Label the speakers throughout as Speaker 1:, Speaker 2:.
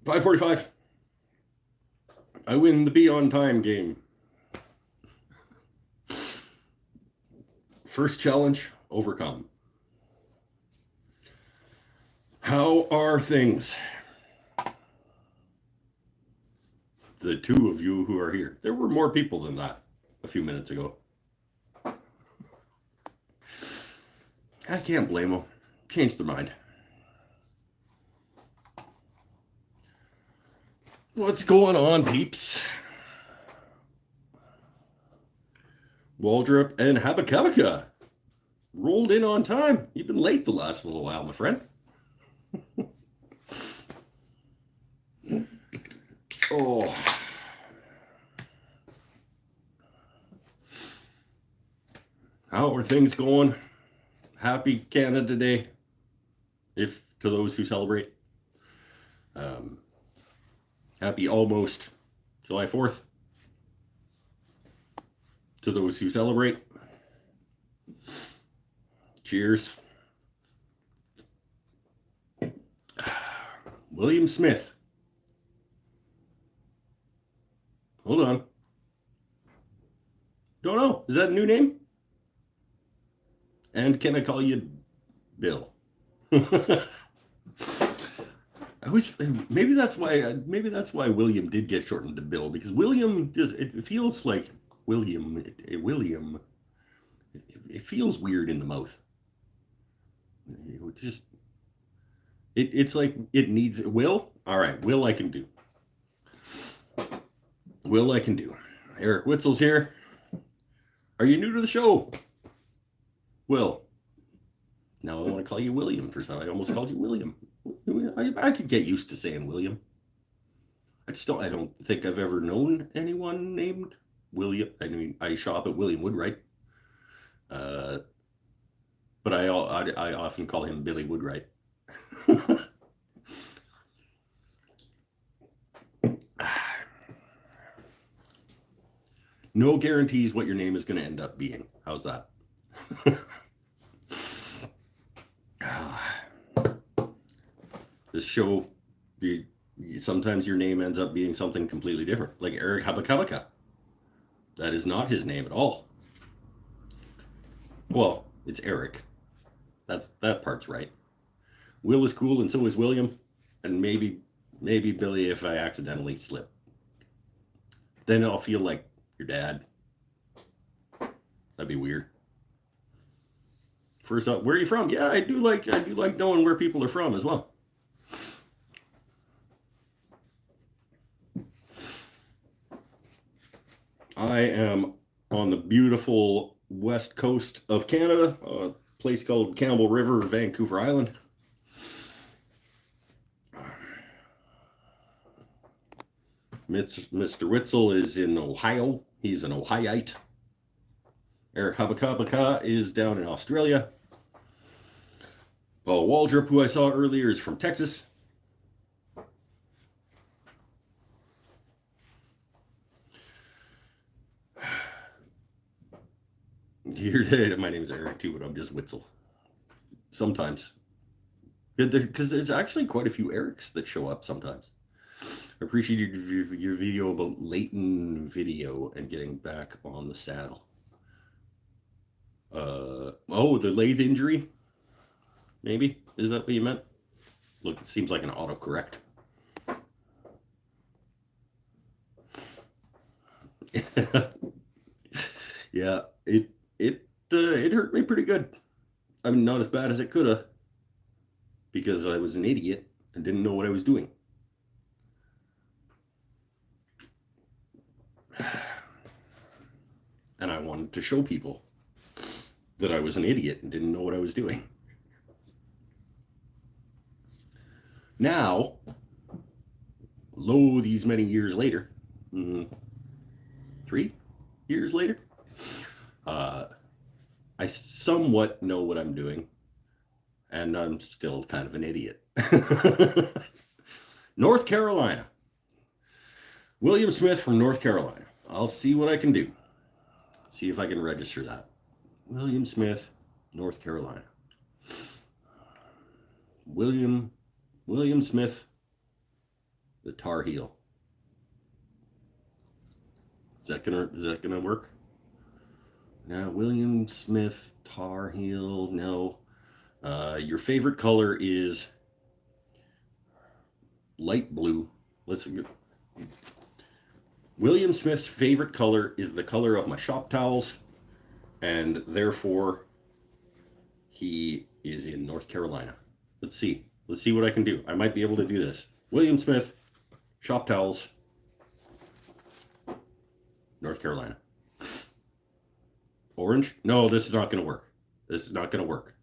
Speaker 1: 5:45. I win the be on time game. First challenge overcome. How are things? The two of you who are here. There were more people than that a few minutes ago. I can't blame them. Changed their mind. What's going on, peeps? Waldrop and Habakabaka rolled in on time. You've been late the last little while, my friend. Oh. How are things going? Happy Canada Day, if to those who celebrate. Happy almost July 4th to those who celebrate. Cheers. William Smith. Hold on. Don't know. Is that a new name? And can I call you Bill? Maybe that's why William did get shortened to Bill, because William just it feels like William. It feels weird in the mouth. It's like it needs Will. All right, Will I can do. Will I can do. Eric Witzel's here. Are you new to the show? Will. Now I want to call you William. For some, I almost called you William. I could get used to saying William. I don't think I've ever known anyone named William. I mean, I shop at William Woodwright. But I often call him Billy Woodwright. No guarantees what your name is going to end up being. How's that? This show, sometimes your name ends up being something completely different, like Eric Habakabaka. That is not his name at all. Well, it's Eric. That part's right. Will is cool, and so is William, and maybe Billy if I accidentally slip. Then I'll feel like your dad. That'd be weird. First up, where are you from? Yeah, I do like knowing where people are from as well. I am on the beautiful west coast of Canada, a place called Campbell River, Vancouver Island. Mr. Witzel is in Ohio. He's an Ohioite. Eric Habakabaka is down in Australia. Paul Waldrop, who I saw earlier, is from Texas. Here, my name is Eric too, but I'm just Witzel. Sometimes. Because there's actually quite a few Erics that show up sometimes. I appreciate your video about Leighton video and getting back on the saddle. Oh, the lathe injury? Maybe? Is that what you meant? Look, it seems like an autocorrect. Yeah, it hurt me pretty good. I mean, not as bad as it could have, because I was an idiot and didn't know what I was doing. And I wanted to show people that I was an idiot and didn't know what I was doing. Now, lo, these many years later, 3 years later, I somewhat know what I'm doing, and I'm still kind of an idiot. North Carolina. William Smith from North Carolina. I'll see what I can do. See if I can register that. William Smith, North Carolina. William Smith, The Tar Heel. Is that gonna work? Now, William Smith Tar Heel. No. Your favorite color is light blue. Let's. William Smith's favorite color is the color of my shop towels, and therefore he is in North Carolina. Let's see. Let's see what I can do. I might be able to do this. William Smith, shop towels, North Carolina. Orange? No, this is not going to work. This is not going to work.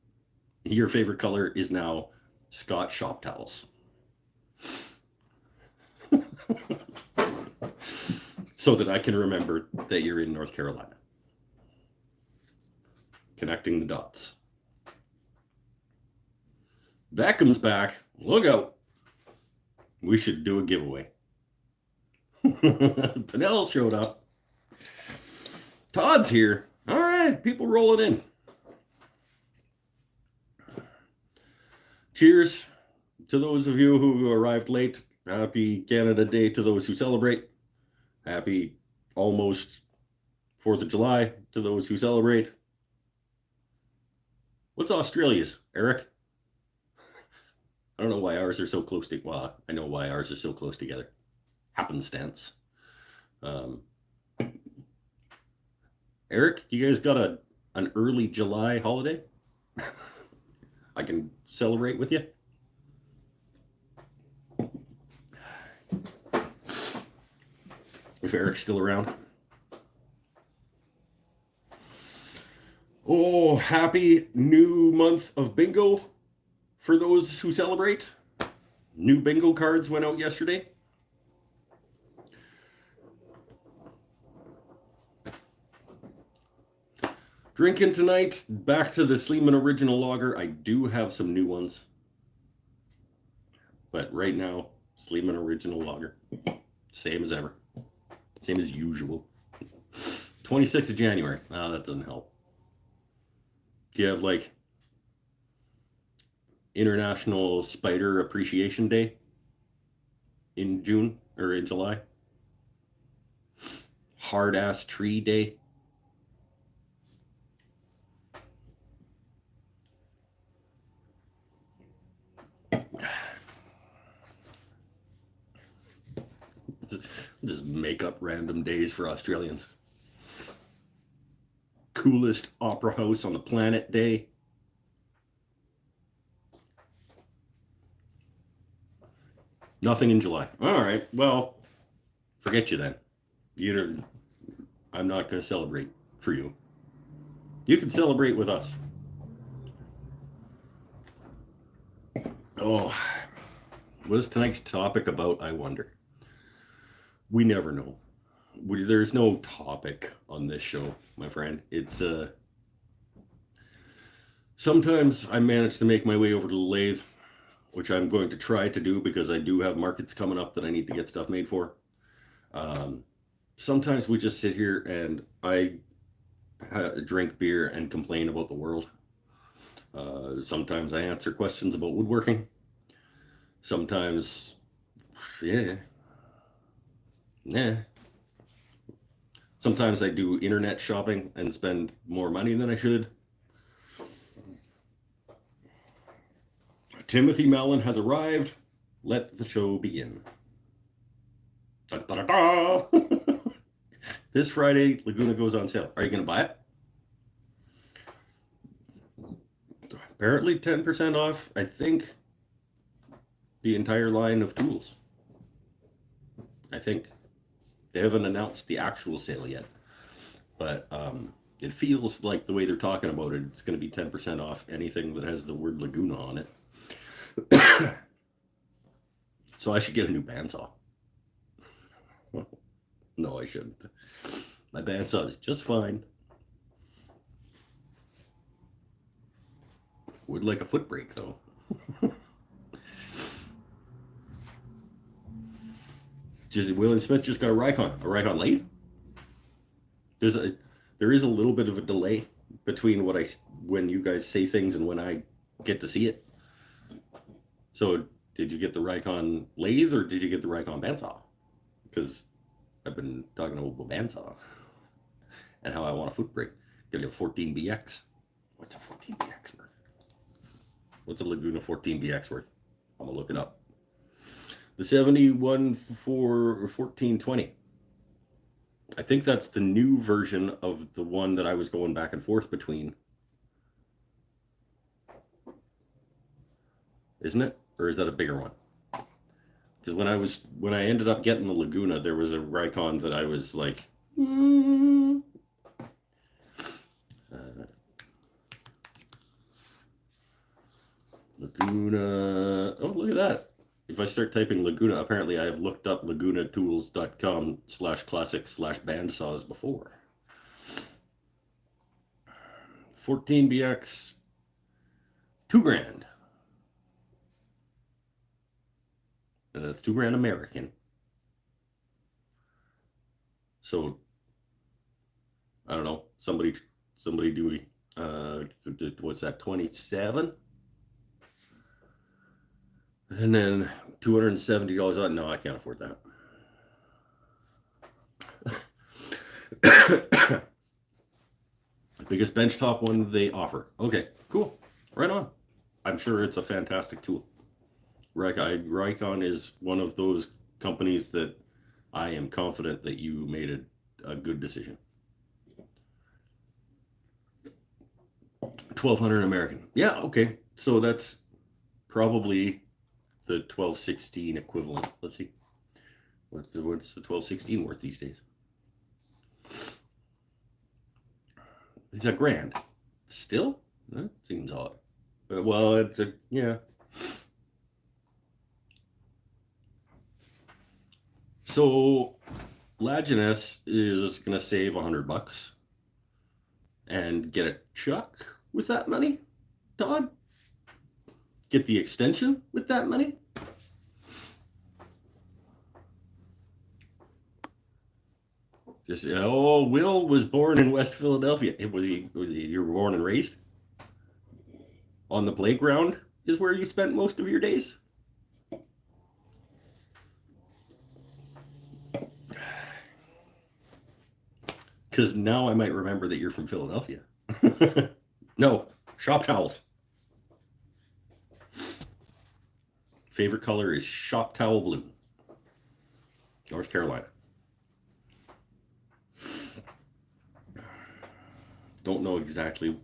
Speaker 1: Your favorite color is now Scott shop towels. So that I can remember that you're in North Carolina. Connecting the dots. Beckham's back. Look out. We should do a giveaway. Pinnell showed up. Todd's here. All right, people rolling in. Cheers to those of you who arrived late. Happy Canada Day to those who celebrate. Happy almost 4th of July to those who celebrate. What's Australia's, Eric? I don't know why ours are so close to. Well, I know why ours are so close together. Happenstance. Eric, you guys got an early July holiday? I can celebrate with you. If Eric's still around. Oh, happy new month of bingo for those who celebrate. New bingo cards went out yesterday. Drinking tonight, back to the Sleeman Original Lager. I do have some new ones. But right now, Sleeman Original Lager. Same as ever. Same as usual. 26th of January. Oh, that doesn't help. Do you have like International Spider Appreciation Day in June or in July? Hard Ass Tree Day? Just make up random days for Australians. Coolest opera house on the planet day. Nothing in July. All right. Well, forget you then. I'm not going to celebrate for you. You can celebrate with us. Oh, what is tonight's topic about, I wonder? We never know. There's no topic on this show, my friend. It's sometimes I manage to make my way over to the lathe, which I'm going to try to do because I do have markets coming up that I need to get stuff made for. Sometimes we just sit here and I drink beer and complain about the world. Sometimes I answer questions about woodworking. Sometimes, yeah. Sometimes I do internet shopping and spend more money than I should. Timothy Mellon has arrived. Let the show begin. Da, da, da, da. This Friday, Laguna goes on sale. Are you going to buy it? Apparently 10% off, I think, the entire line of tools. I think. They haven't announced the actual sale yet. But it feels like the way they're talking about it, it's going to be 10% off anything that has the word Laguna on it. So I should get a new bandsaw. No, I shouldn't. My bandsaw is just fine. Would like a foot brake, though. William Smith just got a Rikon lathe. There is a little bit of a delay between when you guys say things and when I get to see it. So Did you get the Rikon lathe or did you get the Rikon bandsaw? Because I've been talking about bandsaw and how I want a foot brake. Get a 14BX. What's a 14BX worth? What's a Laguna 14BX worth? I'm gonna look it up. The 71 for 1420. I think that's the new version of the one that I was going back and forth between. Isn't it? Or is that a bigger one? Because when I ended up getting the Laguna, there was a Rikon that I was like, Laguna. Oh, look at that. If I start typing Laguna, apparently I have looked up lagunatools.com/classic/bandsaws before. 14BX, $2,000. And that's $2,000 American. So I don't know. Somebody do what's that? 27, and then $270 on. No, I can't afford that. Biggest benchtop one they offer. Okay, cool. Right on. I'm sure it's a fantastic tool. Rikon is one of those companies that I am confident that you made a good decision. 1,200 American. Yeah, okay. So that's probably the 1216 equivalent. Let's see. What's the 1216 worth these days? It's $1,000. Still? That seems odd. Well, it's a, yeah. So Lajeunesse is going to save $100 and get a chuck with that money. Todd? Get the extension with that money? Just, oh, Will was born in West Philadelphia. Was he you were born and raised? On the playground is where you spent most of your days? Because now I might remember that you're from Philadelphia. No, shop towels. Favorite color is shop towel blue. North Carolina. Don't know exactly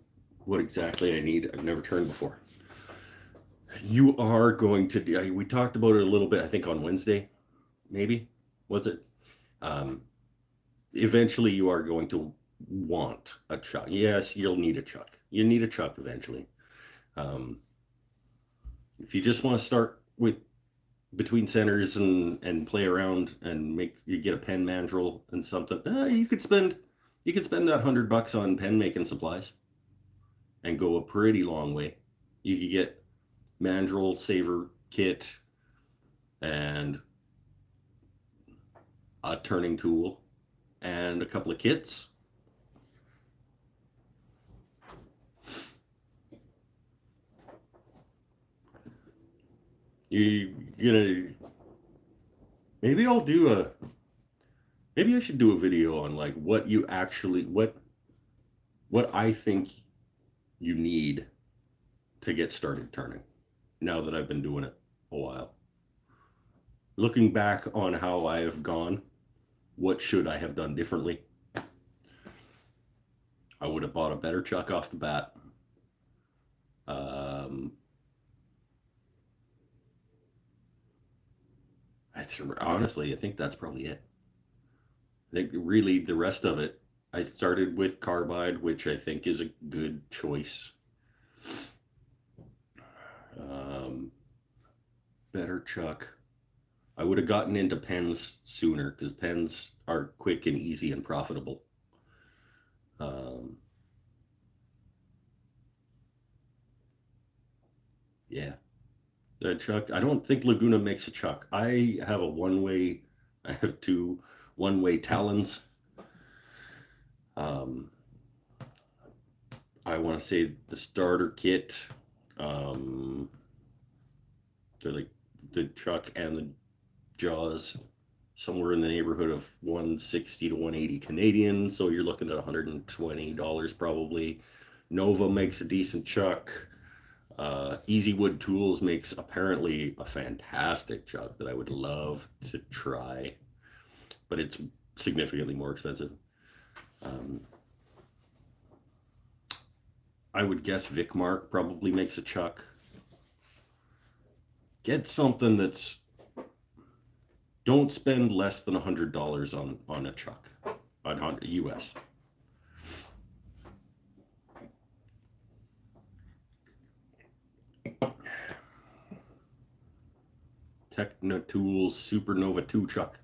Speaker 1: what exactly I need. I've never turned before. You are going to, we talked about it a little bit, I think on Wednesday, maybe, was it? Eventually you are going to want a chuck. Yes, you'll need a chuck. You need a chuck eventually. If you just want to start with between centers and play around and you get a pen mandrel and something, you could spend that $100 on pen making supplies and go a pretty long way. You could get mandrel saver kit and a turning tool and a couple of kits. Maybe I should do a video on like what I think you need to get started turning, now that I've been doing it a while. Looking back on how I have gone, what should I have done differently? I would have bought a better chuck off the bat. Honestly, I think that's probably it. I think really the rest of it, I started with carbide, which I think is a good choice. Better chuck. I would have gotten into pens sooner because pens are quick and easy and profitable. Yeah. The chuck, I don't think Laguna makes a chuck. I have I have two one-way talons. I want to say the starter kit, they're like the chuck and the jaws somewhere in the neighborhood of 160 to 180 Canadian. So you're looking at $120 probably. Nova makes a decent chuck. Easy Wood Tools makes apparently a fantastic chuck that I would love to try, but it's significantly more expensive. I would guess Vicmark probably makes a chuck. Get something that's, don't spend less than $100 on a chuck, on US. Techno Tools Supernova 2 chuck.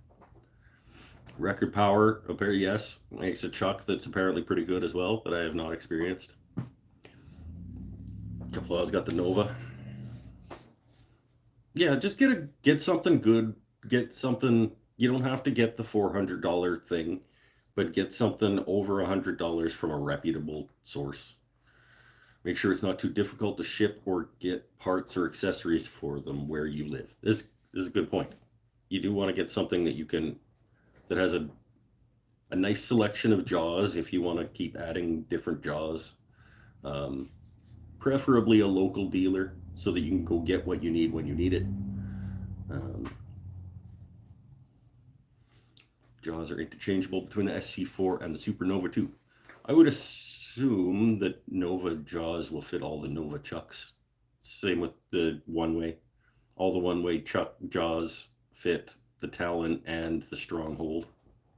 Speaker 1: Record Power, yes, makes a chuck that's apparently pretty good as well, but I have not experienced. Kaplaw's got the Nova. Yeah, just get something good. Get something, you don't have to get the $400 thing, but get something over $100 from a reputable source. Make sure it's not too difficult to ship or get parts or accessories for them where you live. This is a good point. You do want to get something that you can, that has a nice selection of jaws if you want to keep adding different jaws. Preferably a local dealer so that you can go get what you need when you need it. Jaws are interchangeable between the SC4 and the Supernova 2. I would assume that Nova jaws will fit all the Nova chucks. Same with the one-way. All the one-way chuck jaws fit the Talon and the Stronghold,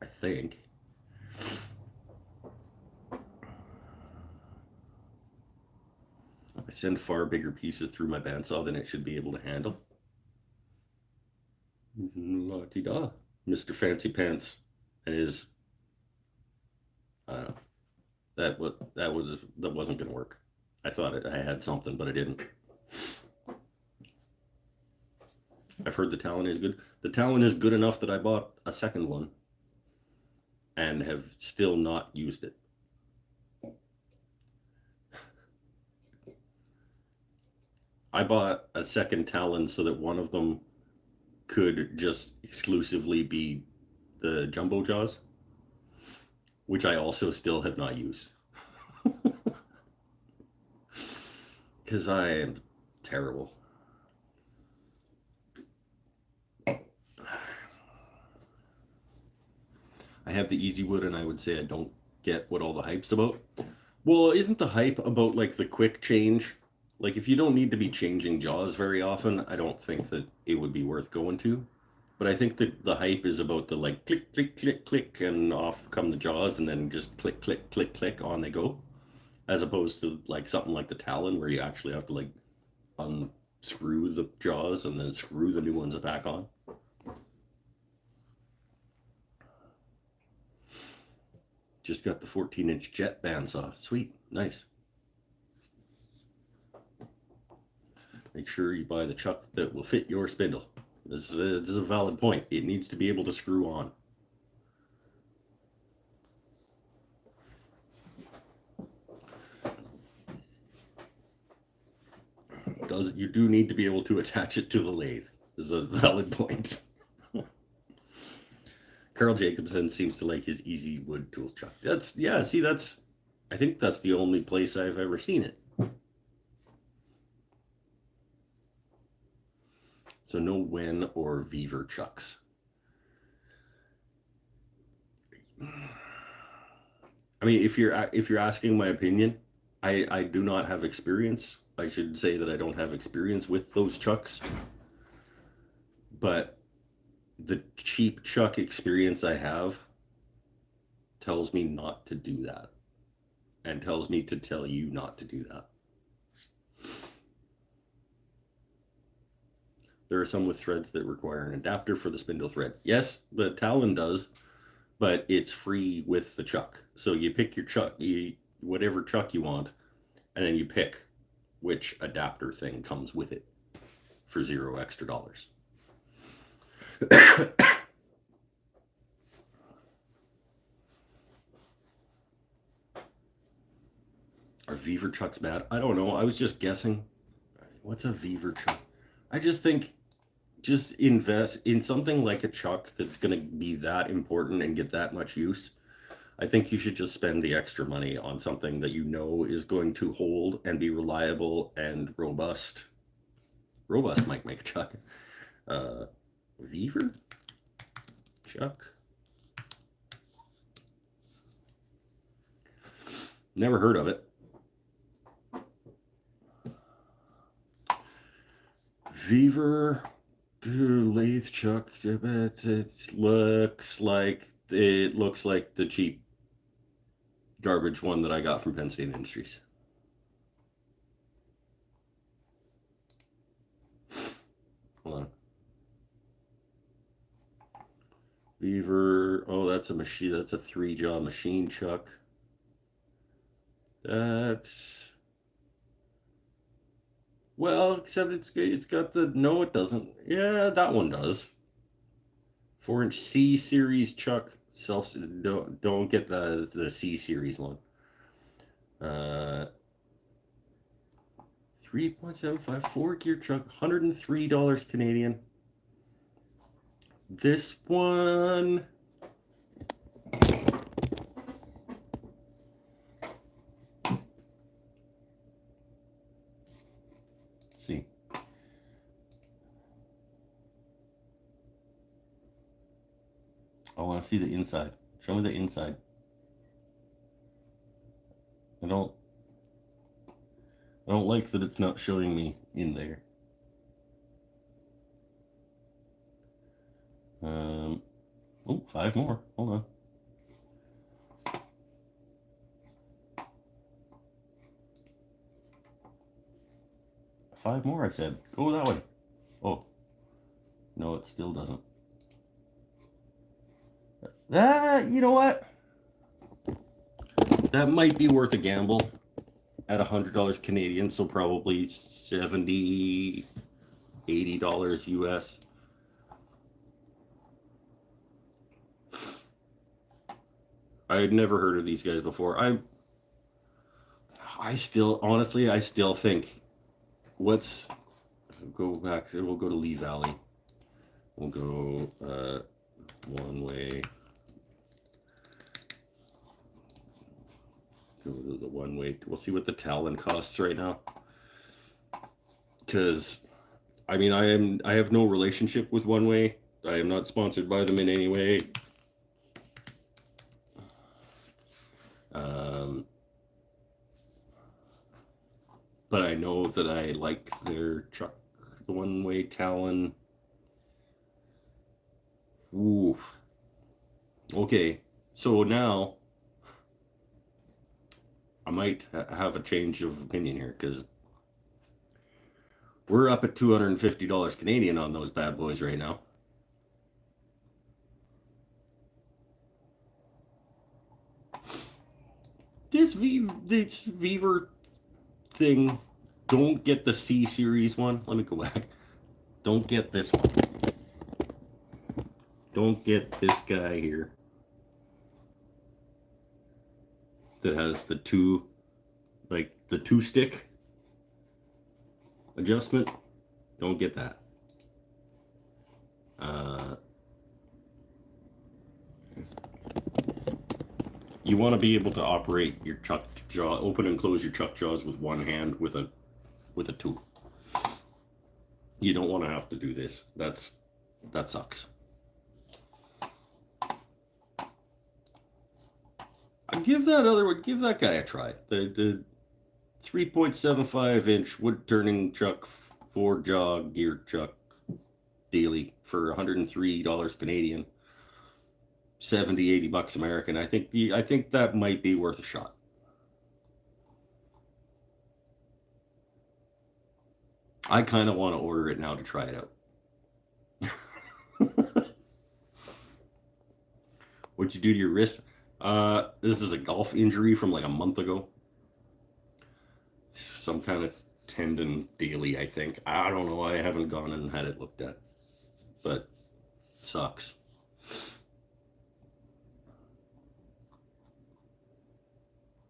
Speaker 1: I think. I send far bigger pieces through my bandsaw than it should be able to handle. La-di-da. Mr. Fancy Pants and his that wasn't gonna work. I thought I had something, but I didn't. I've heard the Talon is good. The Talon is good enough that I bought a second one and have still not used it. I bought a second Talon so that one of them could just exclusively be the jumbo jaws, which I also still have not used. Because I am terrible. I have the Easy Wood, and I would say I don't get what all the hype's about. Well, isn't the hype about like the quick change? Like if you don't need to be changing jaws very often, I don't think that it would be worth going to. But I think that the hype is about the like click, click, click, click, and off come the jaws, and then just click, click, click, click, on they go. As opposed to like something like the Talon, where you actually have to like unscrew the jaws and then screw the new ones back on. Just got the 14-inch jet bandsaw. Sweet, nice. Make sure you buy the chuck that will fit your spindle. This is a valid point. It needs to be able to screw on. You do need to be able to attach it to the lathe. This is a valid point. Carl Jacobson seems to like his Easy Wood Tools chuck. I think that's the only place I've ever seen it. So no Wen or Weaver chucks. I mean, if you're asking my opinion, I do not have experience. I should say that I don't have experience with those chucks. But the cheap chuck experience I have tells me not to do that, and tells me to tell you not to do that. There are some with threads that require an adapter for the spindle thread. Yes, the Talon does, but it's free with the chuck. So you pick your chuck, whatever chuck you want, and then you pick which adapter thing comes with it for $0 extra. Are Weaver chucks bad? I don't know. I was just guessing. What's a Weaver chuck? I just think just invest in something like a chuck that's going to be that important and get that much use. I think you should just spend the extra money on something that you know is going to hold and be reliable and robust. Robust might make a chuck. Beaver chuck. Never heard of it. Beaver lathe chuck. It looks like the cheap garbage one that I got from Penn State Industries. Hold on. Beaver. Oh, that's a machine. That's a 3-jaw machine chuck. That's well, except it's got the no, it doesn't. Yeah, that one does. 4-inch C series chuck. Don't get the C series one. 3.75 4-gear chuck, $103 Canadian. This one. Let's see. I want to see the inside. Show me the inside. I don't like that it's not showing me in there. Oh, 5 more. Hold on. Five more, I said. Go that way. Oh. No, it still doesn't. You know what? That might be worth a gamble at $100 Canadian, so probably $70, $80 US. I had never heard of these guys before. I still think let's go back. We'll go to Lee Valley. We'll go one way. Go to the one way. We'll see what the Talon costs right now. Because I mean, I have no relationship with One Way. I am not sponsored by them in any way. But I know that I like their truck, the One Way Talon. Ooh. Okay, so now I might have a change of opinion here because we're up at $250 Canadian on those bad boys right now. This Beaver thing, don't get the C series one. Let me go back. Don't get this one. Don't get this guy here that has the two stick adjustment. Don't get that. You want to be able to operate your chuck jaw, open and close your chuck jaws with one hand with a tool. You don't want to have to do this. That sucks. Give that guy a try. The 3.75-inch wood turning chuck 4-jaw gear chuck daily for $103 Canadian. 70, $80 American. I think that might be worth a shot. I kind of want to order it now to try it out. What'd you do to your wrist? This is a golf injury from like a month ago. Some kind of tendon daily, I think. I don't know. I haven't gone and had it looked at. But sucks.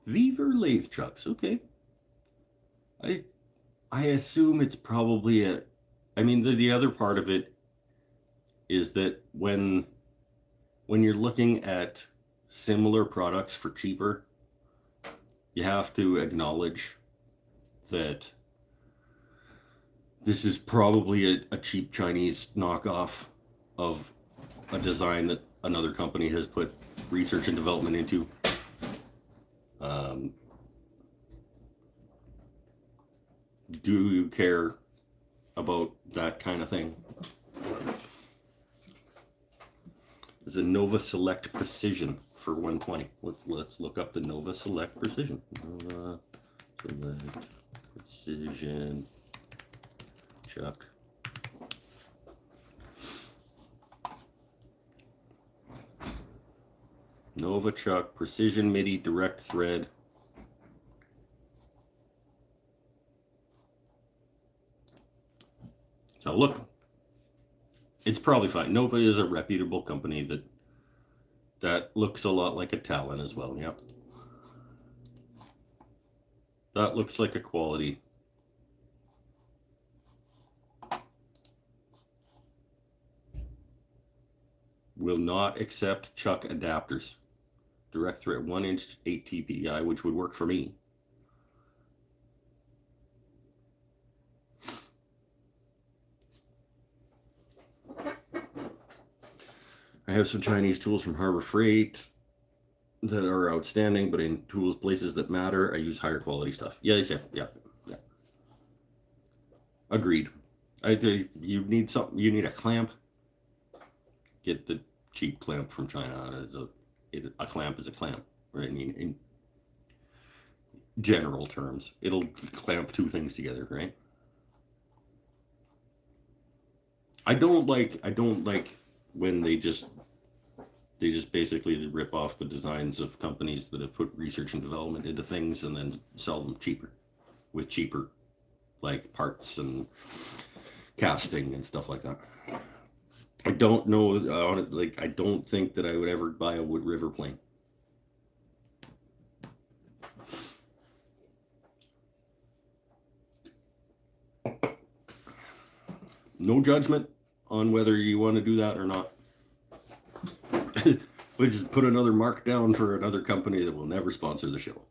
Speaker 1: Beaver lathe trucks, okay. I assume it's probably I mean the other part of it is that when you're looking at similar products for cheaper, you have to acknowledge that this is probably a cheap Chinese knockoff of a design that another company has put research and development into. Do you care about that kind of thing? There's a Nova Select Precision for 120. Let's look up the Nova Select Precision. Nova Select Precision chuck. Nova chuck Precision MIDI direct thread. So look, it's probably fine. Nova is a reputable company that looks a lot like a Talon as well. Yep. That looks like a quality. Will not accept chuck adapters. Direct thread 1-inch 8 TPI, which would work for me. I have some Chinese tools from Harbor Freight that are outstanding, but in tools places that matter, I use higher quality stuff. Yeah. Agreed. You need something. You need a clamp. Get the cheap clamp from China. A clamp is a clamp, right? I mean, in general terms, it'll clamp two things together, right? I don't like when they just basically rip off the designs of companies that have put research and development into things and then sell them cheaper with cheaper like parts and casting and stuff like that. I don't know, I don't think that I would ever buy a Wood River plane. No judgment on whether you want to do that or not. We just put another mark down for another company that will never sponsor the show.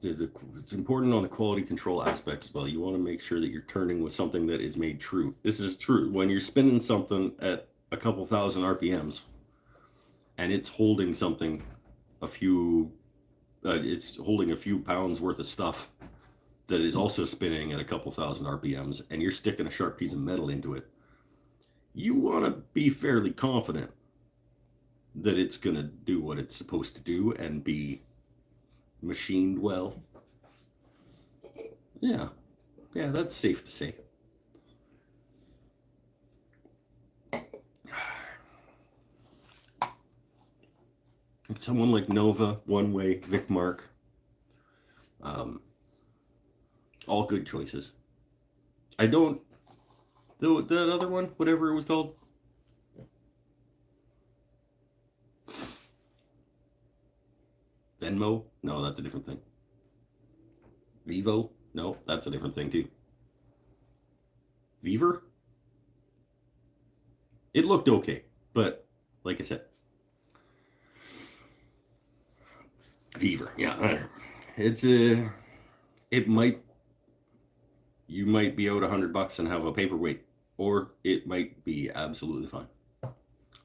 Speaker 1: It's important on the quality control aspect as well. You want to make sure that you're turning with something that is made true. This is true. When you're spinning something at a couple thousand RPMs and it's holding something it's holding a few pounds worth of stuff that is also spinning at a couple thousand RPMs, and you're sticking a sharp piece of metal into it, you want to be fairly confident that it's going to do what it's supposed to do and be machined well. Yeah, that's safe to say. Someone like Nova, One Way, Vic Mark, all good choices. I don't, that other one, whatever it was called. Venmo? No, that's a different thing. Vivo? No, that's a different thing too. Beaver? It looked okay, but like I said, Beaver, yeah, it's you might be out $100 and have a paperweight, or it might be absolutely fine.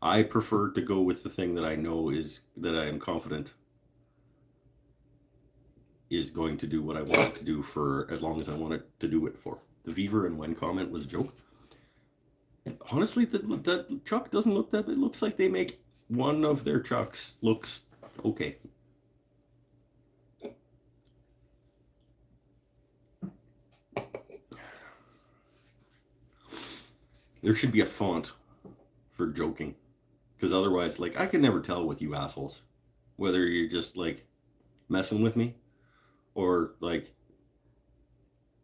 Speaker 1: I prefer to go with the thing that I know that I am confident is going to do what I want it to do for as long as I want it to do it for. The Beaver and When comment was a joke. Honestly, that truck doesn't look that. It looks like they make one of their trucks looks okay. There should be a font for joking, because otherwise, like, I can never tell with you assholes whether you're just like messing with me or like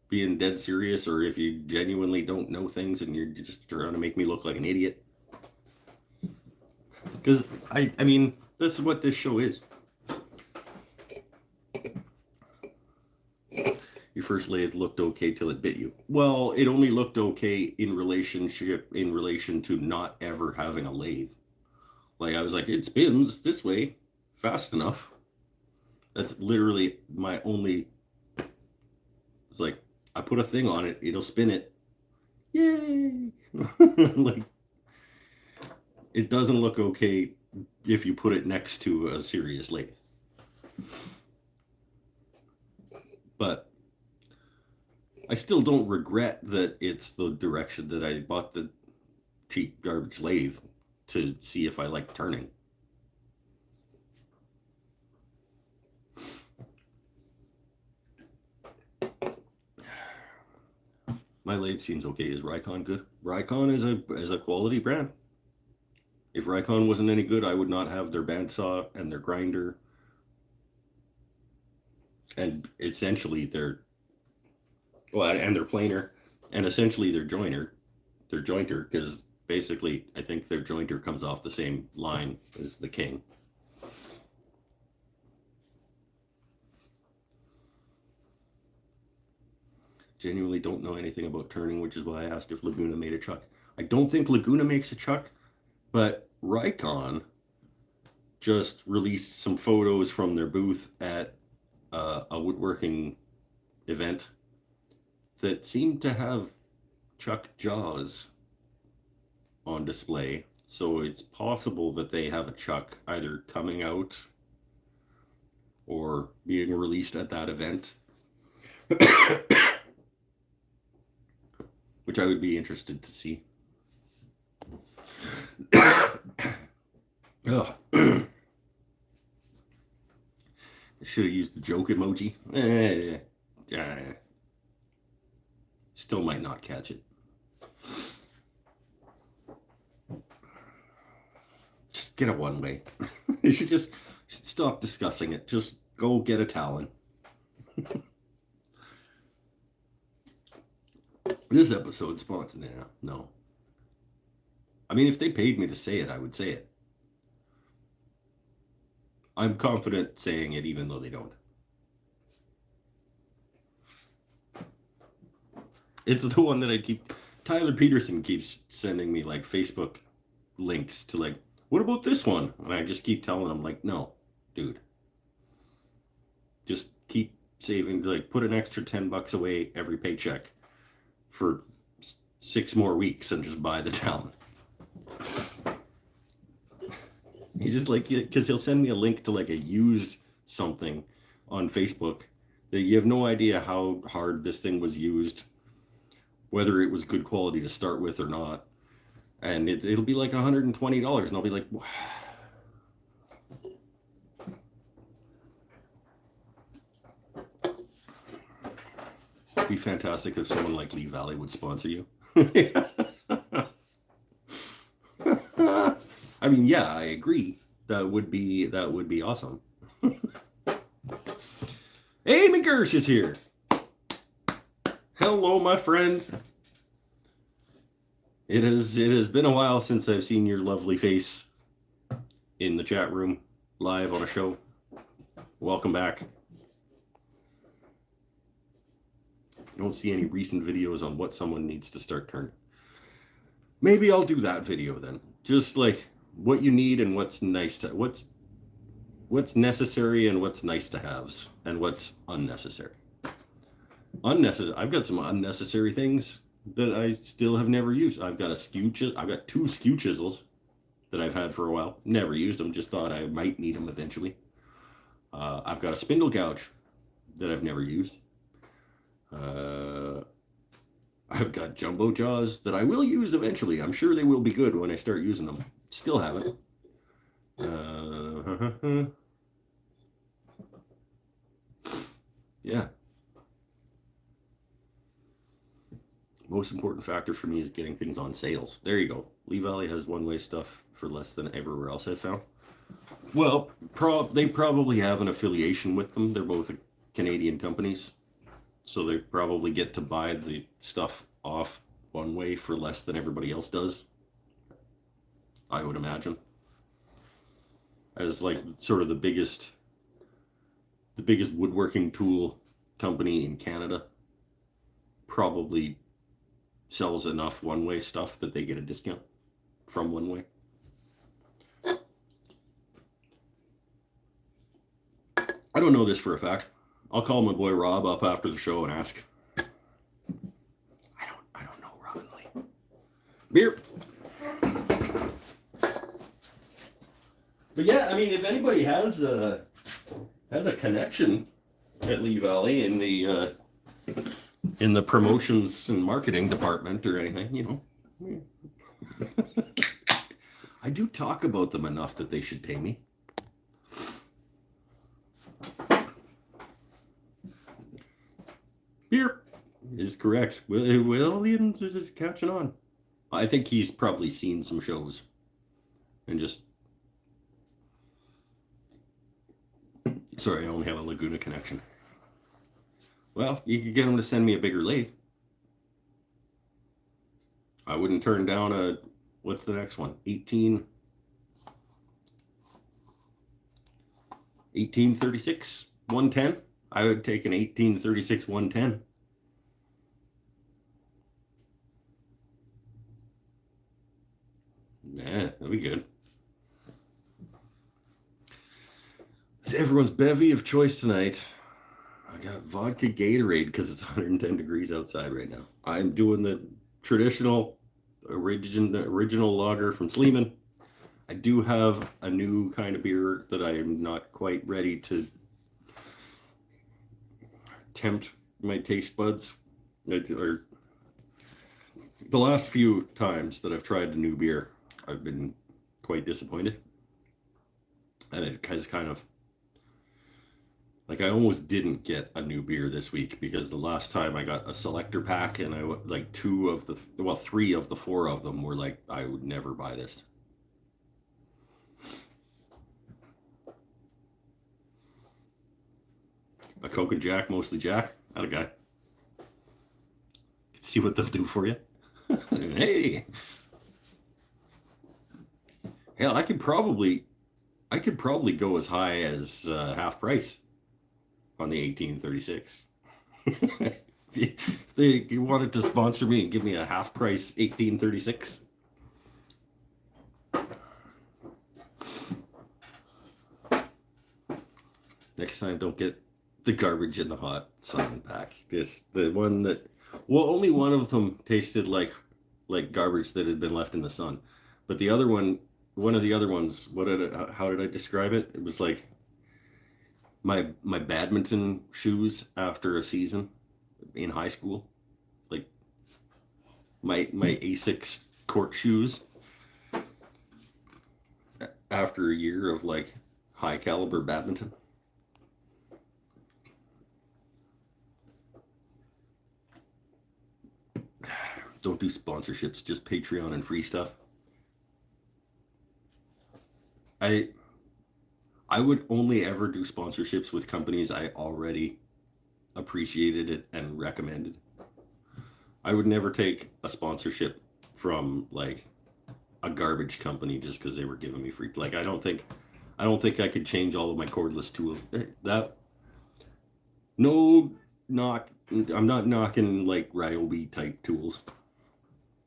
Speaker 1: being dead serious, or if you genuinely don't know things and you're just trying to make me look like an idiot. Because I mean, that's what this show is. Your first lathe looked okay till it bit you. Well, it only looked okay in relation to not ever having a lathe. Like, I was like, it spins this way fast enough. That's literally my only... It's like, I put a thing on it, it'll spin it. Yay! Like, it doesn't look okay if you put it next to a serious lathe. But I still don't regret that it's the direction that I bought the cheap garbage lathe, to see if I like turning. My lathe seems okay. Is Rikon good? Rikon is a quality brand. If Rikon wasn't any good, I would not have their bandsaw and their grinder, and essentially their and their planer, and essentially their jointer, because basically I think their jointer comes off the same line as the King. Genuinely don't know anything about turning, which is why I asked if Laguna made a chuck. I don't think Laguna makes a chuck, but Rikon just released some photos from their booth at a woodworking event that seemed to have chuck jaws on display. So it's possible that they have a chuck either coming out or being released at that event. Which I would be interested to see. Oh. I should have used the joke emoji. Still might not catch it. Just get it one way. You should stop discussing it. Just go get a Talon. This episode sponsored. Yeah, no. I mean, if they paid me to say it, I would say it. I'm confident saying it even though they don't. It's the one that I keep... Tyler Peterson keeps sending me, like, Facebook links to, like, what about this one? And I just keep telling him, like, no, dude. Just keep saving, like, put an extra $10 away every paycheck for 6 more weeks and just buy the Talon. He's just like, because he'll send me a link to like a used something on Facebook that you have no idea how hard this thing was used, whether it was good quality to start with or not. And it'll be like $120, and I'll be like, wow. It'd be fantastic if someone like Lee Valley would sponsor you. I mean, yeah, I agree. That would be awesome. Amy Gersh is here. Hello, my friend. It has been a while since I've seen your lovely face in the chat room, live on a show. Welcome back. I don't see any recent videos on what someone needs to start turning. Maybe I'll do that video then. Just like what you need and what's nice to what's necessary and what's nice to haves and what's unnecessary. I've got some unnecessary things that I still have never used. I've got two skew chisels that I've had for a while. Never used them, just thought I might need them eventually. I've got a spindle gouge that I've never used. I've got jumbo jaws that I will use eventually. I'm sure they will be good when I start using them. Still haven't. Yeah. Most important factor for me is getting things on sales. There you go. Lee Valley has one-way stuff for less than everywhere else I've found. Well, they probably have an affiliation with them. They're both Canadian companies. So they probably get to buy the stuff off one way for less than everybody else does. I would imagine. As like sort of the biggest woodworking tool company in Canada. probably sells enough one-way stuff that they get a discount from one-way. I don't know this for a fact. I'll call my boy Rob up after the show and ask. I don't know, Robin Lee. Beer. But yeah, I mean, if anybody has a connection at Lee Valley in the promotions and marketing department or anything, you know, I do talk about them enough that they should pay me. Beer is correct. Williams is catching on. I think he's probably seen some shows and just. Sorry, I only have a Laguna connection. Well, you could get him to send me a bigger lathe. I wouldn't turn down a, what's the next one? 1836 110. I would take an 1836 110. Yeah, that'd be good. It's everyone's bevy of choice tonight. I got vodka Gatorade because it's 110 degrees outside right now. I'm doing the traditional original lager from Sleeman. I do have a new kind of beer that I am not quite ready to tempt my taste buds. Or the last few times that I've tried the new beer, I've been quite disappointed. And it has kind of, like, I almost didn't get a new beer this week because the last time I got a selector pack and like 3 of the 4 of them were like, I would never buy this. A Coke and Jack, mostly Jack. Not a guy. See what they'll do for you. Hey. Hell, I could probably go as high as half price on the 1836. If they wanted to sponsor me and give me a half price 1836. Next time, don't get the garbage in the hot sun pack. The one that, well, only one of them tasted like garbage that had been left in the sun, but the other one of the other ones, how did I describe it? It was like my badminton shoes after a season in high school, like my Asics court shoes after a year of like high caliber badminton. Don't do sponsorships, just Patreon and free stuff. I would only ever do sponsorships with companies I already appreciated it and recommended. I would never take a sponsorship from like a garbage company just because they were giving me free. Like I don't think I could change all of my cordless tools. I'm not knocking like Ryobi type tools.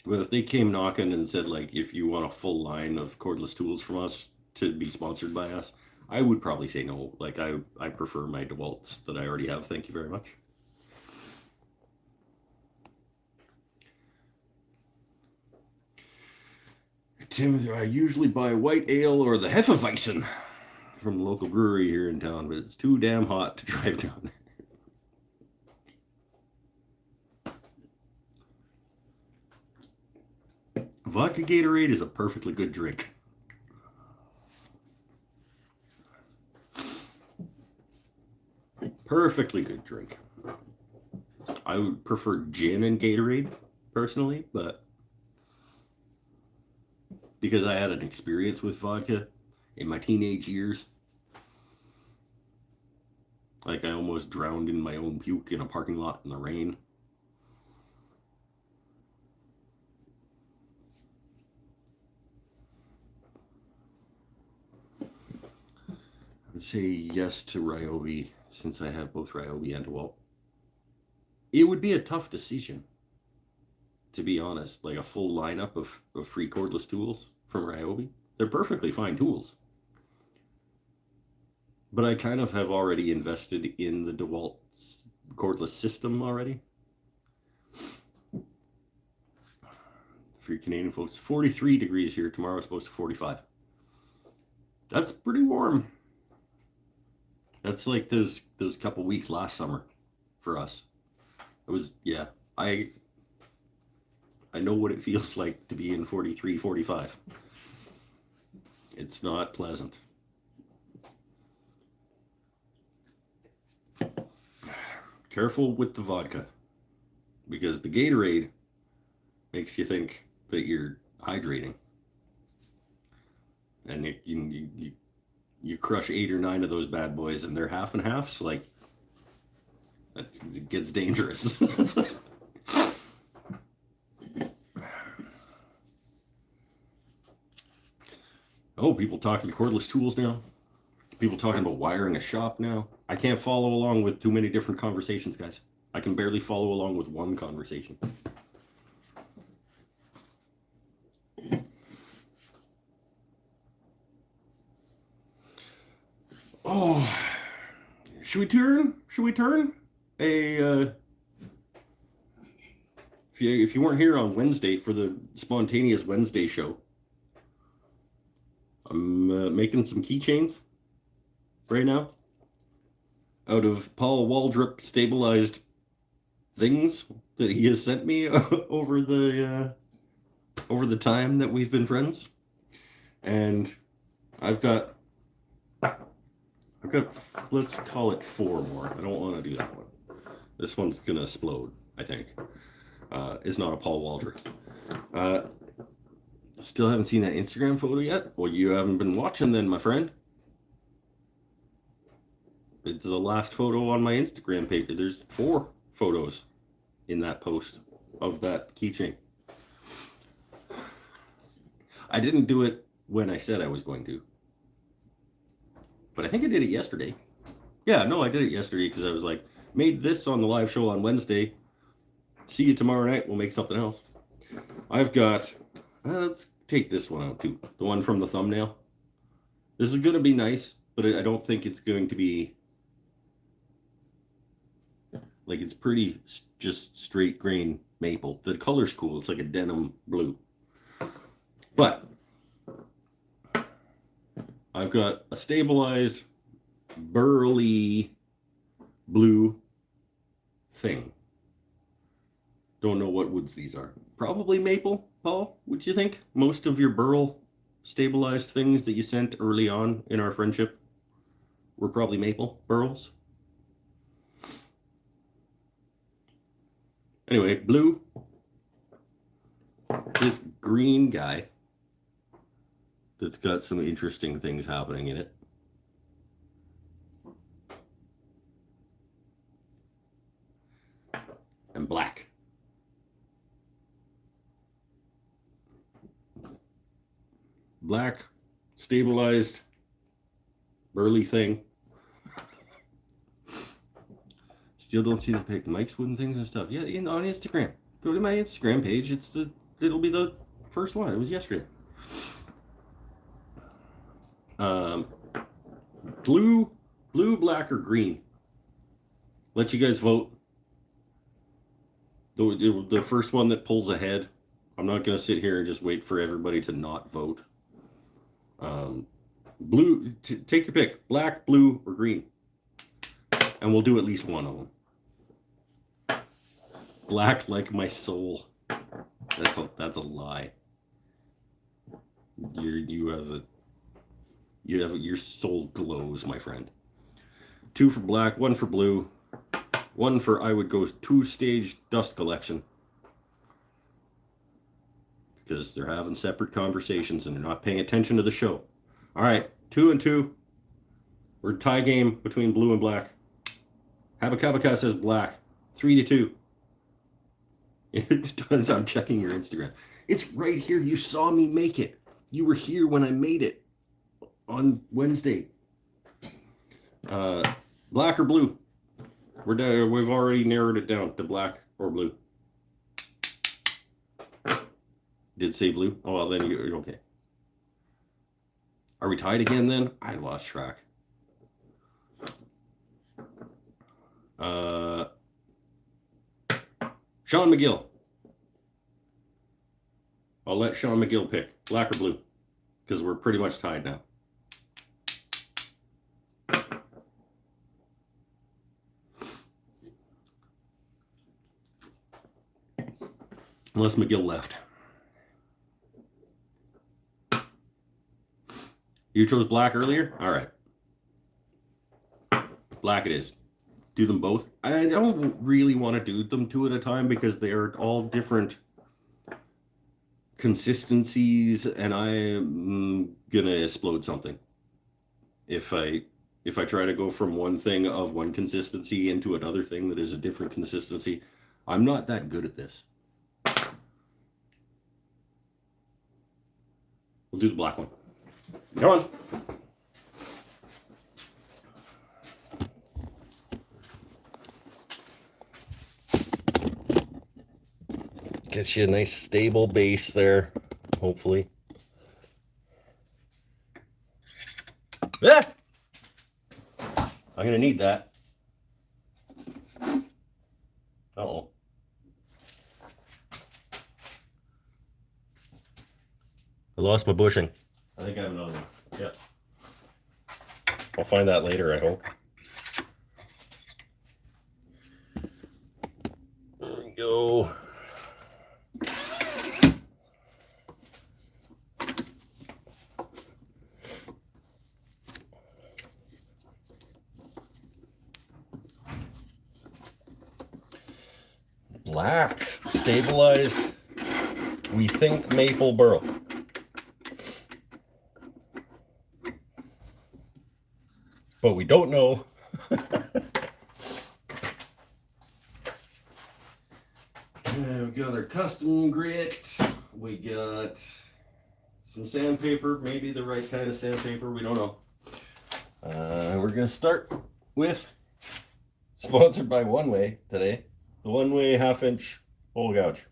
Speaker 1: But if they came knocking and said, like, if you want a full line of cordless tools from us to be sponsored by us, I would probably say no. Like, I prefer my DeWalt's that I already have. Thank you very much. Tim, I usually buy white ale or the Hefeweizen from the local brewery here in town, but it's too damn hot to drive down there. Vodka Gatorade is a perfectly good drink. Perfectly good drink. I would prefer gin and Gatorade, personally, but because I had an experience with vodka in my teenage years. Like I almost drowned in my own puke in a parking lot in the rain. I would say yes to Ryobi since I have both Ryobi and DeWalt. It would be a tough decision, to be honest. Like a full lineup of free cordless tools from Ryobi. They're perfectly fine tools. But I kind of have already invested in the DeWalt cordless system already. For your Canadian folks, 43 degrees here. Tomorrow is supposed to 45. That's pretty warm. That's like those couple weeks last summer for us. It was, yeah. I know what it feels like to be in 43, 45. It's not pleasant. Careful with the vodka, because the Gatorade makes you think that you're hydrating, and you crush 8 or 9 of those bad boys, and they're half and halves. Like, it gets dangerous. Oh, people talking cordless tools now. People talking about wiring a shop now. I can't follow along with too many different conversations, guys. I can barely follow along with one conversation. Oh, should we turn? If you weren't here on Wednesday for the spontaneous Wednesday show, I'm making some keychains right now out of Paul Waldrop stabilized things that he has sent me over the time that we've been friends, and I've got let's call it 4 more. I don't want to do that one. This one's gonna explode, I think. It's not a Paul Waldrop. Still haven't seen that Instagram photo yet? Well, you haven't been watching then, my friend. It's the last photo on my Instagram page. There's 4 photos in that post of that keychain. I didn't do it when I said I was going to, but I think I did it yesterday. Yeah, no, I did it yesterday because I was like, made this on the live show on Wednesday. See you tomorrow night. We'll make something else. I've got, let's take this one out too. The one from the thumbnail. This is going to be nice, but I don't think it's going to be, like, it's pretty just straight grain maple. The color's cool. It's like a denim blue. But I've got a stabilized burly blue thing. Don't know what woods these are. Probably maple, Paul, would you think? Most of your burl stabilized things that you sent early on in our friendship were probably maple burls. Anyway, blue. This green guy that's got some interesting things happening in it. And black. Black, stabilized, burly thing. Still don't see the pic. Mike's wooden things and stuff. Yeah, on Instagram. Go to my Instagram page. It'll be the first one. It was yesterday. Blue, black, or green. Let you guys vote. The first one that pulls ahead. I'm not going to sit here and just wait for everybody to not vote. Blue, take your pick. Black, blue, or green. And we'll do at least one of them. Black like my soul. That's a lie. Your soul glows, my friend. 2 for black, 1 for blue, 1 for, I would go 2-stage dust collection. Because they're having separate conversations and they're not paying attention to the show. All right, 2 and 2. We're tie game between blue and black. Habakabaka says black. 3-2. It does. I'm checking your Instagram. It's right here. You saw me make it. You were here when I made it on Wednesday. Black or blue? We've already narrowed it down to black or blue. Did say blue? Oh, well, then you're okay. Are we tied again then? I lost track. Sean McGill. I'll let Sean McGill pick, black or blue, because we're pretty much tied now. Unless McGill left. You chose black earlier? All right. Black it is. Do them both. I don't really want to do them two at a time because they are all different consistencies, and I'm gonna explode something if I try to go from one thing of one consistency into another thing that is a different consistency. I'm not that good at this. We'll do the black one. Come on. Gets you a nice stable base there, hopefully. Ah! I'm gonna need that. Uh-oh. I lost my bushing. I think I have another one. Yeah. I'll find that later, I hope. There we go. Black, stabilized, we think maple burl. But we don't know. We got our custom grit. We got some sandpaper, maybe the right kind of sandpaper, we don't know. We're gonna start with, sponsored by One Way today, the One Way 1/2-inch hole gouge.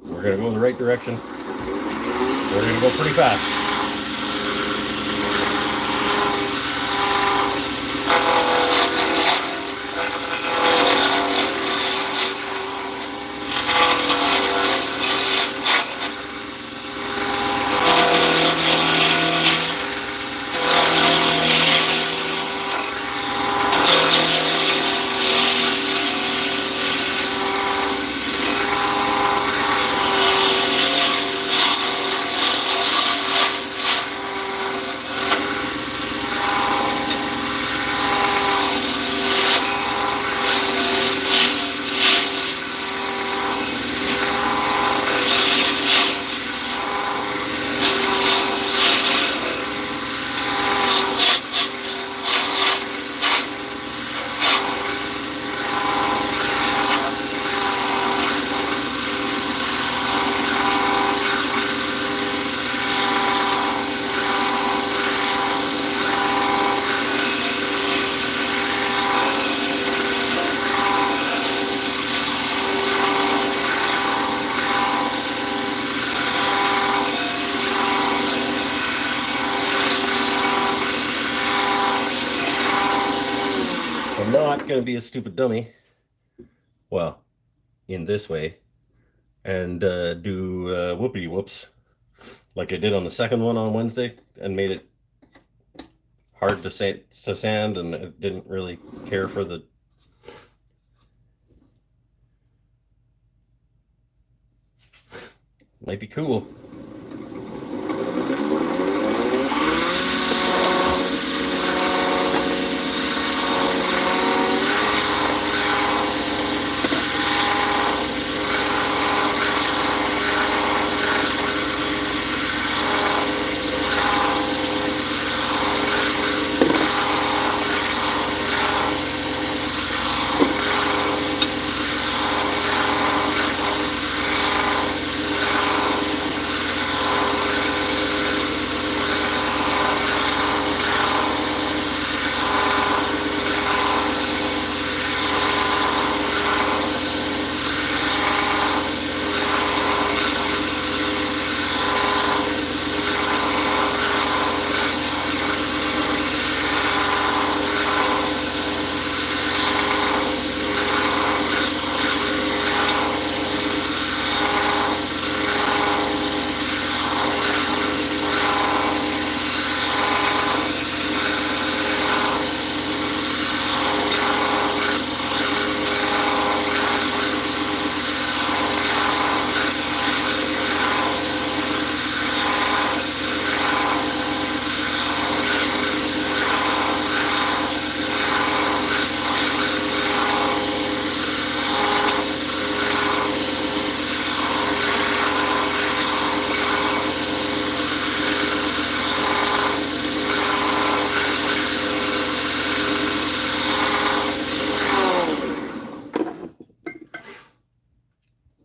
Speaker 1: We're gonna go in the right direction. We're gonna go pretty fast. I'm not going to be a stupid dummy, well, in this way, and do whoopity whoops like I did on the second one on Wednesday and made it hard to sand, and I didn't really care for the might be cool.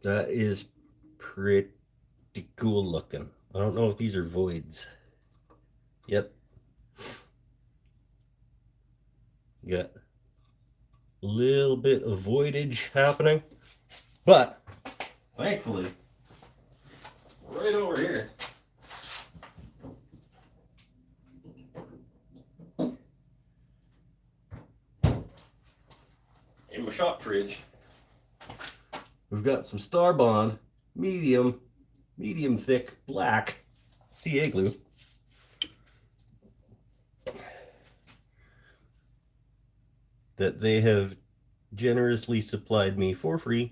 Speaker 1: That is pretty cool looking. I don't know if these are voids. Yep. Got a little bit of voidage happening. But thankfully, right over here, in my shop fridge, we've got some Starbond medium thick black CA glue. That they have generously supplied me for free.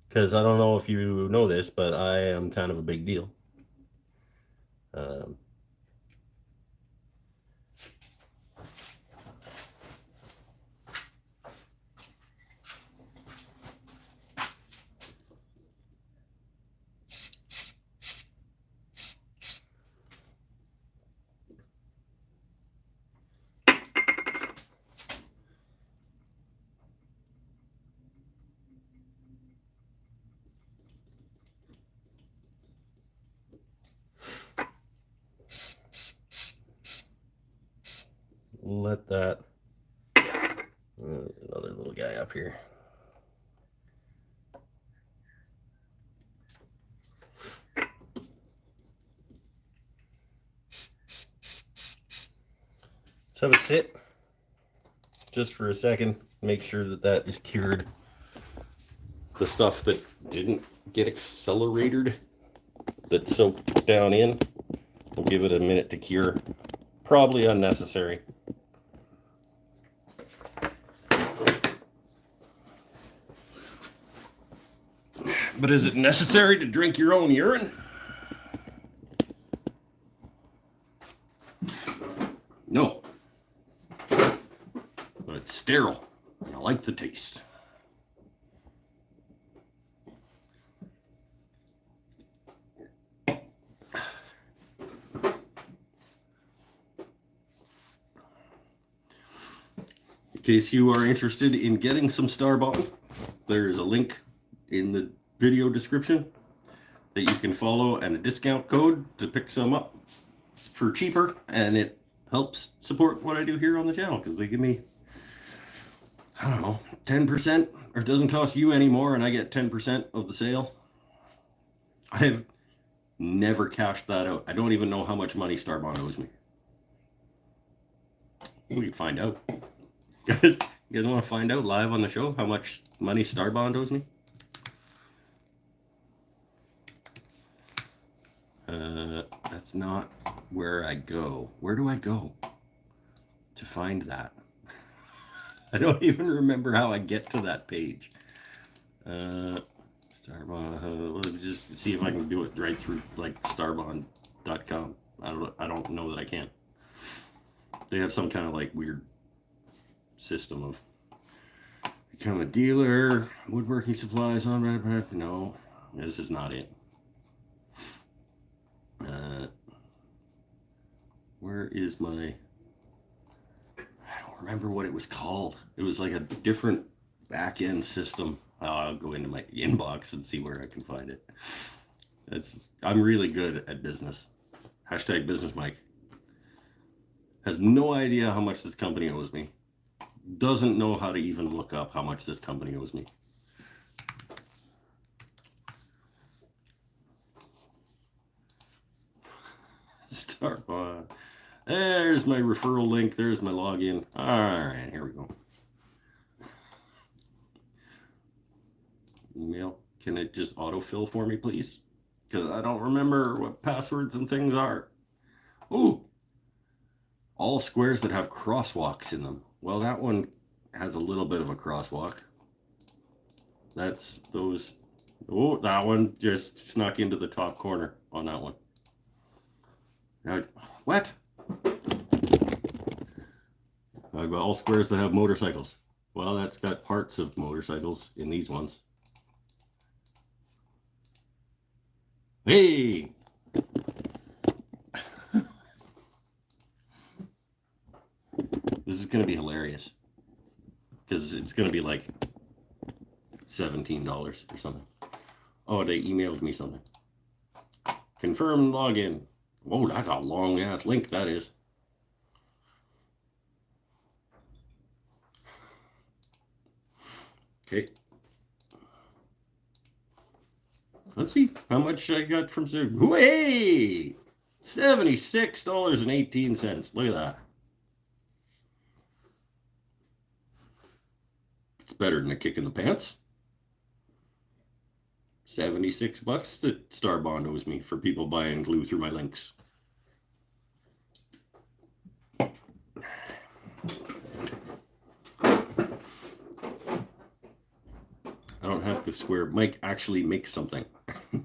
Speaker 1: Because I don't know if you know this, but I am kind of a big deal. Let that another little guy up here. Let's have a sit just for a second. Make sure that that is cured. The stuff that didn't get accelerated, that soaked down in, we'll give it a minute to cure. Probably unnecessary. But is it necessary to drink your own urine? No. But it's sterile, and I like the taste. In case you are interested in getting some Starbond, there is a link in the video description that you can follow and a discount code to pick some up for cheaper, and it helps support what I do here on the channel because they give me, I don't know, 10%, or it doesn't cost you anymore and I get 10% of the sale. I have never cashed that out. I don't even know how much money Starbond owes me. We can find out. You guys want to find out live on the show how much money Starbond owes me? That's not where I go. Where do I go to find that? I don't even remember how I get to that page. Starbond. Let me just see if I can do it right through like starbond.com. I don't know that I can. They have some kind of like weird system of become a dealer, woodworking supplies on that. No, this is not it. Where is my, I don't remember what it was called. It was like a different back-end system. I'll go into my inbox and see where I can find it. I'm really good at business. Hashtag business Mike. Has no idea how much this company owes me. Doesn't know how to even look up how much this company owes me. Starbond. There's my referral link. There's my login. All right, here we go. Email. Can it just autofill for me, please? Because I don't remember what passwords and things are. Ooh. All squares that have crosswalks in them. Well, that one has a little bit of a crosswalk. That's those. Oh, that one just snuck into the top corner on that one. Now, what? I've got all squares that have motorcycles. Well, that's got parts of motorcycles in these ones. Hey! This is going to be hilarious. Because it's going to be like $17 or something. Oh, they emailed me something. Confirm login. Whoa, that's a long ass link, that is. Okay. Let's see how much I got from Sir. Hey! $76.18. Look at that. It's better than a kick in the pants. 76 bucks that Starbond owes me for people buying glue through my links. I don't have to square. Mike actually makes something.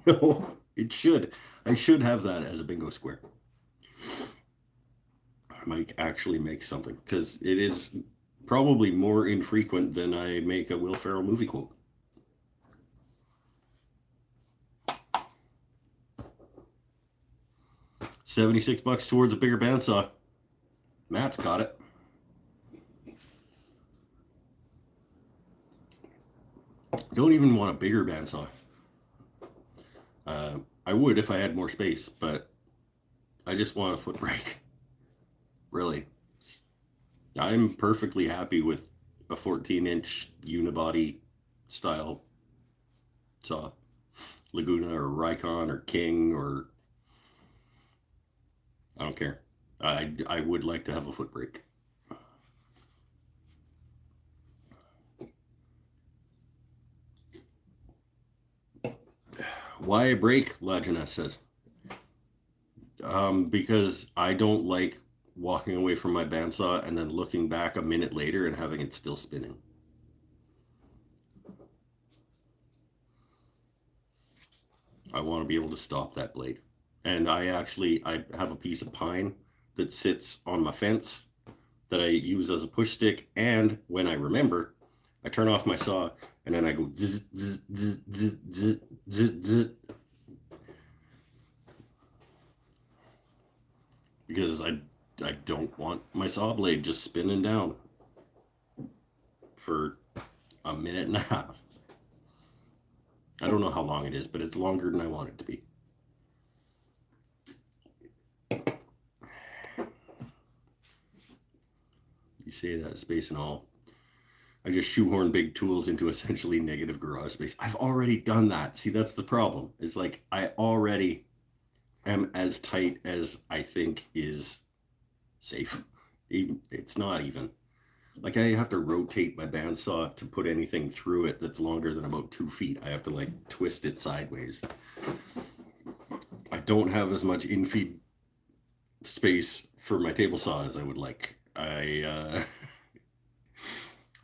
Speaker 1: No, it should. I should have that as a bingo square. Mike actually makes something, because it is probably more infrequent than I make a Will Ferrell movie quote. $76 towards a bigger bandsaw. Matt's got it. Don't even want a bigger bandsaw. I would if I had more space, but I just want a foot brake. Really. I'm perfectly happy with a 14-inch unibody style saw. Laguna or Rikon or King or... I don't care. I would like to have a foot brake. Why a brake? Lajeunesse says. Because I don't like walking away from my bandsaw and then looking back a minute later and having it still spinning. I want to be able to stop that blade. And I have a piece of pine that sits on my fence that I use as a push stick, and when I remember, I turn off my saw and then I go zzz, zzz, zzz, zzz, zzz, zzz, zzz. Because I don't want my saw blade just spinning down for a minute and a half. I don't know how long it is, but it's longer than I want it to be. You say that, space and all. I just shoehorn big tools into essentially negative garage space. I've already done that. See, that's the problem. It's like I already am as tight as I think is safe. It's not even. Like I have to rotate my bandsaw to put anything through it that's longer than about 2 feet. I have to like twist it sideways. I don't have as much infeed space for my table saw as I would like. I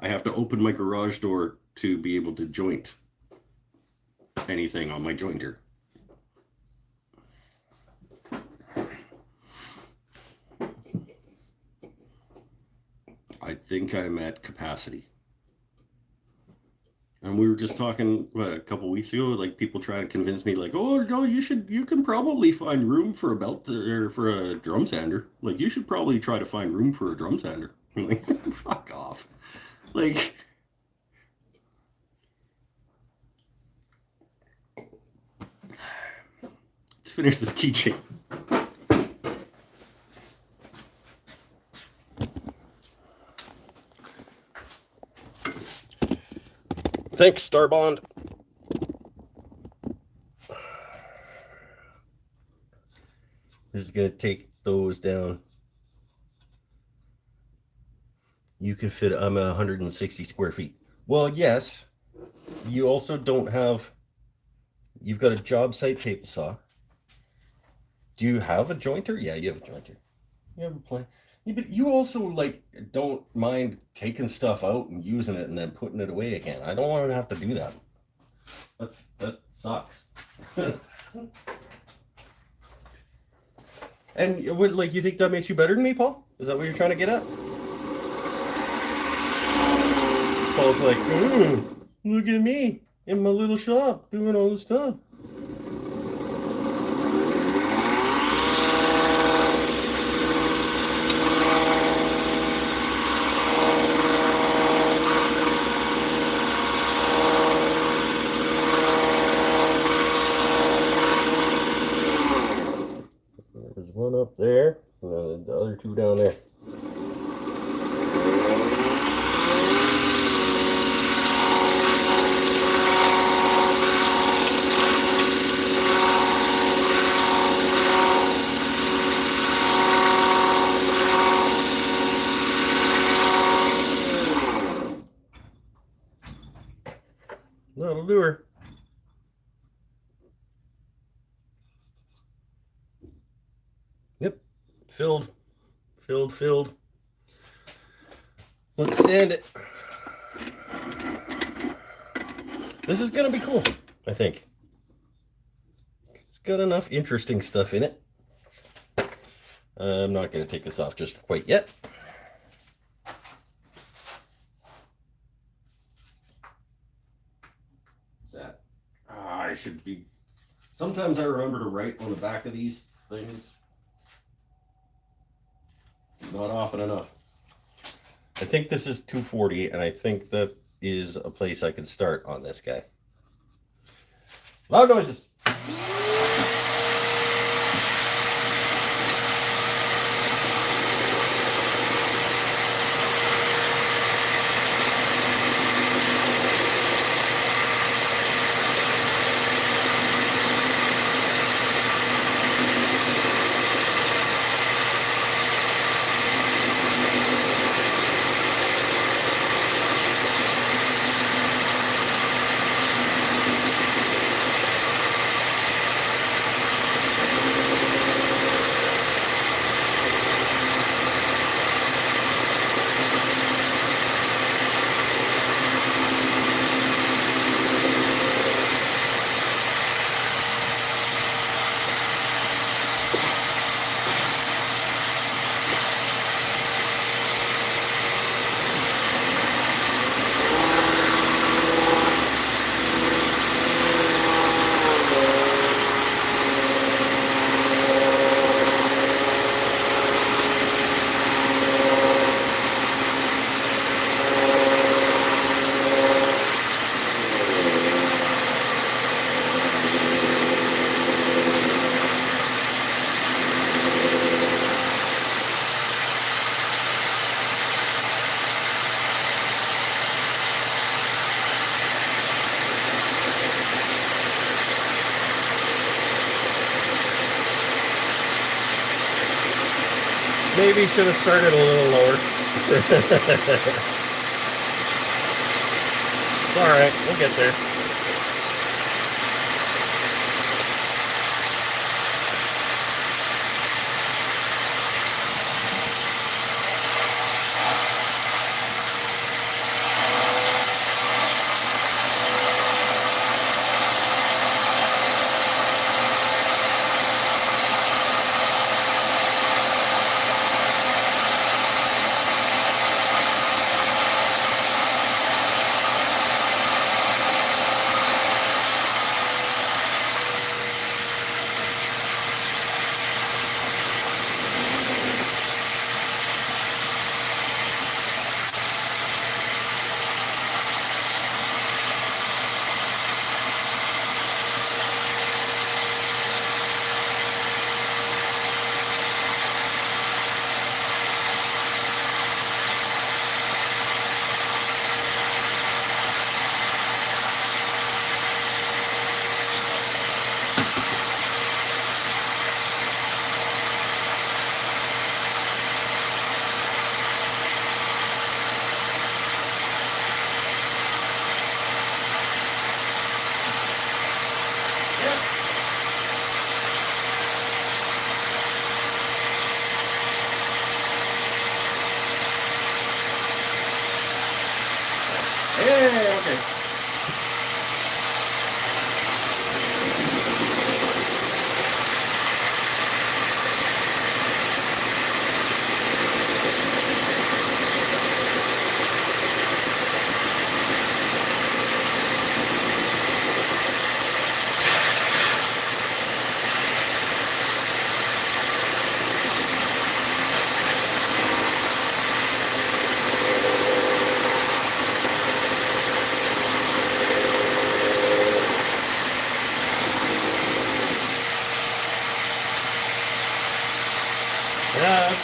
Speaker 1: have to open my garage door to be able to joint anything on my jointer. I think I'm at capacity. And we were just talking a couple weeks ago, like people trying to convince me like, oh no, you can probably find room for a belt or for a drum sander. Like you should probably try to find room for a drum sander. I'm like, fuck off. Like, let's finish this keychain. Thanks, Starbond. Just gonna take those down. You can fit, I'm 160 square feet. Well, yes. You also don't have, you've got a job site table saw. Do you have a jointer? Yeah, you have a jointer. You have a plan. But you also like don't mind taking stuff out and using it and then putting it away again. I don't want to have to do that. That sucks. And what, like, you think that makes you better than me, Paul? Is that what you're trying to get at? Paul's like, look at me in my little shop doing all this stuff. up there, and the other two down there. That'll do her. Yep, filled. Let's sand it. This is gonna be cool, I think. It's got enough interesting stuff in it. I'm not gonna take this off just quite yet. What's that? I should be. Sometimes I remember to write on the back of these things. Not often enough. I think this is 240, and I think that is a place I could start on this guy. Loud noises. Maybe should have started a little lower. It's all right, we'll get there.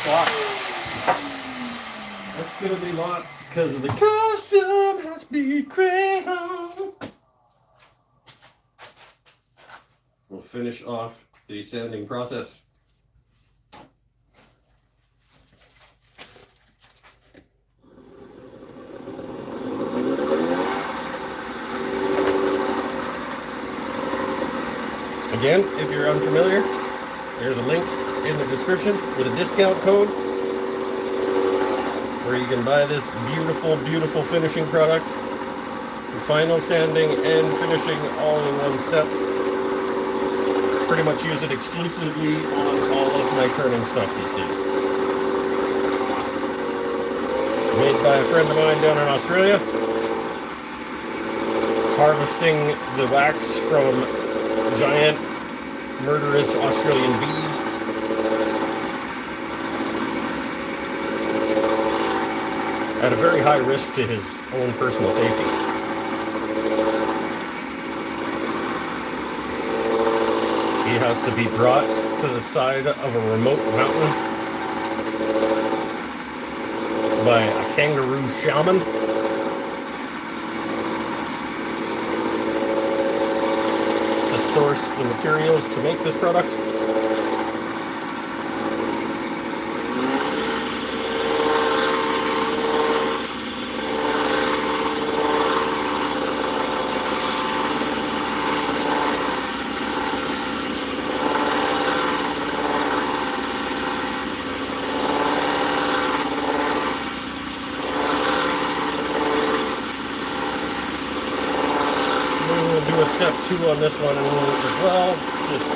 Speaker 1: lots. That's gonna be lots because of the custom high-speed crayon. We'll finish off the sanding process. Again, if you're unfamiliar, there's a link in the description with a discount code where you can buy this beautiful, beautiful finishing product. Final sanding and finishing all in one step. Pretty much use it exclusively on all of my turning stuff these days. Made by a friend of mine down in Australia. Harvesting the wax from giant, murderous Australian bees. At a very high risk to his own personal safety. He has to be brought to the side of a remote mountain by a kangaroo shaman to source the materials to make this product. Do a step 2 on this one as well, just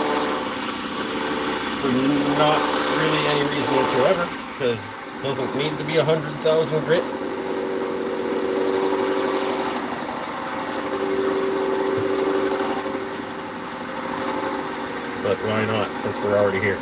Speaker 1: for not really any reason whatsoever, because it doesn't need to be 100,000 grit. But why not, since we're already here?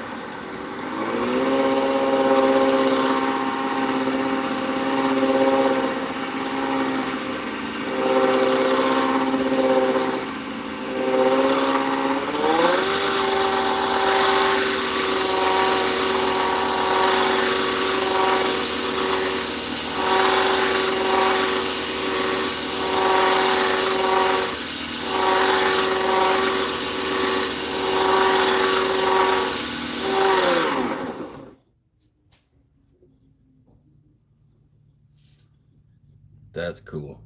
Speaker 1: That's cool.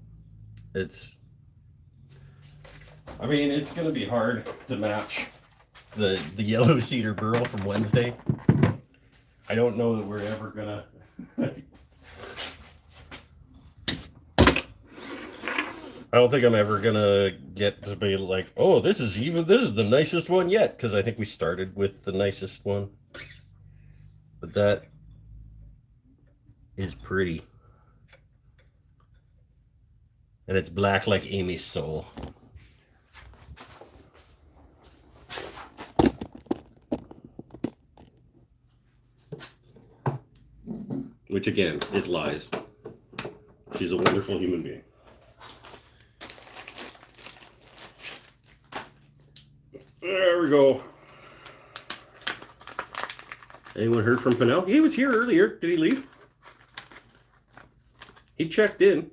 Speaker 1: I mean, it's going to be hard to match the yellow cedar burl from Wednesday. I don't know that we're ever going to... I don't think I'm ever going to get to be like, oh, this is the nicest one yet, because I think we started with the nicest one. But that is pretty. And it's black like Amy's soul. Which again is lies. She's a wonderful human being. There we go. Anyone heard from Pinnell? He was here earlier. Did he leave? He checked in.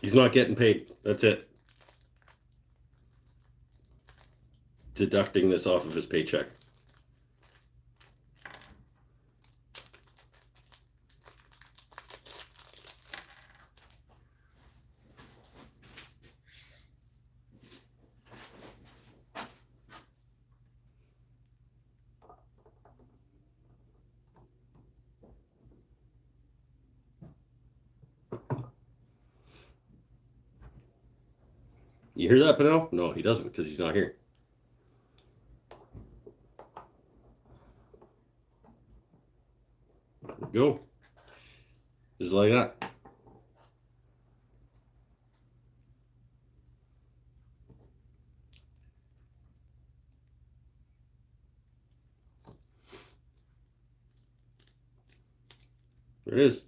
Speaker 1: He's not getting paid. That's it. Deducting this off of his paycheck. You hear that, Pinnell? No, he doesn't, because he's not here. There we go. Just like that. There it is.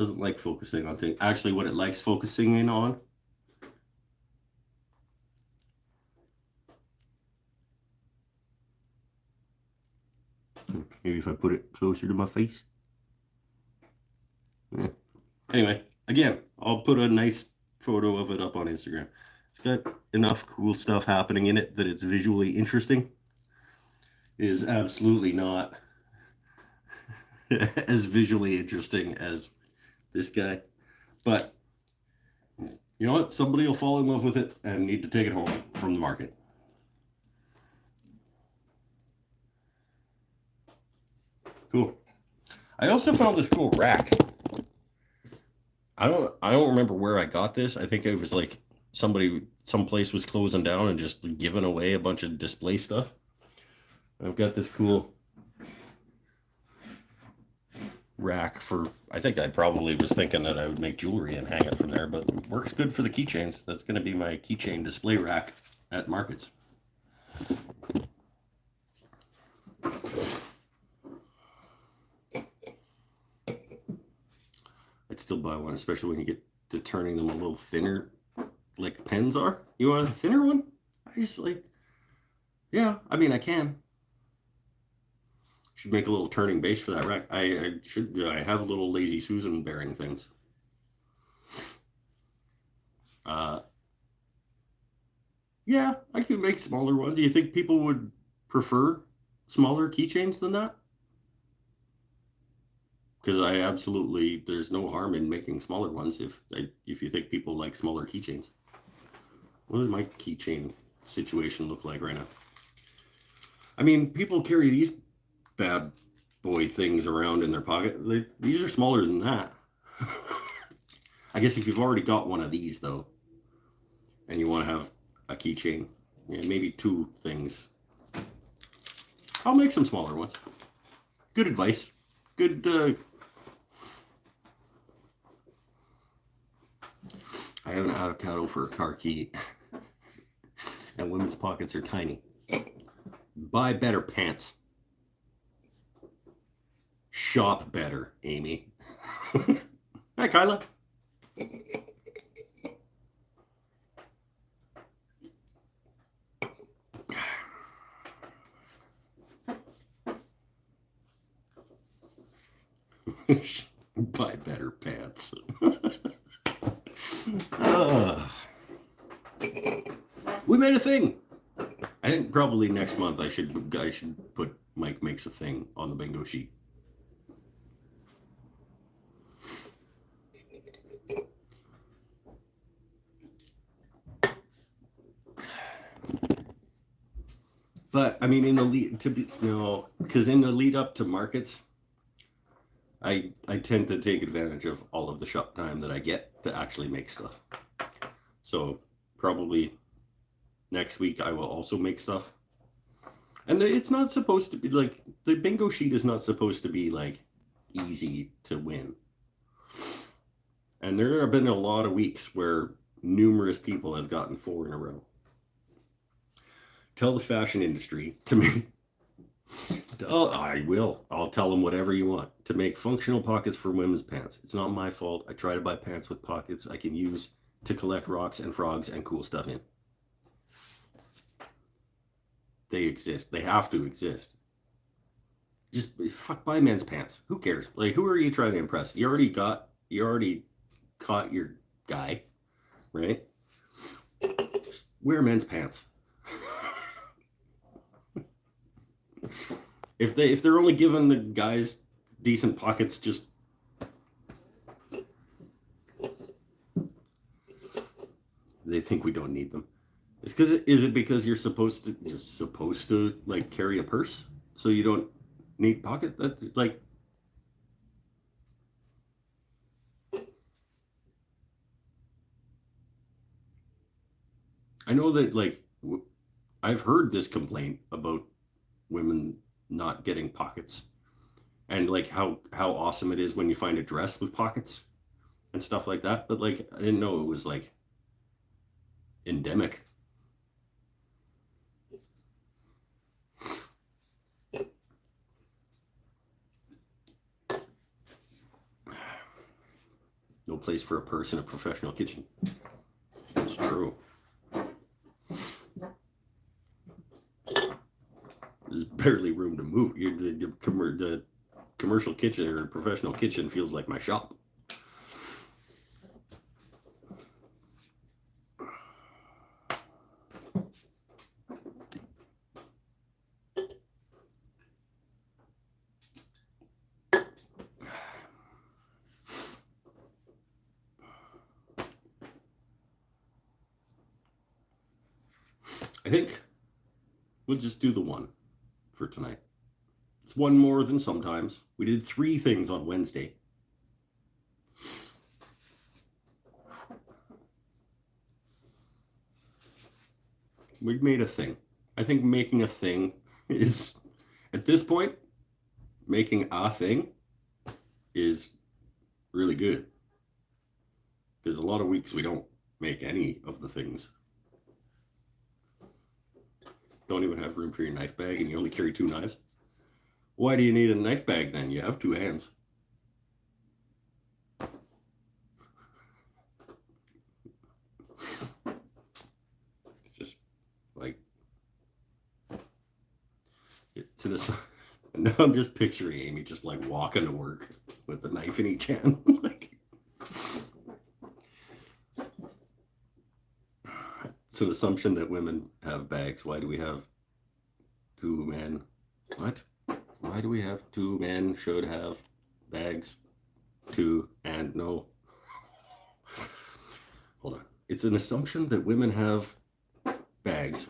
Speaker 1: Doesn't like focusing on things. Actually, what it likes focusing in on. Maybe if I put it closer to my face. Yeah. Anyway, again, I'll put a nice photo of it up on Instagram. It's got enough cool stuff happening in it that it's visually interesting. It is absolutely not as visually interesting as this guy. But you know what? Somebody will fall in love with it and need to take it home from the market. Cool. I also found this cool rack. I don't remember where I got this. I think it was like someplace was closing down and just giving away a bunch of display stuff. I've got this cool rack for, I think I probably was thinking that I would make jewelry and hang it from there, but it works good for the keychains. That's going to be my keychain display rack at markets. I'd still buy one, especially when you get to turning them a little thinner, like pens are. You want a thinner one? I just like, yeah, I mean, I can. Should make a little turning base for that rack. I have little Lazy Susan bearing things. Yeah, I could make smaller ones. Do you think people would prefer smaller keychains than that? Because there's no harm in making smaller ones if you think people like smaller keychains. What does my keychain situation look like right now? I mean, people carry these bad boy things around in their pocket. These are smaller than that. I guess if you've already got one of these though, and you want to have a keychain, yeah, maybe two things. I'll make some smaller ones. Good advice. Good. I have an avocado for a car key, and women's pockets are tiny. Buy better pants. Shop better, Amy. Hi, Kyla. Buy better pants. We made a thing. I think probably next month I should put Mike Makes a Thing on the bingo sheet. But I mean, in the lead because in the lead up to markets, I tend to take advantage of all of the shop time that I get to actually make stuff. So probably next week I will also make stuff. And it's not supposed to be like, the bingo sheet is not supposed to be like easy to win. And there have been a lot of weeks where numerous people have gotten 4 in a row. Tell the fashion industry to make. Oh, I will. I'll tell them whatever you want. To make functional pockets for women's pants. It's not my fault. I try to buy pants with pockets I can use to collect rocks and frogs and cool stuff in. They exist. They have to exist. Just fuck, buy men's pants. Who cares? Like, who are you trying to impress? You already caught your guy, right? Just wear men's pants. If they're only giving the guys decent pockets, just they think we don't need them. Is it because you're supposed to like carry a purse, so you don't need pocket? That's like, I know that like I've heard this complaint about women not getting pockets, and like how awesome it is when you find a dress with pockets and stuff like that. But like, I didn't know it was like endemic. place for a purse in a professional kitchen. It's true. There's barely room to move. The commercial kitchen or professional kitchen feels like my shop. I think we'll just do the one for tonight. It's one more than sometimes. We did 3 things on Wednesday. We made a thing. I think making a thing is, at this point, making a thing is really good. There's a lot of weeks we don't make any of the things. Don't even have room for your knife bag and you only carry 2 knives. Why do you need a knife bag then? You have 2 hands. It's just like, it's in a, now I'm just picturing Amy just like walking to work with a knife in each hand. Like, it's an assumption that women have bags. Why do we have 2 men? What? Why do we have 2 men should have bags? 2 and no. Hold on. It's an assumption that women have bags.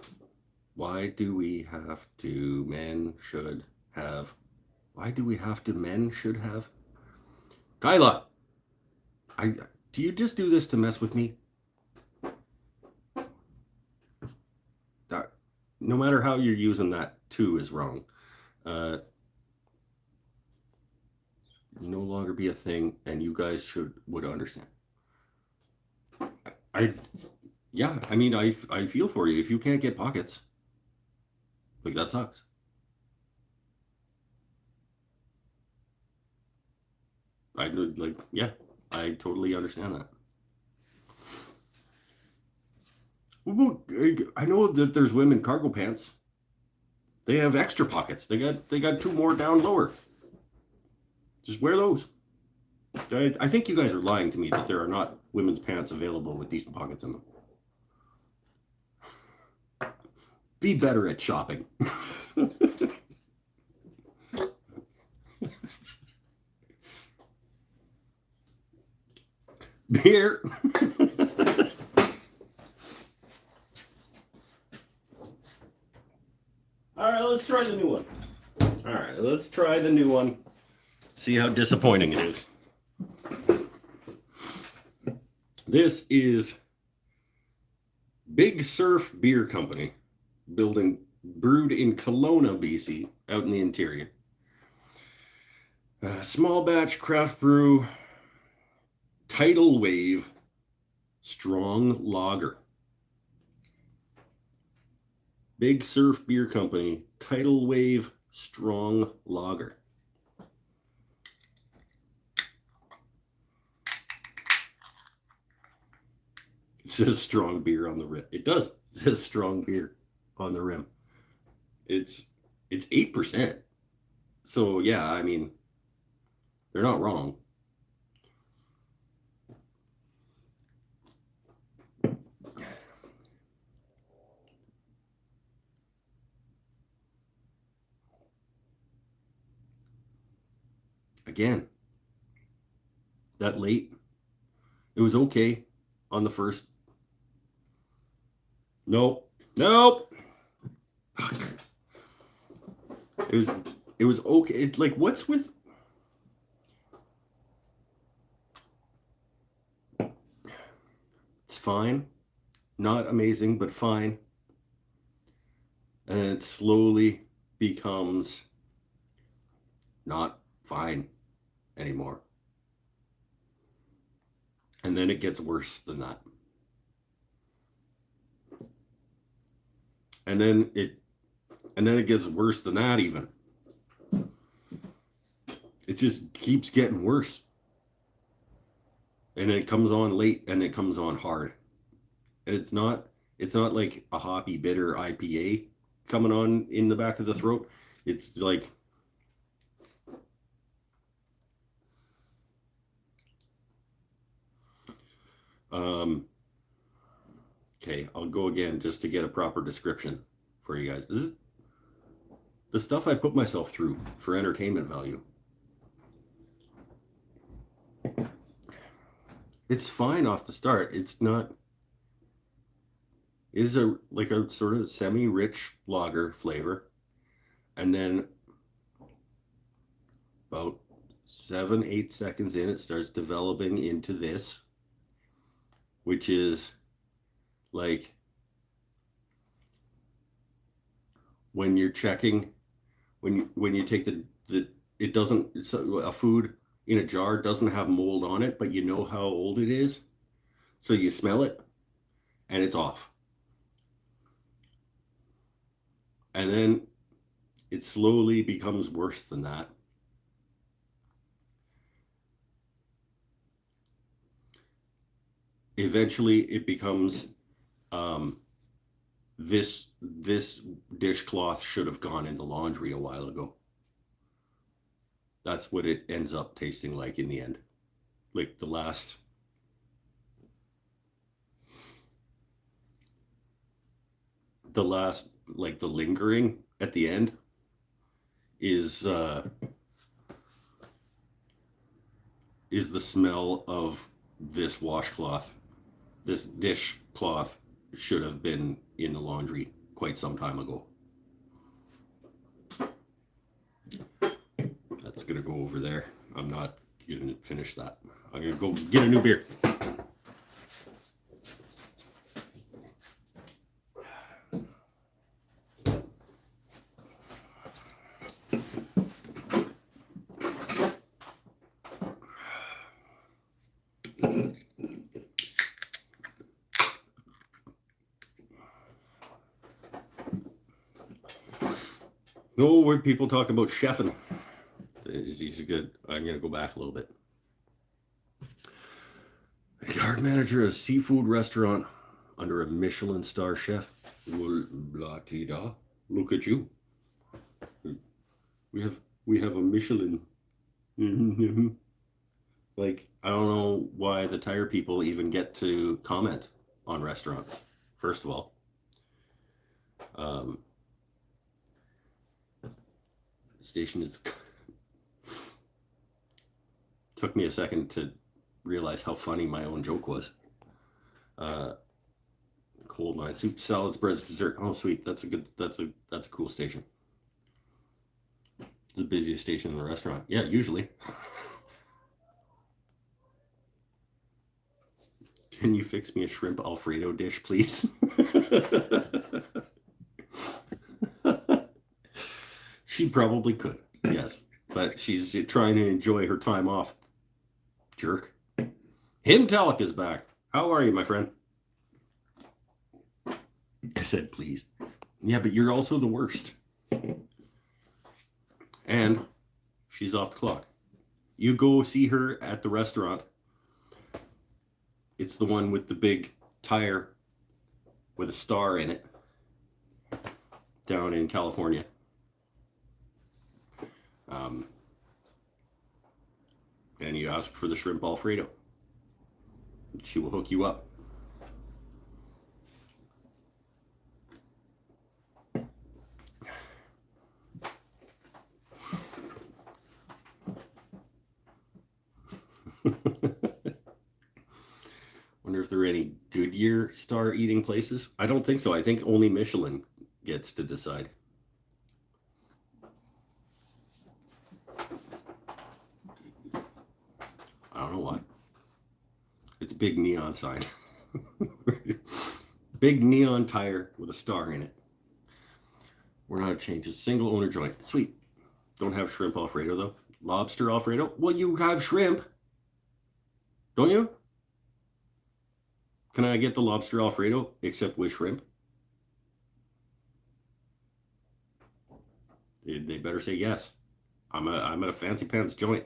Speaker 1: Why do we have to men should have? Why do we have to men should have? Kyla! Do you just do this to mess with me? No matter how you're using that, 2 is wrong. No longer be a thing, and you guys would understand. Yeah, I mean, I feel for you. If you can't get pockets, like, that sucks. Yeah, I totally understand that. Well, I know that there's women cargo pants. They have extra pockets. They got 2 more down lower. Just wear those. I think you guys are lying to me that there are not women's pants available with decent pockets in them. Be better at shopping. Beer. All right, let's try the new one. All right, let's try the new one. See how disappointing it is. This is Big Surf Beer Company, brewed in Kelowna, BC, out in the interior. Small batch craft brew, tidal wave, strong lager. Big Surf Beer Company, tidal wave, strong lager. It says strong beer on the rim. It does. It says strong beer on the rim. It's 8%. So yeah, I mean, they're not wrong. Again, that late, it was okay on the first. Nope. Fuck. It was okay. It's like, what's with? It's fine. Not amazing, but fine. And it slowly becomes not fine anymore. And then it gets worse than that. And then it gets worse than that even. It just keeps getting worse. and it comes on late and it comes on hard. And it's not like a hoppy bitter IPA coming on in the back of the throat. It's like okay, I'll go again just to get a proper description for you guys. This is the stuff I put myself through for entertainment value. It's fine off the start. It's not. It is a like a sort of semi-rich lager flavor, and then about 7-8 seconds in, it starts developing into this, which is like when you're checking when you take the it doesn't it's a food in a jar doesn't have mold on it, but you know how old it is, so you smell it and it's off, and then it slowly becomes worse than that. Eventually it becomes this dishcloth should have gone in the laundry a while ago. That's what it ends up tasting like in the end. Like the last like the lingering at the end is the smell of this washcloth. This dishcloth should have been in the laundry quite some time ago. That's gonna go over there. I'm not gonna finish that. I'm gonna go get a new beer. No, where people talk about chefing. He's good. I'm gonna go back a little bit. Yard manager of a seafood restaurant under a Michelin star chef. Well, la-ti-da. Look at you. We have a Michelin. Like, I don't know why the tire people even get to comment on restaurants. First of all, the station is. Took me a second to realize how funny my own joke was. Cold mine, soup, salads, breads, dessert. Oh, sweet. That's a cool station. It's the busiest station in the restaurant. Yeah, usually. Can you fix me a shrimp Alfredo dish, please? She probably could, yes. But she's trying to enjoy her time off. Jerk. Himtalik is back. How are you, my friend? I said, please. Yeah, but you're also the worst. And she's off the clock. You go see her at the restaurant. It's the one with the big tire with a star in it down in California. And you ask for the shrimp Alfredo. She will hook you up. Wonder if there are any Goodyear star eating places. I don't think so. I think only Michelin gets to decide. I don't know why. It's a big neon sign. Big neon tire with a star in it. We're not change a single owner joint. Sweet. Don't have shrimp Alfredo though. Lobster Alfredo? Well, you have shrimp. Don't you? Can I get the lobster Alfredo except with shrimp? They better say yes. I'm at a fancy pants joint.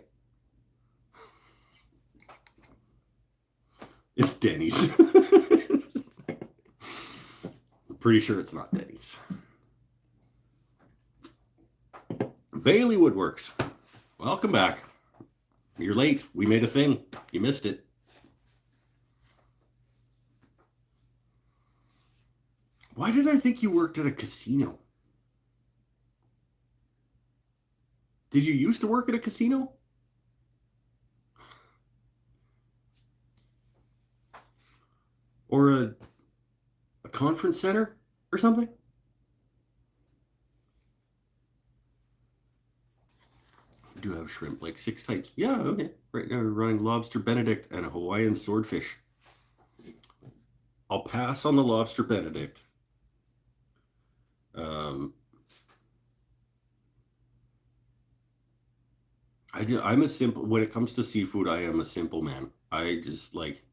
Speaker 1: It's Denny's. I'm pretty sure it's not Denny's. Bailey Woodworks. Welcome back. You're late. We made a thing. You missed it. Why did I think you worked at a casino? Did you used to work at a casino? Or a conference center or something? We do have shrimp, like 6 types. Yeah, okay. Right now we're running lobster Benedict and a Hawaiian swordfish. I'll pass on the lobster Benedict. I'm a simple, when it comes to seafood, I am a simple man. I just like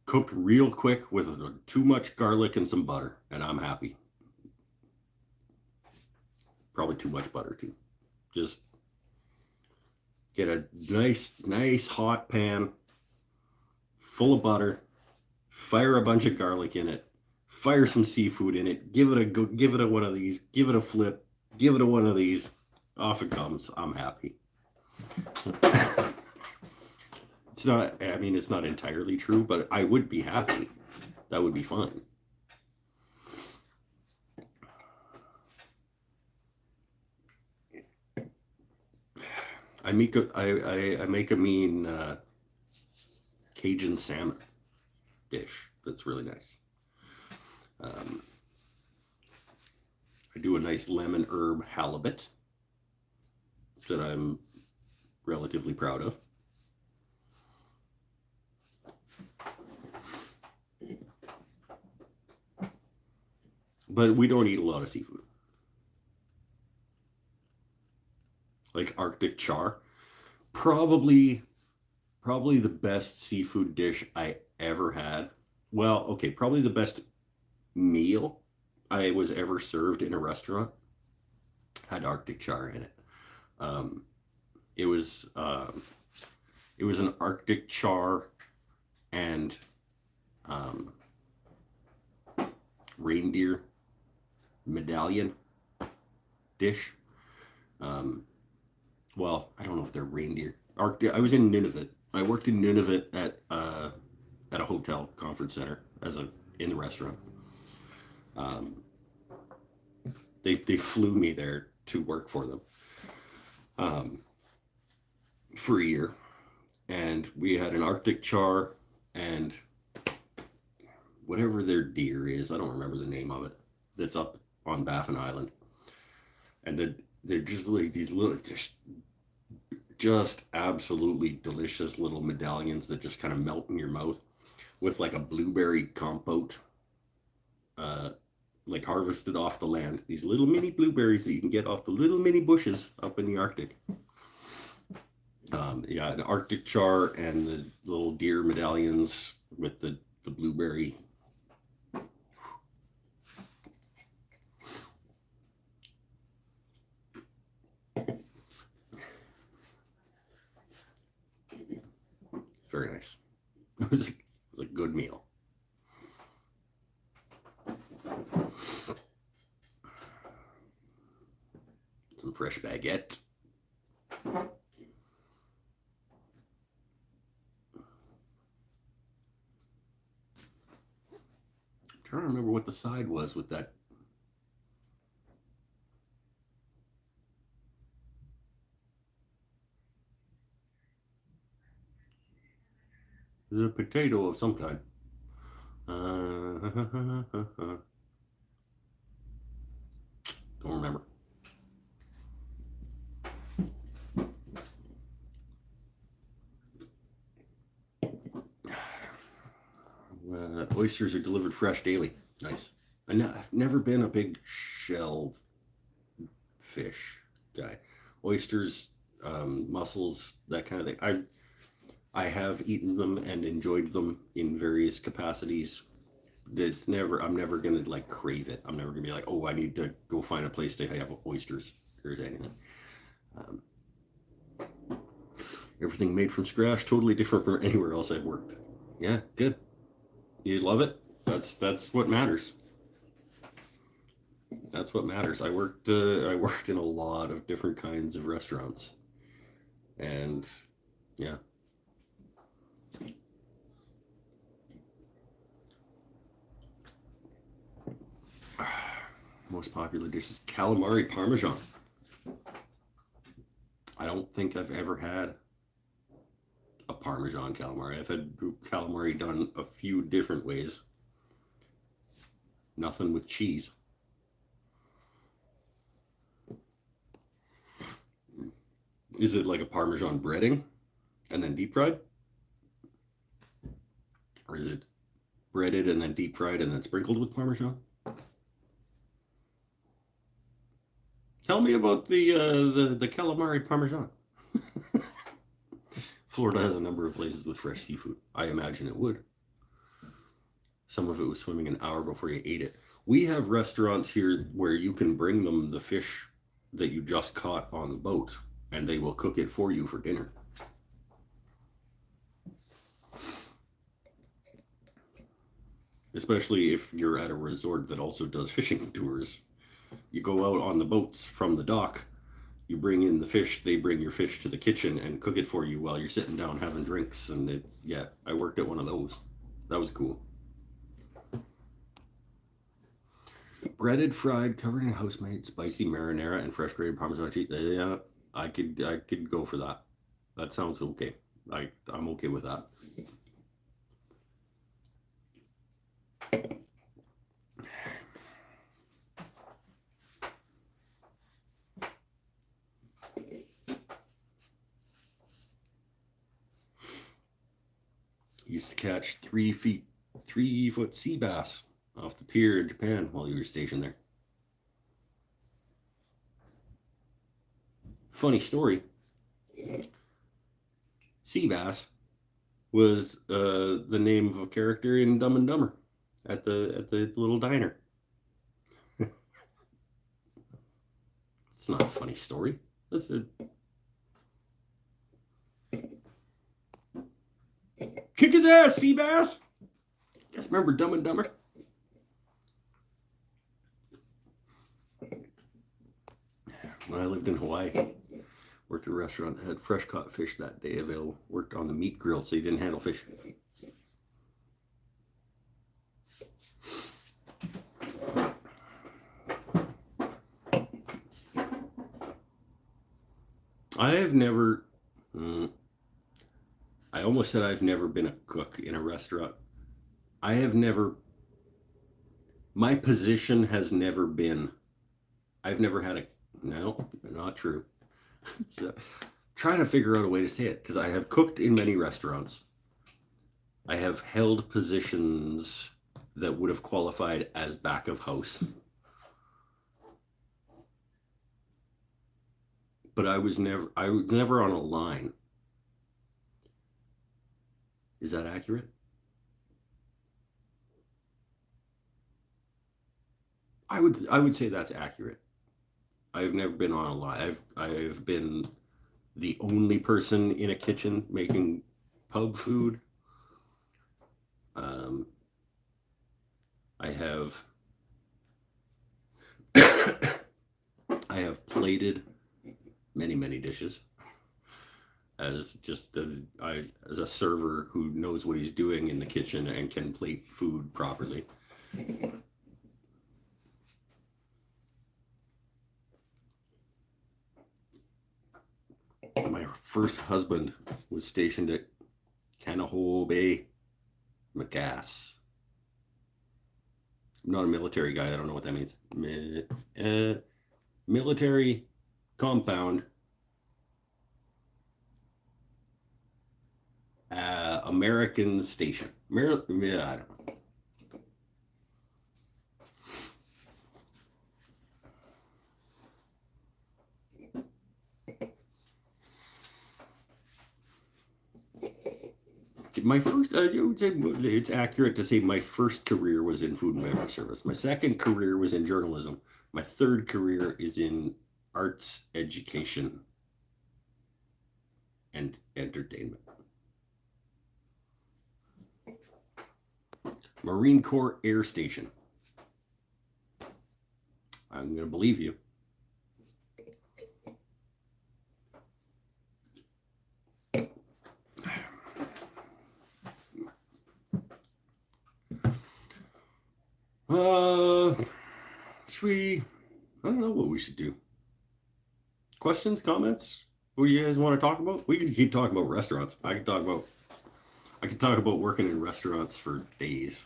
Speaker 1: cooked real quick with too much garlic and some butter, and I'm happy. Probably too much butter too. Just get a nice hot pan full of butter, fire a bunch of garlic in it, fire some seafood in it, give it a one of these, give it a flip, give it a one of these. Off it comes. I'm happy. It's not, I mean, it's not entirely true, but I would be happy. That would be fine. I make a mean Cajun salmon dish that's really nice. I do a nice lemon herb halibut that I'm relatively proud of. But we don't eat a lot of seafood. Like Arctic char. Probably the best seafood dish I ever had. Well, okay, probably the best meal I was ever served in a restaurant had Arctic char in it. It was an Arctic char and reindeer medallion dish. Well, I don't know if they're reindeer. I was in Nunavut. I worked in Nunavut at a hotel conference center in the restaurant. They flew me there to work for them for a year, and we had an Arctic char and whatever their deer is. I don't remember the name of it. That's up on Baffin Island, and they're just like these little, just absolutely delicious little medallions that just kind of melt in your mouth with like a blueberry compote, like harvested off the land. These little mini blueberries that you can get off the little mini bushes up in the Arctic. Yeah, an Arctic char and the little deer medallions with the blueberry. Very nice. It was a good meal. Some fresh baguette. I'm trying to remember what the side was with that. It was a potato of some kind. Don't remember. Oysters are delivered fresh daily. Nice. I've never been a big shell fish guy. Oysters, mussels, that kind of thing. I have eaten them and enjoyed them in various capacities. I'm never gonna like crave it. I'm never gonna be like, oh, I need to go find a place to have oysters or anything. Everything made from scratch, totally different from anywhere else I've worked. Yeah, good. You love it? That's what matters. That's what matters. I worked in a lot of different kinds of restaurants, and yeah. Most popular dishes: calamari parmesan. I don't think I've ever had a parmesan calamari. I've had calamari done a few different ways. Nothing with cheese. Is it like a parmesan breading and then deep fried? Or is it breaded and then deep fried and then sprinkled with parmesan? Tell me about the calamari parmesan. Florida has a number of places with fresh seafood. I imagine it would. Some of it was swimming an hour before you ate it. We have restaurants here where you can bring them the fish that you just caught on the boat, and they will cook it for you for dinner. Especially if you're at a resort that also does fishing tours. You go out on the boats from the dock, you bring in the fish, they bring your fish to the kitchen and cook it for you while you're sitting down having drinks. And it's, yeah, I worked at one of those. That was cool. Breaded, fried, covered in house-made spicy marinara and fresh grated Parmesan cheese. Yeah, I could go for that. That sounds okay. I'm okay with that. Used to catch 3-foot sea bass off the pier in Japan while you were stationed there. Funny story. Sea bass was the name of a character in Dumb and Dumber at the little diner. It's not a funny story. That's a kick his ass, sea bass. You guys remember Dumb and Dumber? When I lived in Hawaii, worked at a restaurant that had fresh caught fish that day available. Worked on the meat grill, so you didn't handle fish. I have never, I almost said I've never been a cook in a restaurant. I have never, my position has never been, I've never had a, no, not true. So, trying to figure out a way to say it, because I have cooked in many restaurants. I have held positions that would have qualified as back of house. But I was never on a line. Is that accurate? I would say that's accurate. I've never been on a line. I've been the only person in a kitchen making pub food. I have I have plated many dishes as just as a server who knows what he's doing in the kitchen and can plate food properly. My first husband was stationed at Kanaho Bay, McGass. I'm not a military guy. I don't know what that means. Military compound. American station. I don't know. My first, it's accurate to say my first career was in food and beverage service. My second career was in journalism. My third career is in arts education. and entertainment. Marine Corps Air Station. I'm going to believe you. Should we? I don't know what we should do. Questions, comments? What do you guys want to talk about? We could keep talking about restaurants. I could talk about working in restaurants for days.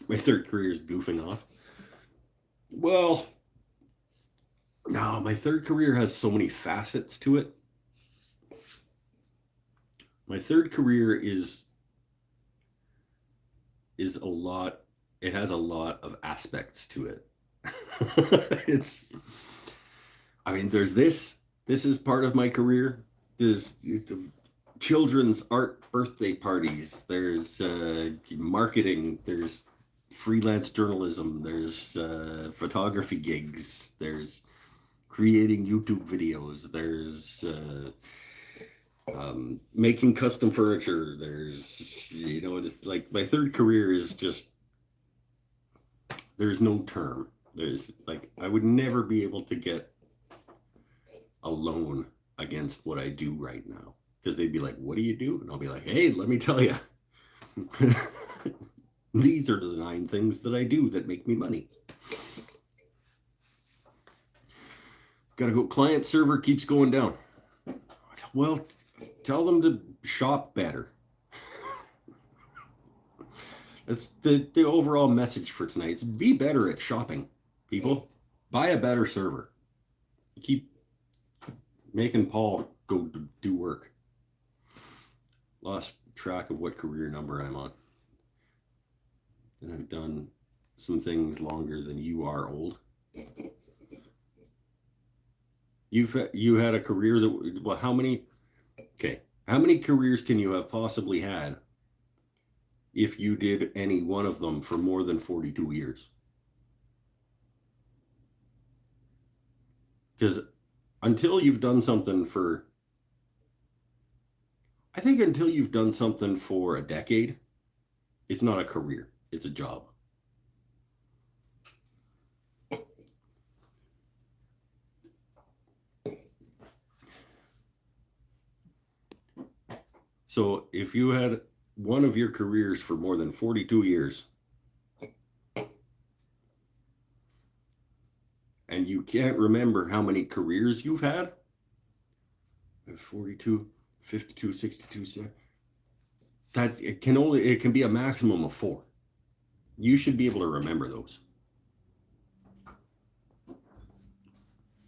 Speaker 1: My third career is goofing off. Well, no, my third career has so many facets to it. My third career is a lot. It has a lot of aspects to it. There's this. This is part of my career. There's children's art birthday parties. There's marketing. There's freelance journalism. There's photography gigs. There's creating YouTube videos. There's making custom furniture. There's, it's like my third career is just, there's no term. There's like, I would never be able to get a loan against what I do right now, because they'd be like, what do you do? And I'll be like, hey, let me tell you. These are the 9 things that I do that make me money. Gotta go. Client server keeps going down. Well, tell them to shop better. That's the overall message for tonight. It's be better at shopping, people. Buy a better server. Keep making Paul go do work. Lost track of what career number I'm on. And I've done some things longer than you are old. You had a career that, well, how many careers can you have possibly had if you did any one of them for more than 42 years? Because until you've done something for a decade, it's not a career, it's a job. So if you had one of your careers for more than 42 years and you can't remember how many careers you've had, 42, 52, 62, it can be a maximum of 4. You should be able to remember those.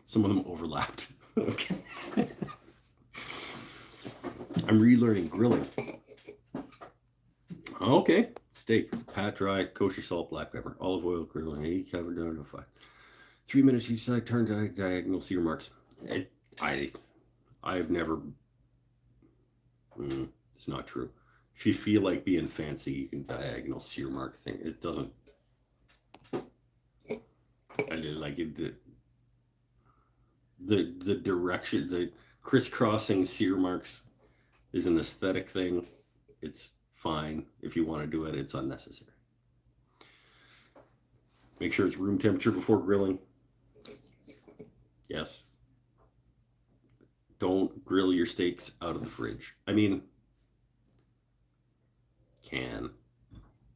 Speaker 1: Some of them overlapped. Okay. I'm relearning grilling. Okay. Steak, pat dry, kosher salt, black pepper, olive oil, grilling, 8 covered down to 5. 3 minutes each side, turn diagonal sear marks. I've never. It's not true. If you feel like being fancy, you can diagonal sear mark thing. It doesn't. I did like it. The direction, the crisscrossing sear marks is an aesthetic thing. It's fine. If you want to do it, it's unnecessary. Make sure it's room temperature before grilling. Yes. Don't grill your steaks out of the fridge. I mean,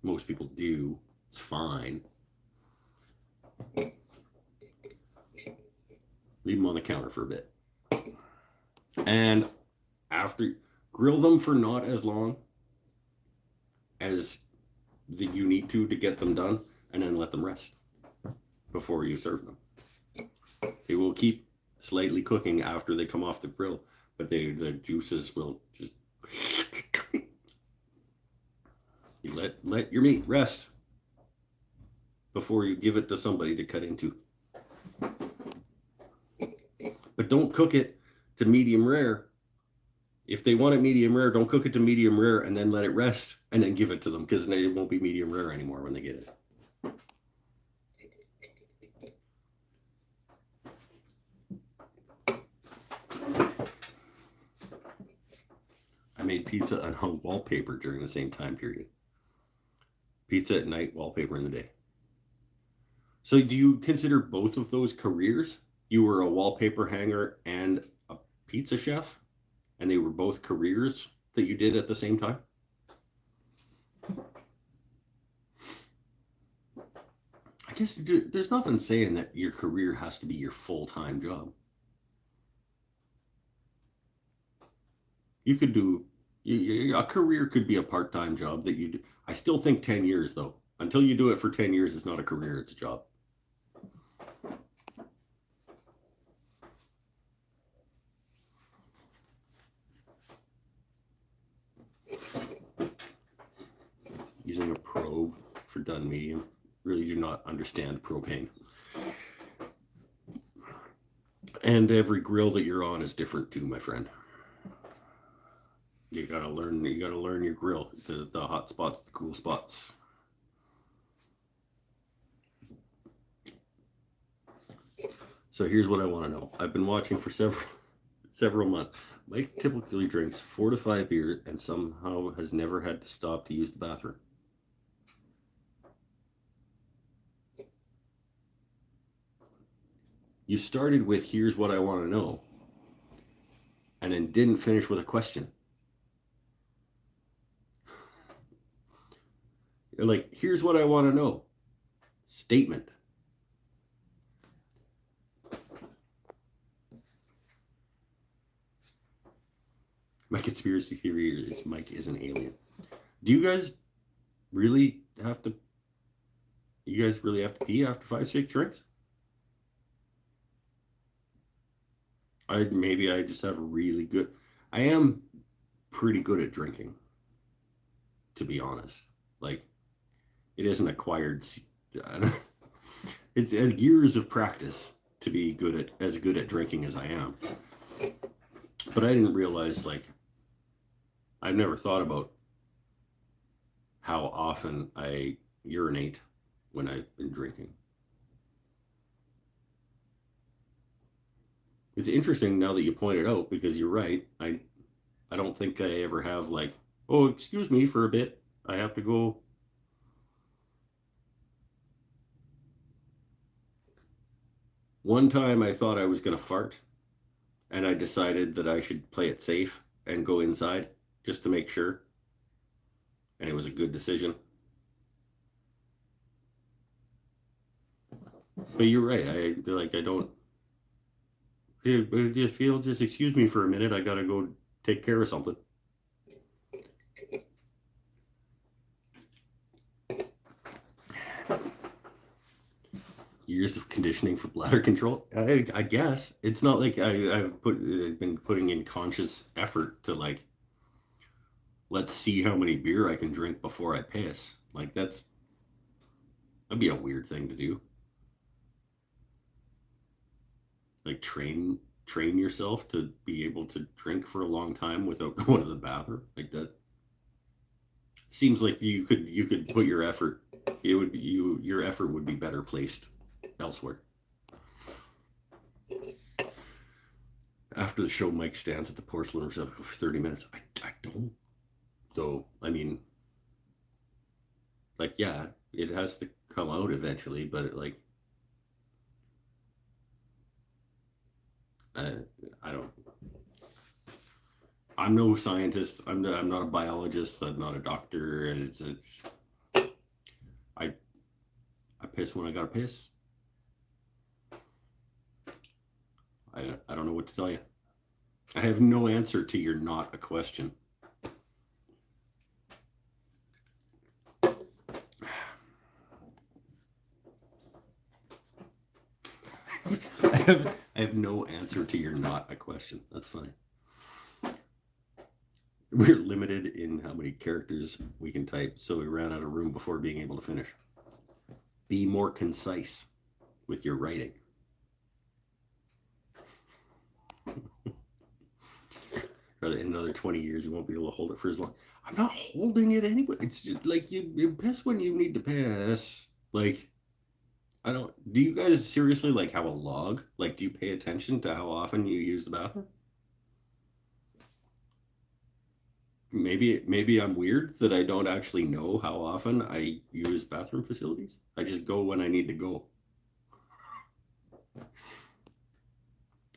Speaker 1: most people do. It's fine. Leave them on the counter for a bit. And after, grill them for not as long as you need to get them done, and then let them rest before you serve them. They will keep slightly cooking after they come off the grill, but the juices will just you let your meat rest before you give it to somebody to cut into. But don't cook it to medium rare. If they want it medium rare, don't cook it to medium rare and then let it rest and then give it to them, because then it won't be medium rare anymore when they get it. made pizza and hung wallpaper during the same time period. Pizza at night, wallpaper in the day. So do you consider both of those careers? You were a wallpaper hanger and a pizza chef, and they were both careers that you did at the same time? I guess there's nothing saying that your career has to be your full-time job. You could do a career could be a part-time job that you do. I still think 10 years though. Until you do it for 10 years, it's not a career, it's a job. Using a probe for done medium. Really do not understand propane. And every grill that you're on is different too, my friend. You gotta learn your grill, the hot spots, the cool spots. So here's what I want to know. I've been watching for several months. Mike typically drinks 4 to 5 beers and somehow has never had to stop to use the bathroom. You started with here's what I want to know and then didn't finish with a question. You're like, here's what I want to know. Statement. My conspiracy theory is Mike is an alien. Do you guys really have to pee after 5, 6 drinks? Maybe I just have I am pretty good at drinking, to be honest. Like, it isn't acquired. It's years of practice to be as good at drinking as I am. But I didn't realize, like, I've never thought about how often I urinate when I've been drinking. It's interesting now that you point it out, because you're right. I don't think I ever have, like, oh, excuse me for a bit. I have to go. One time I thought I was going to fart, and I decided that I should play it safe and go inside just to make sure. And it was a good decision. But you're right. I don't. If you'll just excuse me for a minute, I gotta go take care of something. Years of conditioning for bladder control. I guess it's not like I've been putting in conscious effort to, like, let's see how many beer I can drink before I piss. Like, that'd be a weird thing to do. Like, train yourself to be able to drink for a long time without going to the bathroom. Like, that seems like you could put your effort. Your effort would be better placed elsewhere. After the show, Mike stands at the porcelain receptacle for 30 minutes. I don't, though. I mean, like, yeah, it has to come out eventually, but I don't. I'm no scientist. I'm not a biologist. I'm not a doctor. And I piss when I gotta piss. I don't know what to tell you. I have no answer to your not a question. I have no answer to your not a question. That's funny. We're limited in how many characters we can type, so we ran out of room before being able to finish. Be more concise with your writing. In another 20 years, you won't be able to hold it for as long. I'm not holding it anyway. It's just like you piss when you need to piss. Like, I don't. Do you guys seriously, like, have a log? Like, do you pay attention to how often you use the bathroom? maybe I'm weird that I don't actually know how often I use bathroom facilities. I just go when I need to go.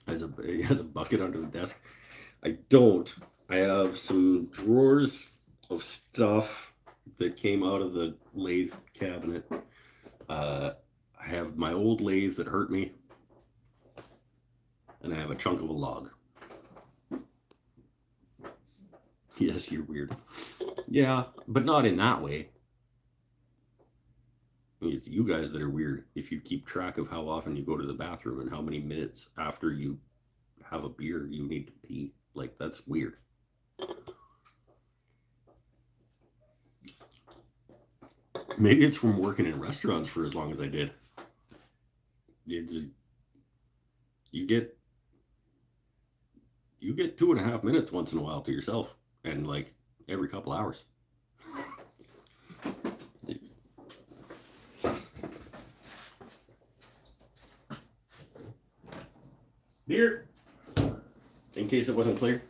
Speaker 1: As a bucket under the desk. I don't. I have some drawers of stuff that came out of the lathe cabinet. I have my old lathe that hurt me, and I have a chunk of a log. Yes, you're weird. Yeah, but not in that way. It's you guys that are weird if you keep track of how often you go to the bathroom and how many minutes after you have a beer you need to pee. Like, that's weird. Maybe it's from working in restaurants for as long as I did. It's, you get 2.5 minutes once in a while to yourself, and like every couple hours. Beer, in case it wasn't clear.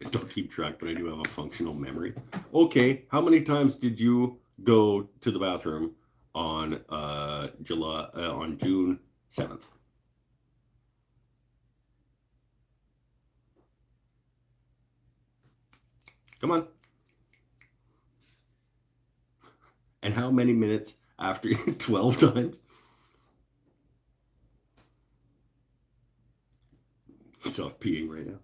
Speaker 1: I don't keep track, but I do have a functional memory. Okay, how many times did you go to the bathroom on June 7th? Come on. And how many minutes after 12 times? He's off peeing right now.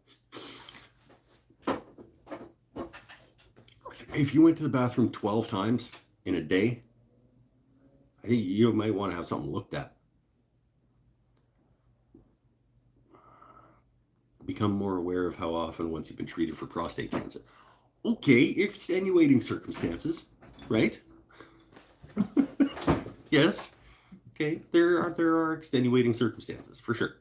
Speaker 1: If you went to the bathroom 12 times in a day, I think you might want to have something looked at. Become more aware of how often once you've been treated for prostate cancer. Okay, extenuating circumstances, right? Yes. Okay, there are extenuating circumstances for sure.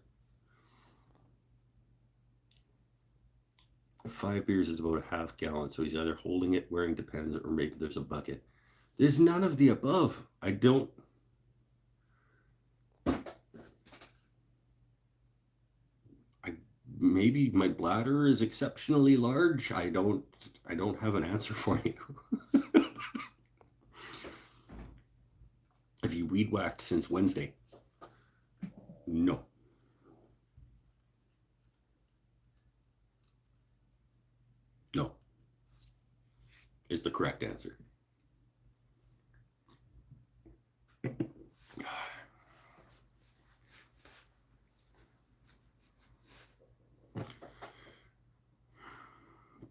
Speaker 1: 5 beers is about a half gallon, so he's either holding it, wearing Depends, or maybe there's a bucket. There's none of the above. I don't. Maybe my bladder is exceptionally large. I don't have an answer for you. Have you weed whacked since Wednesday? No. No. Is the correct answer.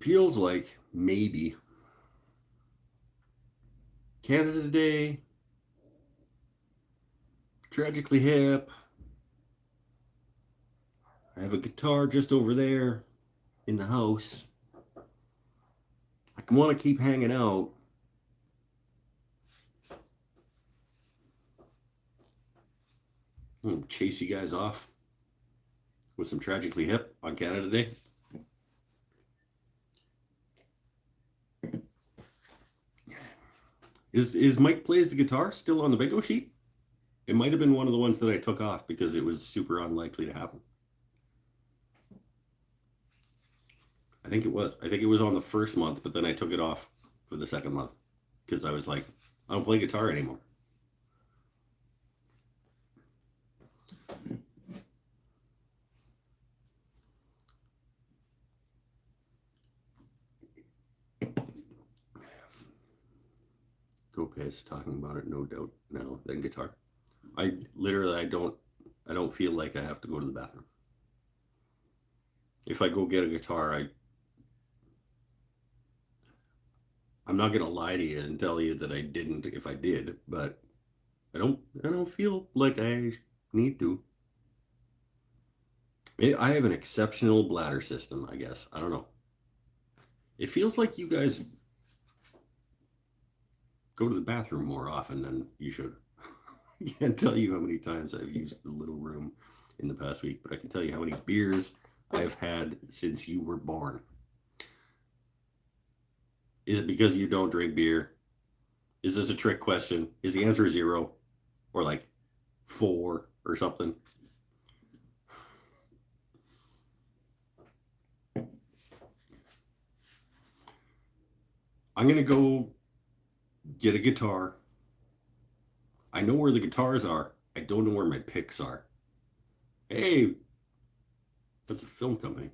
Speaker 1: Feels like maybe Canada Day, Tragically Hip. I have a guitar just over there in the house. I want to keep hanging out. I'm going to chase you guys off with some Tragically Hip on Canada Day. Is Mike Plays the Guitar still on the bingo sheet? It might have been one of the ones that I took off because it was super unlikely to happen. I think it was. I think it was on the first month, but then I took it off for the second month because I was like, I don't play guitar anymore. Go piss, talking about it, no doubt now, then guitar. I don't feel like I have to go to the bathroom. If I go get a guitar, I'm not gonna lie to you and tell you that I didn't if I did, but I don't feel like I need to. I have an exceptional bladder system, I guess. I don't know. It feels like you guys go to the bathroom more often than you should. I can't tell you how many times I've used the little room in the past week, but I can tell you how many beers I've had since you were born. Is it because you don't drink beer? Is this a trick question? Is the answer 0 or like 4 or something. I'm going to go get a guitar. I know where the guitars are. I don't know where my picks are. Hey, that's a film company.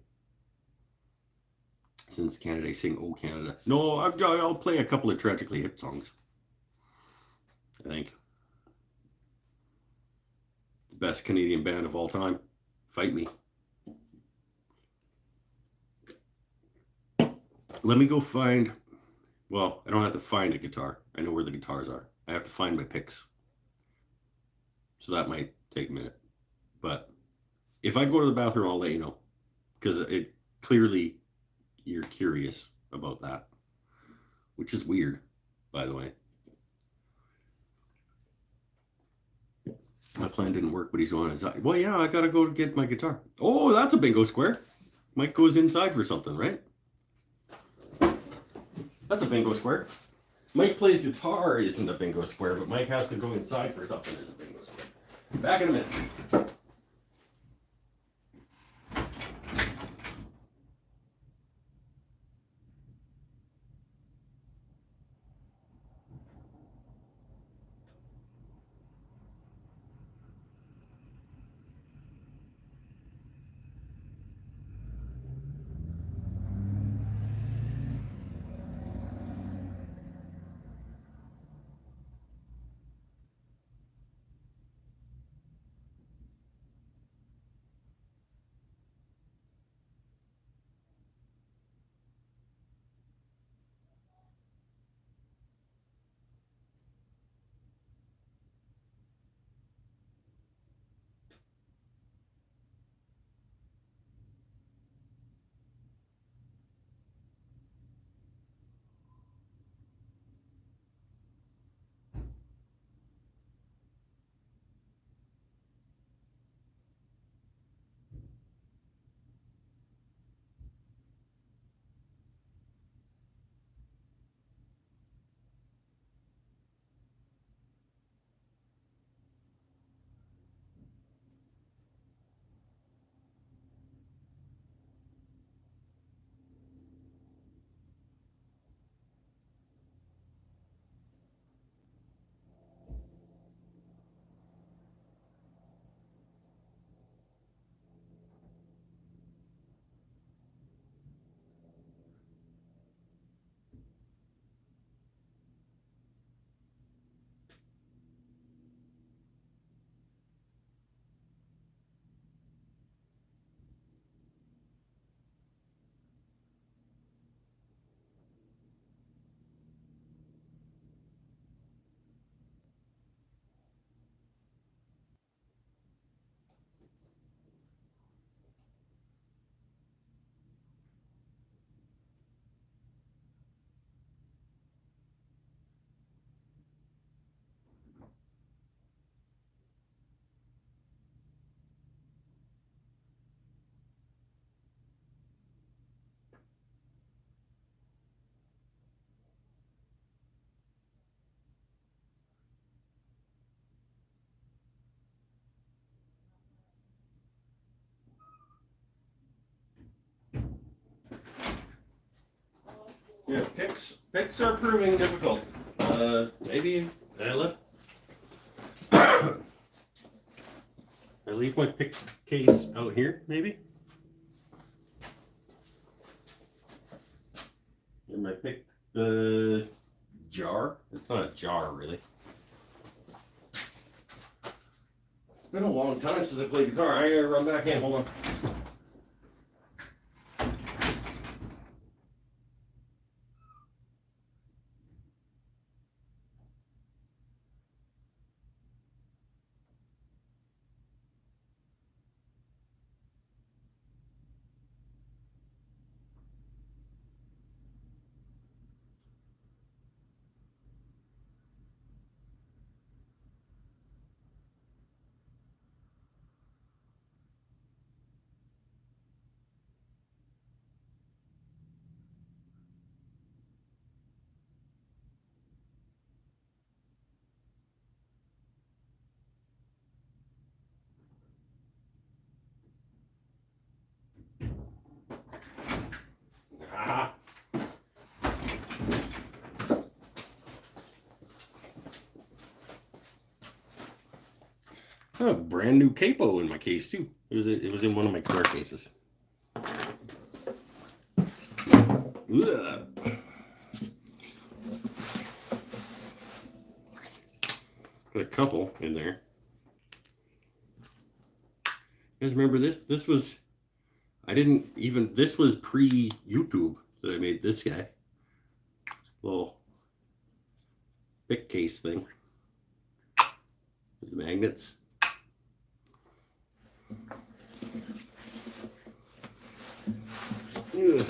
Speaker 1: Since Canada, I sing "Oh Canada." No, I'll play a couple of Tragically Hip songs. I think. The best Canadian band of all time. Fight me. Let me go find. Well, I don't have to find a guitar. I know where the guitars are. I have to find my picks. So that might take a minute. But if I go to the bathroom, I'll let you know. Because it clearly you're curious about that. Which is weird, by the way. My plan didn't work, but he's going inside. Well, yeah, I gotta go get my guitar. Oh, that's a bingo square. Mike goes inside for something, right? That's a bingo square. Mike plays guitar isn't a bingo square, but Mike has to go inside for something is a bingo square. Back in a minute. Yeah, picks are proving difficult. Maybe I left. I leave my pick case out here, maybe. And my pick jar. It's not a jar, really. It's been a long time since I played guitar. I gotta run back in. Hold on. A brand new capo in my case too. It was in one of my car cases. Ugh. Got a couple in there. You guys remember this? This was this was pre-YouTube that I made this guy. Little big case thing. With the magnets. Ugh.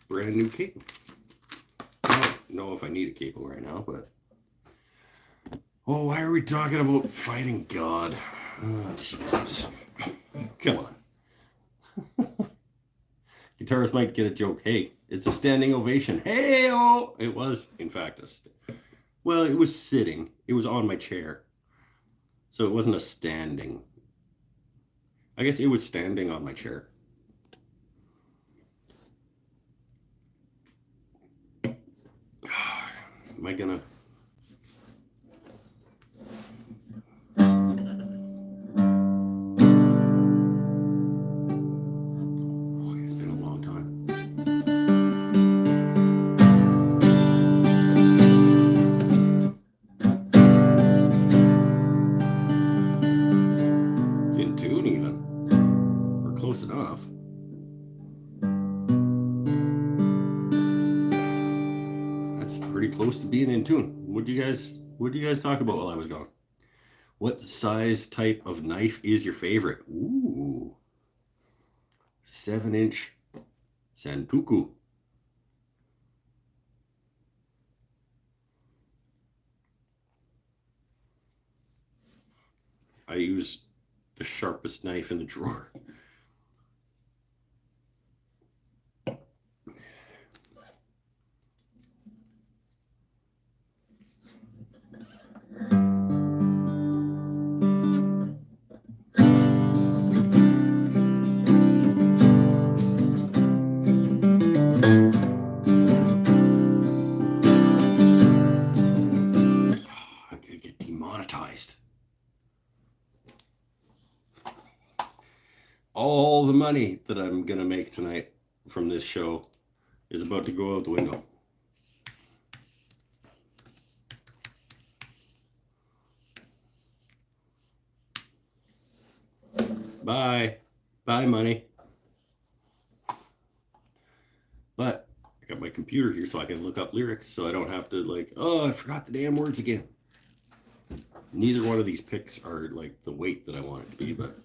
Speaker 1: Brand new capo. I don't know if I need a capo right now, but oh, why are we talking about fighting God? Oh, Jesus. Come on. Guitarist might get a joke. Hey, it's a standing ovation. Hey, oh, it was, in fact, well, it was sitting. It was on my chair. So it wasn't a standing. I guess it was standing on my chair. Am I gonna... It's been a long time. It's in tune even. Or close enough. Pretty close to being in tune. What do you guys talk about while I was gone? What size type of knife is your favorite? Ooh, 7-inch Santoku. I use the sharpest knife in the drawer. All the money that I'm gonna make tonight from this show is about to go out the window. Bye. Bye, money. But I got my computer here so I can look up lyrics so I don't have to like, oh, I forgot the damn words again. Neither one of these picks are like the weight that I want it to be, but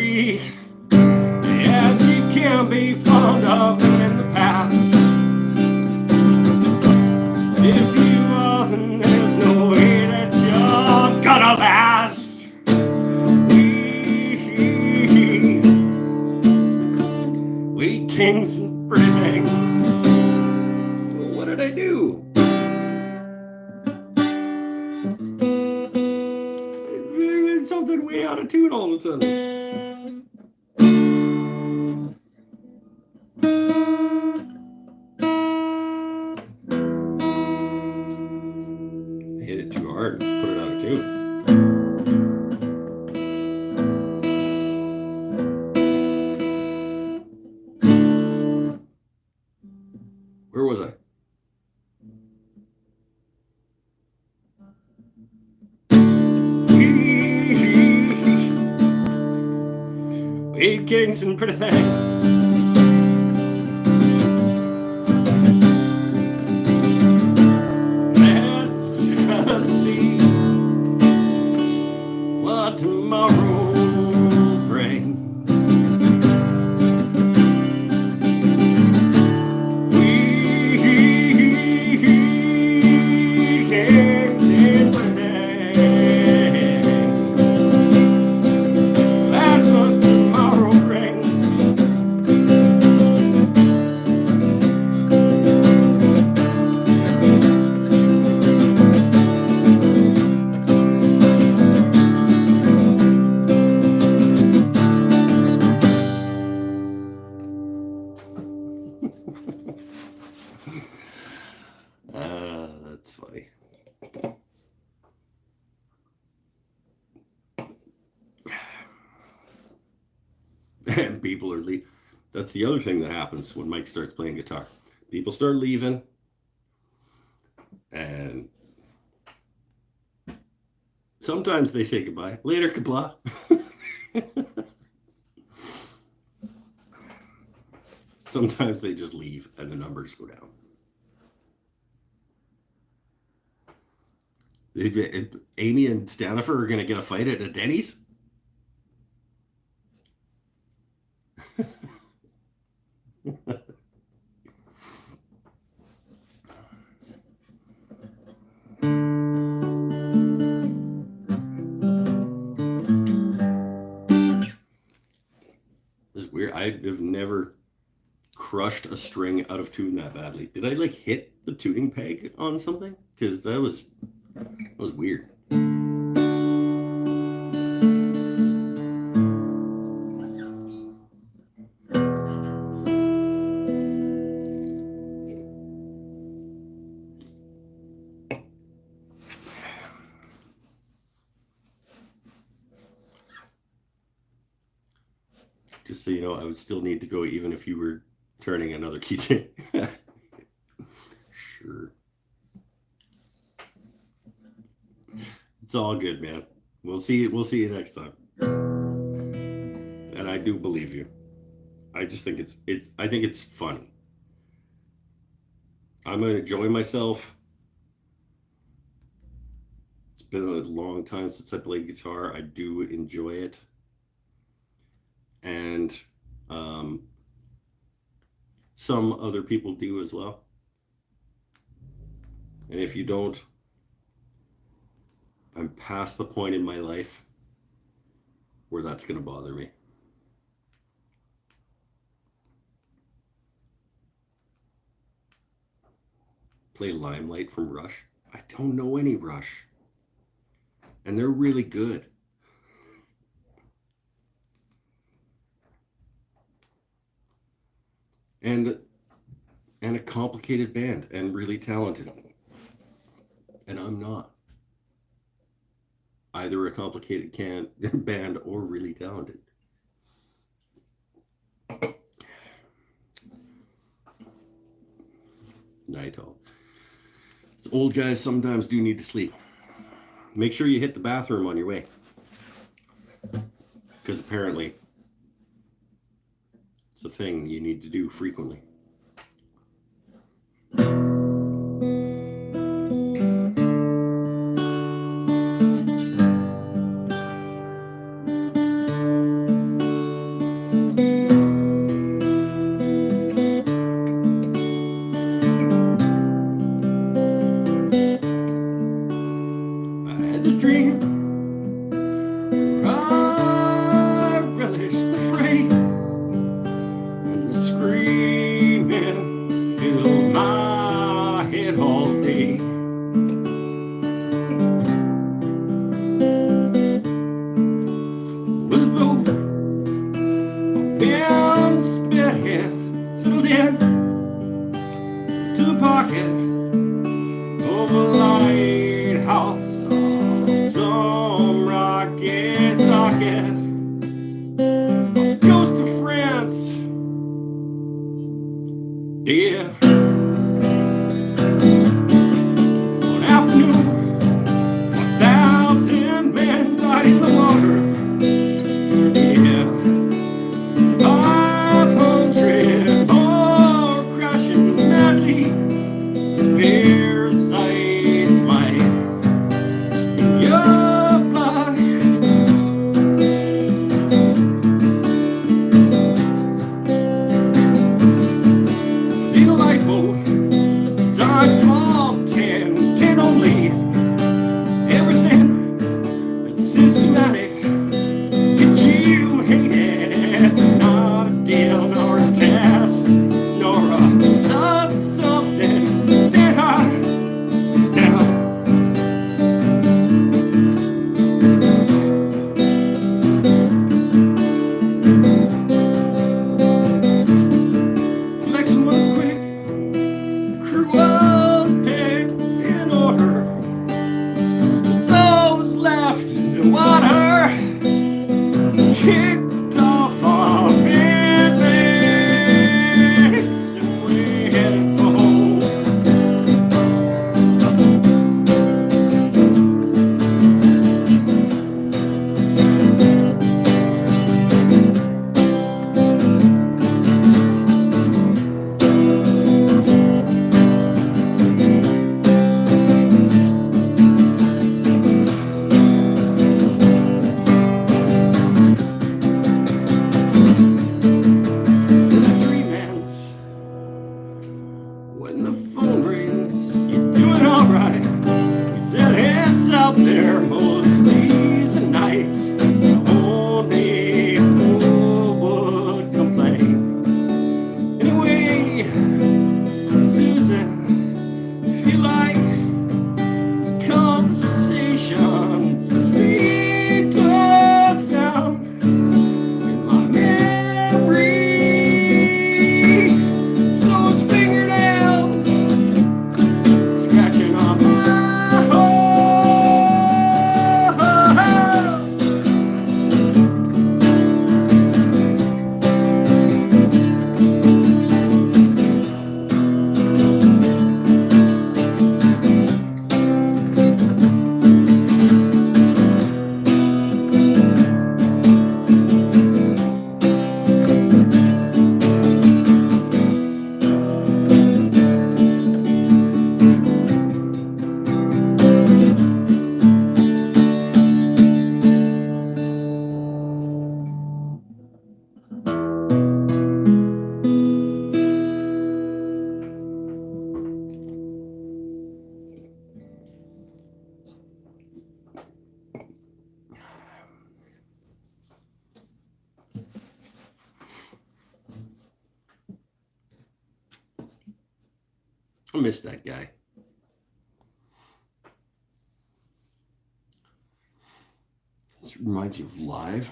Speaker 1: free. Yes, you can be fond of them in the past. If you are, then there's no way that you're gonna last. We kings and pretty things. What did I do? It was something way out of tune all of a sudden. Hit it too hard, put it out of tune. Where was I? We kings and pretty things. Tomorrow brings. We can't that's what tomorrow brings. That's funny. And people are leaving. That's the other thing that happens when Mike starts playing guitar. People start leaving, and sometimes they say goodbye. Later, Kabla. Sometimes they just leave and the numbers go down. Amy and Stanifer are going to get a fight at a Denny's? This is weird. I have never crushed a string out of tune that badly. Did I like hit the tuning peg on something? Because that was weird. Just so you know, I would still need to go even if you were turning another keychain. Sure. It's all good, man. We'll see you next time. And I do believe you. I just think I think it's funny. I'm gonna enjoy myself. It's been a long time since I played guitar. I do enjoy it. And some other people do as well. And if you don't, I'm past the point in my life where that's going to bother me. Play Limelight from Rush. I don't know any Rush. And they're really good. And a complicated band and really talented. And I'm not. Either a complicated band or really talented. Night all. So old guys sometimes do need to sleep. Make sure you hit the bathroom on your way. Because apparently it's a thing you need to do frequently. been spinning, settled in to the pocket of a lighthouse of some rocky socket. Ghost of France, yeah. One afternoon, 1,000 men died in the water, yeah. 500 more crashing madly as parasites might in your blood. See the lifeboat designed for 10 only. Everything that's systematic. Did you hate it? It's not a deal, nor a test, nor a love something that I now. Selection was quick, crew was picked in order. Those left in the water kicked off our billets and we're heading for home. When the phone rings, you're doing alright. You said it's out there most days and nights. Only a fool would complain. Anyway, Susan, if you like conversations, sweet to sound in my memory. So it's fingernails scratching on my hole. I miss that guy. This reminds you of Live.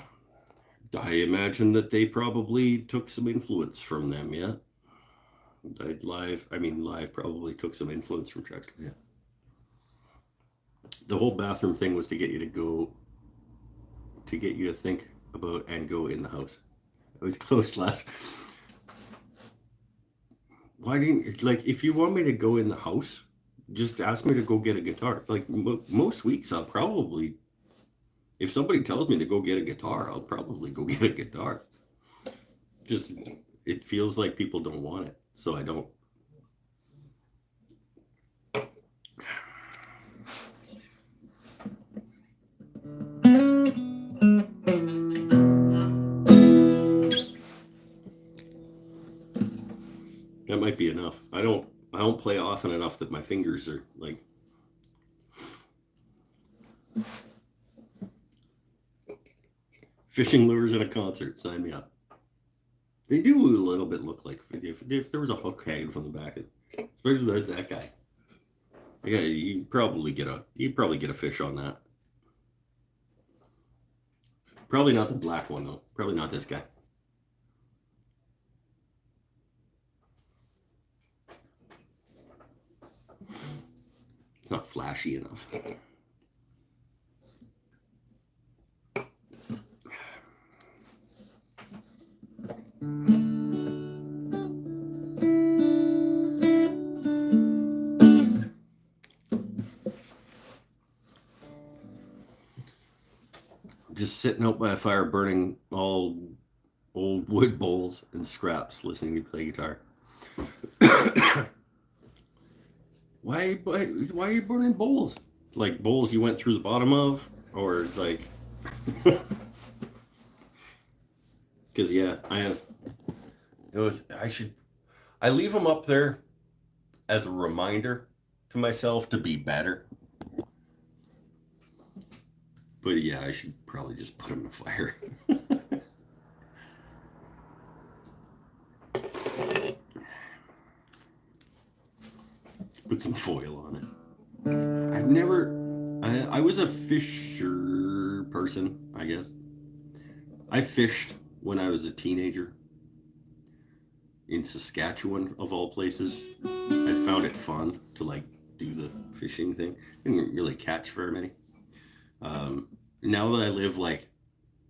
Speaker 1: I imagine that they probably took some influence from them, yeah? Live probably took some influence from Chuck, yeah. The whole bathroom thing was to get you to think about and go in the house. It was close last. Why didn't you, like, if you want me to go in the house, just ask me to go get a guitar. Like, most weeks I'll probably, if somebody tells me to go get a guitar, I'll probably go get a guitar. Just, it feels like people don't want it, so I don't. That might be enough. I don't play often enough that my fingers are like. Fishing lures at a concert, sign me up. They do a little bit look like if there was a hook hanging from the back, especially that guy. Yeah, you'd probably get a fish on that. Probably not the black one though. Probably not this guy. It's not flashy enough. Just sitting out by a fire burning all old wood bowls and scraps listening to me play guitar. Why are you burning bowls? Like bowls you went through the bottom of? Or like... Because yeah, I leave them up there as a reminder to myself to be better. But yeah, I should probably just put them in the fire. Put some foil on it. I was a fisher person, I guess. I fished when I was a teenager in Saskatchewan, of all places. I found it fun to like do the fishing thing. Didn't really catch very many. Now that I live like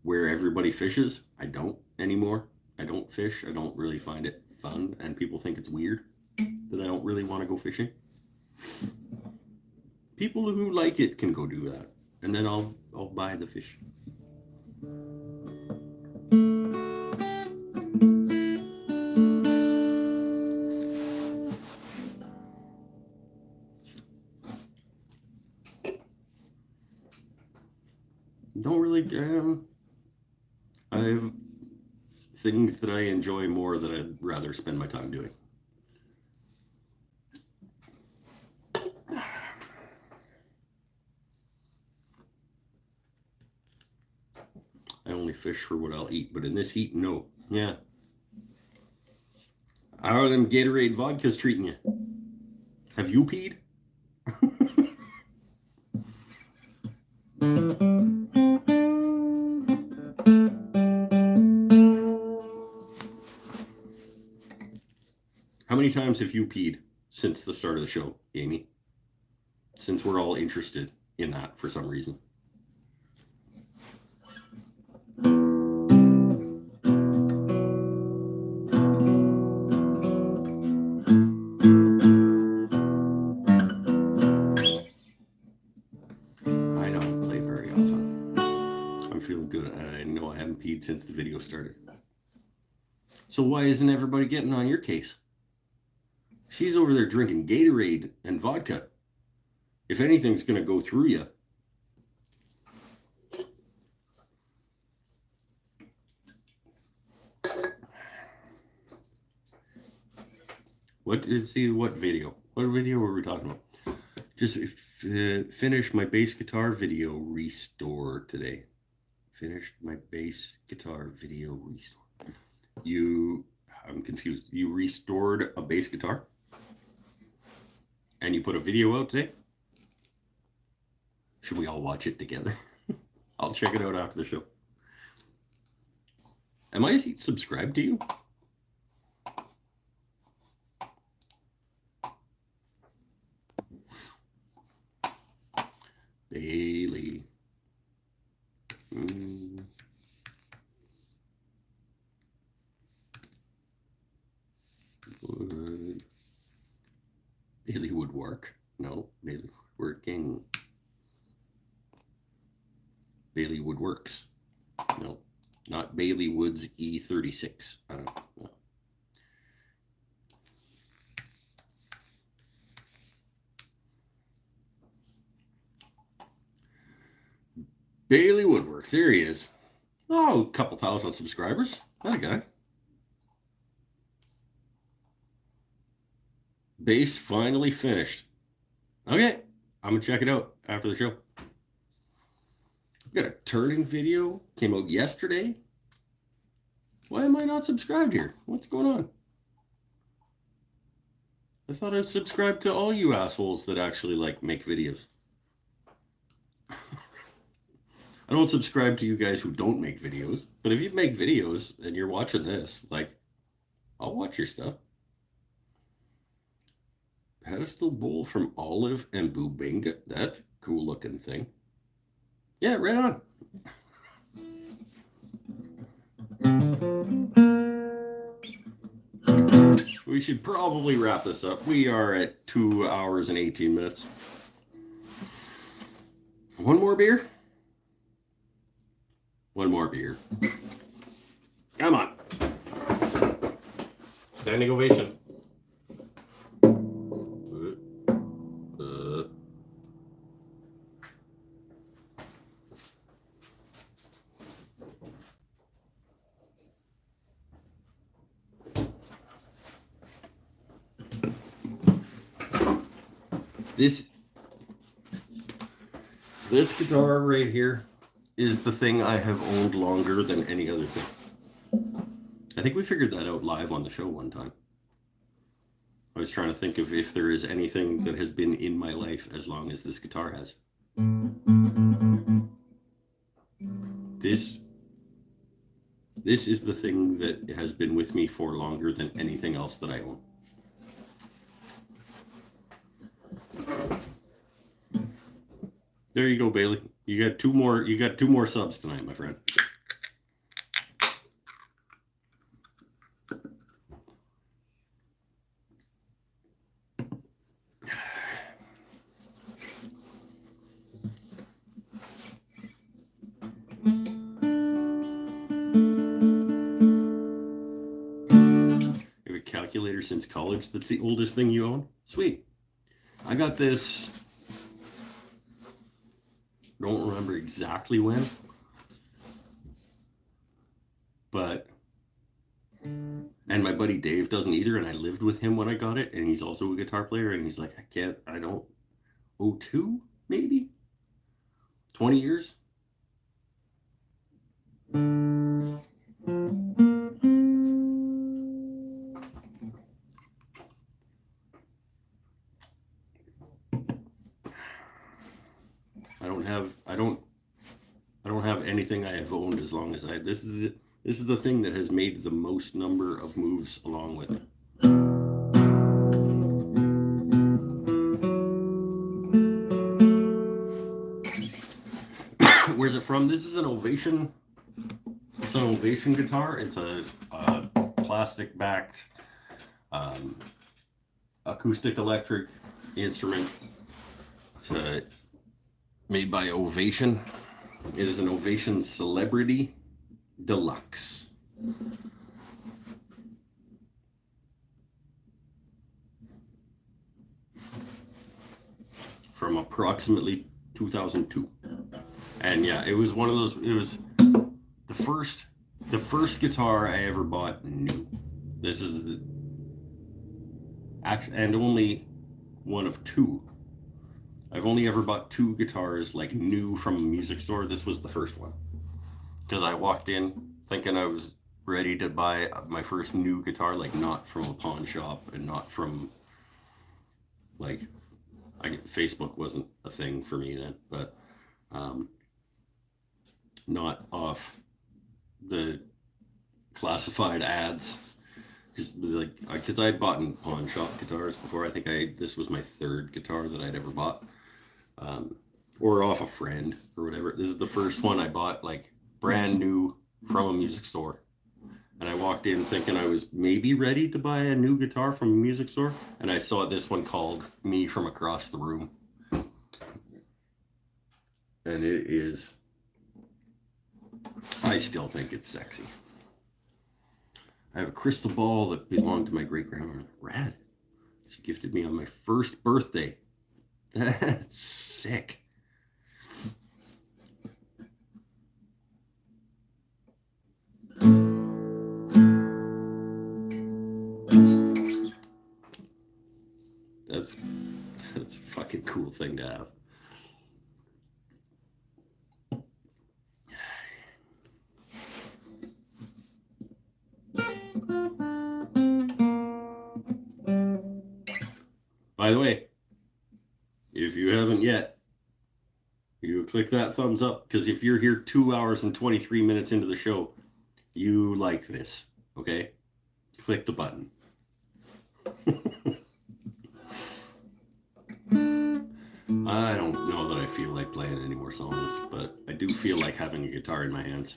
Speaker 1: where everybody fishes, I don't anymore. I don't fish. I don't really find it fun, and people think it's weird that I don't really want to go fishing. People who like it can go do that, and then I'll buy the fish. Don't really. I have things that I enjoy more that I'd rather spend my time doing. I only fish for what I'll eat, but in this heat, no. Yeah. How are them Gatorade vodkas treating you? Have you peed? How many times have you peed since the start of the show, Amy? Since we're all interested in that for some reason. I don't play very often. I'm feeling good, and I know I haven't peed since the video started. So why isn't everybody getting on your case? She's over there drinking Gatorade and vodka. If anything's going to go through you. What video? What video were we talking about? Just finished my bass guitar video restore today. Finished my bass guitar video restore. I'm confused. You restored a bass guitar? And you put a video out today? Should we all watch it together? I'll check it out after the show. Am I subscribed to you? Bailey. Bailey Woodwork. No, Bailey Woodworking. Bailey Woodworks. No, not Bailey Woods E36. No. Bailey Woodworks. There he is. Oh, a couple thousand subscribers. That guy. Bass finally finished. Okay, I'm gonna check it out after the show. I've got a turning video, came out yesterday. Why am I not subscribed here? What's going on? I thought I subscribed to all you assholes that actually like make videos. I don't subscribe to you guys who don't make videos, but if you make videos and you're watching this, like, I'll watch your stuff. Pedestal bowl from Olive and Bubinga. That's a cool looking thing. Yeah, right on. We should probably wrap this up. We are at 2 hours and 18 minutes. One more beer? One more beer. Come on. Standing ovation. This guitar right here is the thing I have owned longer than any other thing. I think we figured that out live on the show one time. I was trying to think of if there is anything that has been in my life as long as this guitar has. This is the thing that has been with me for longer than anything else that I own. There you go, Bailey. You got two more subs tonight, my friend. You have a calculator since college. That's the oldest thing you own? Sweet. I got this. Don't remember exactly when, but, and my buddy Dave doesn't either, and I lived with him when I got it, and he's also a guitar player, and he's like, I don't, 02, maybe? 20 years? I don't have anything I have owned as long as this is the thing that has made the most number of moves along with it. Where's it from? This is an Ovation. It's an Ovation guitar. It's a plastic backed acoustic electric instrument. It's made by Ovation. It is an Ovation Celebrity Deluxe. From approximately 2002. And yeah, it was one of those, it was the first guitar I ever bought new. This is the actually, and only one of two. I've only ever bought two guitars like new from a music store. This was the first one. Because I walked in thinking I was ready to buy my first new guitar, like not from a pawn shop and not from like, Facebook wasn't a thing for me then, but not off the classified ads. Just like, because I had bought in pawn shop guitars before. I think this was my third guitar that I'd ever bought. Or off a friend or whatever. This is the first one I bought like brand new from a music store. And I walked in thinking I was maybe ready to buy a new guitar from a music store. And I saw this one called Me From Across the Room. And it is, I still think it's sexy. I have a crystal ball that belonged to my great-grandmother. Rad. She gifted me on my first birthday. That's sick. That's a fucking cool thing to have. By the way, if you haven't yet, you click that thumbs up, because if you're here 2 hours and 23 minutes into the show, you like this, okay? Click the button. I don't know that I feel like playing any more songs, but I do feel like having a guitar in my hands.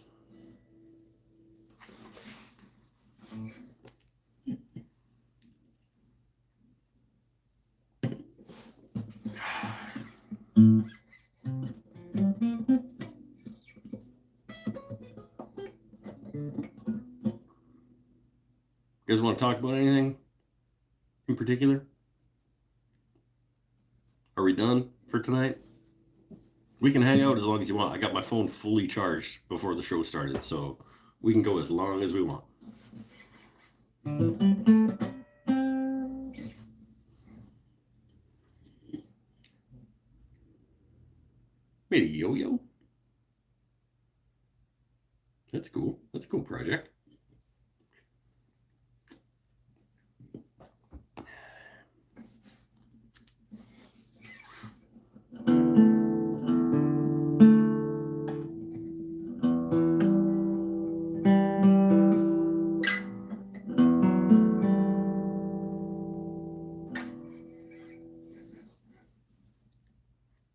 Speaker 1: You guys want to talk about anything in particular? Are we done for tonight? We can hang out as long as you want. I got my phone fully charged before the show started, so we can go as long as we want. Made a yo-yo? That's cool. That's a cool project.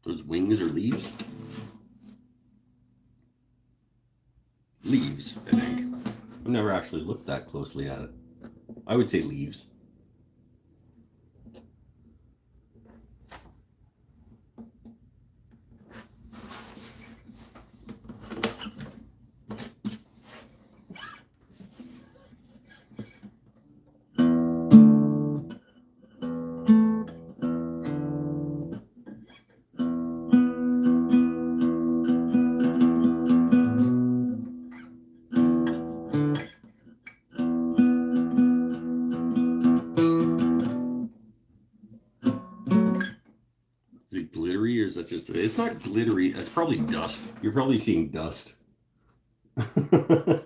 Speaker 1: Those wings are leaves? Leaves, I think. I've never actually looked that closely at it. I would say leaves. Glittery, or is that just, it's not glittery, it's probably dust. You're probably seeing dust. It's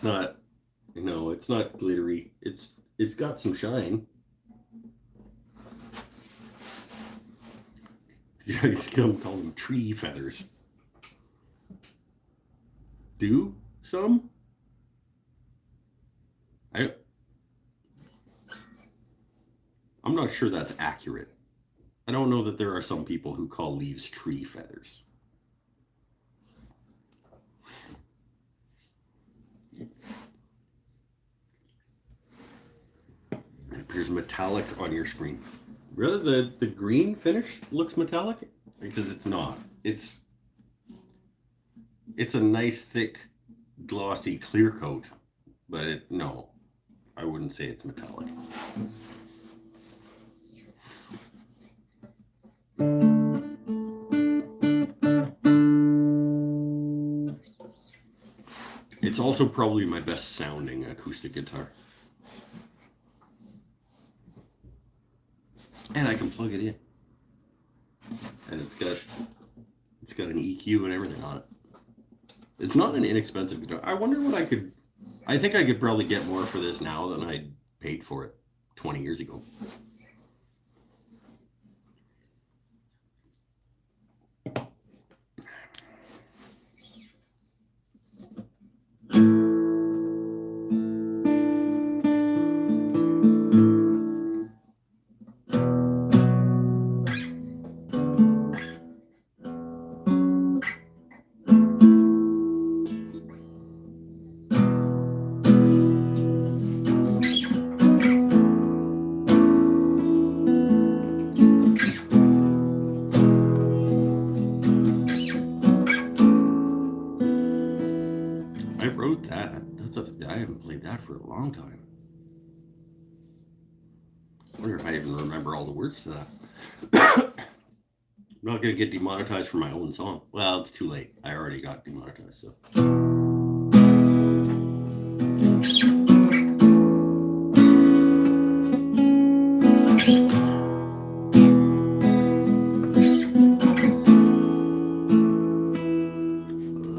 Speaker 1: not, no, it's not glittery. It's got some shine. I just call them tree feathers. Do some? I'm not sure that's accurate. I don't know that there are some people who call leaves tree feathers. It appears metallic on your screen. Really? The green finish looks metallic? Because it's not. It's a nice, thick, glossy clear coat. But no, I wouldn't say it's metallic. It's also probably my best sounding acoustic guitar. And I can plug it in. And it's got an EQ and everything on it. It's not an inexpensive guitar. I wonder what I think I could probably get more for this now than I paid for it 20 years ago. I haven't played that for a long time. I wonder if I even remember all the words to that. I'm not going to get demonetized for my own song. Well, it's too late. I already got demonetized, so.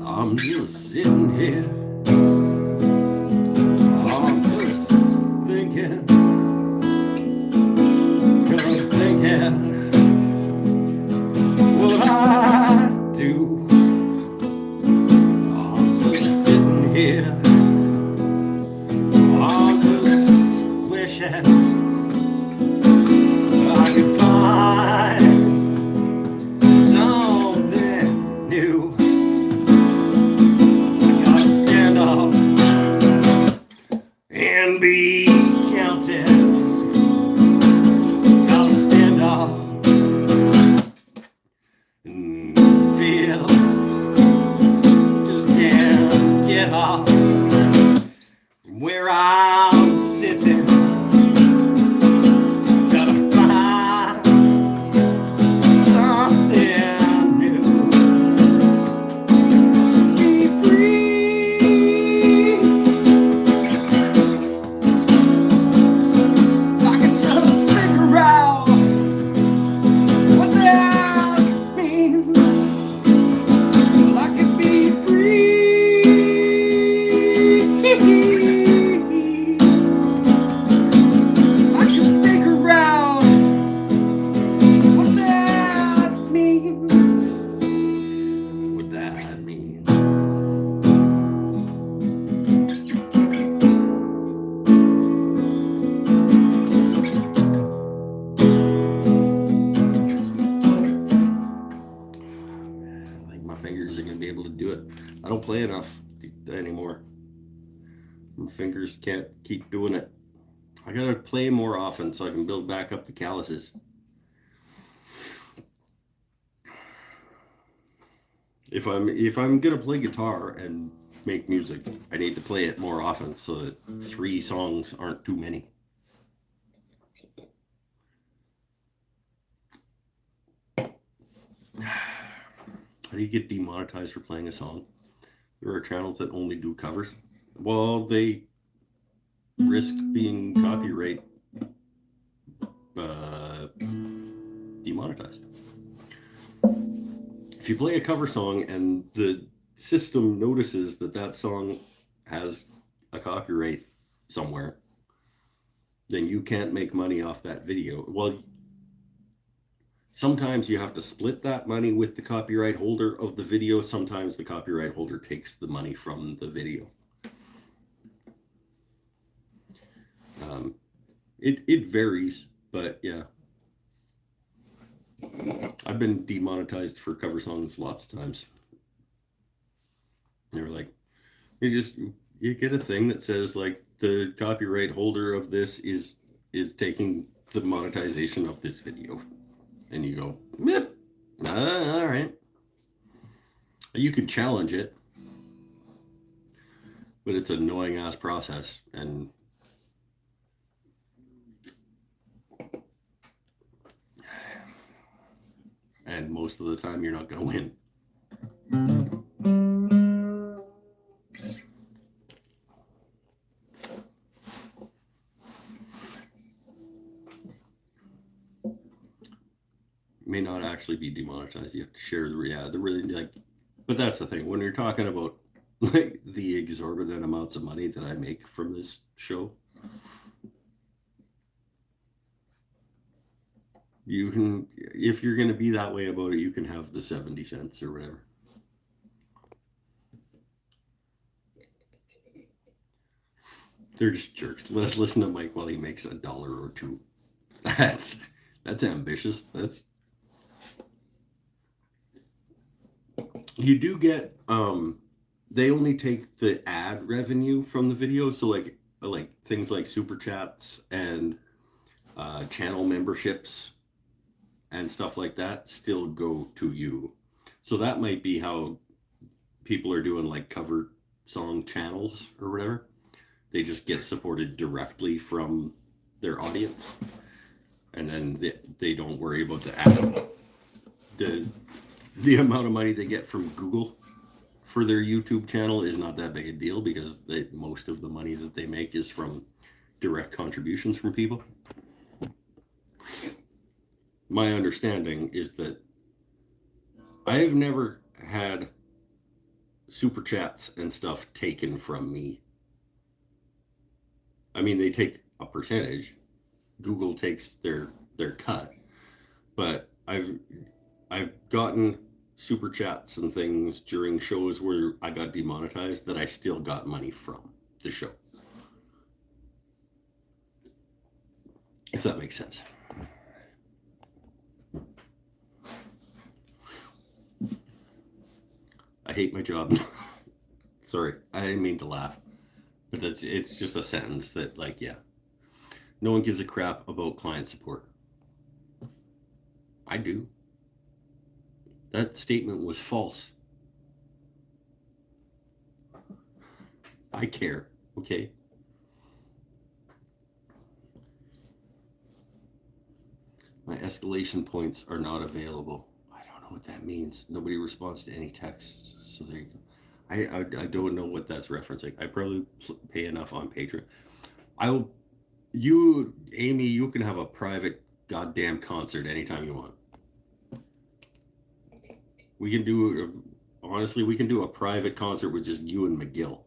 Speaker 1: I'm just sitting here. What I do, I'm just sitting here. I'm just wishing I could find find something new. I gotta stand up and be counted. Gotta stand up and feel, just can't get off from where I'm sitting. Gotta find something new. Be free. I can just figure out what that means. Well, I could be free. I can figure out what that means. What that means. I think my fingers are gonna be able to do it. I don't play enough anymore. My fingers can't keep doing it. I gotta play more often so I can build back up the calluses. If I'm gonna play guitar and make music, I need to play it more often so that 3 songs aren't too many. How do you get demonetized for playing a song? There are channels that only do covers. Well, they risk being copyright demonetized. If you play a cover song and the system notices that that song has a copyright somewhere, then you can't make money off that video. Well, sometimes you have to split that money with the copyright holder of the video. Sometimes the copyright holder takes the money from the video. It varies, but yeah. I've been demonetized for cover songs lots of times. They were like, you get a thing that says like the copyright holder of this is taking the monetization of this video. And you go, yep, all right. You can challenge it, but it's an annoying ass process, and most of the time you're not going to win. May not actually be demonetized. You have to share the really like, but that's the thing when you're talking about like the exorbitant amounts of money that I make from this show. You can, if you're going to be that way about it, you can have the 70 cents or whatever. They're just jerks. Let's listen to Mike while he makes $1 or $2. That's ambitious. You do get they only take the ad revenue from the video, so like things like super chats and channel memberships and stuff like that still go to you. So that might be how people are doing like cover song channels or whatever. They just get supported directly from their audience, and then they don't worry about the ad. The amount of money they get from Google for their YouTube channel is not that big a deal because most of the money that they make is from direct contributions from people. My understanding is that I have never had super chats and stuff taken from me. I mean, they take a percentage. Google takes their cut, but I've gotten super chats and things during shows where I got demonetized that I still got money from the show. If that makes sense. hate my job. Sorry, I didn't mean to laugh. But it's just a sentence that, like, yeah. No one gives a crap about client support. I do. That statement was false. I care, okay? My escalation points are not available. I don't know what that means. Nobody responds to any texts. So there you go. I don't know what that's referencing. I probably pay enough on Patreon. Amy, you can have a private goddamn concert anytime you want. We can do, honestly, we can do a private concert with just you and McGill.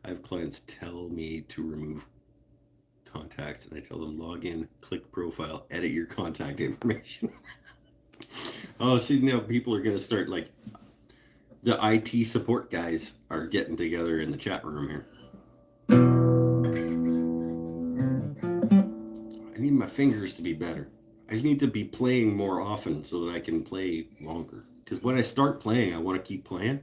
Speaker 1: I have clients tell me to remove contacts, and I tell them log in, click profile, edit your contact information. Oh, see, now people are going to start, like, the IT support guys are getting together in the chat room here. I need my fingers to be better. I just need to be playing more often so that I can play longer. Because when I start playing, I want to keep playing.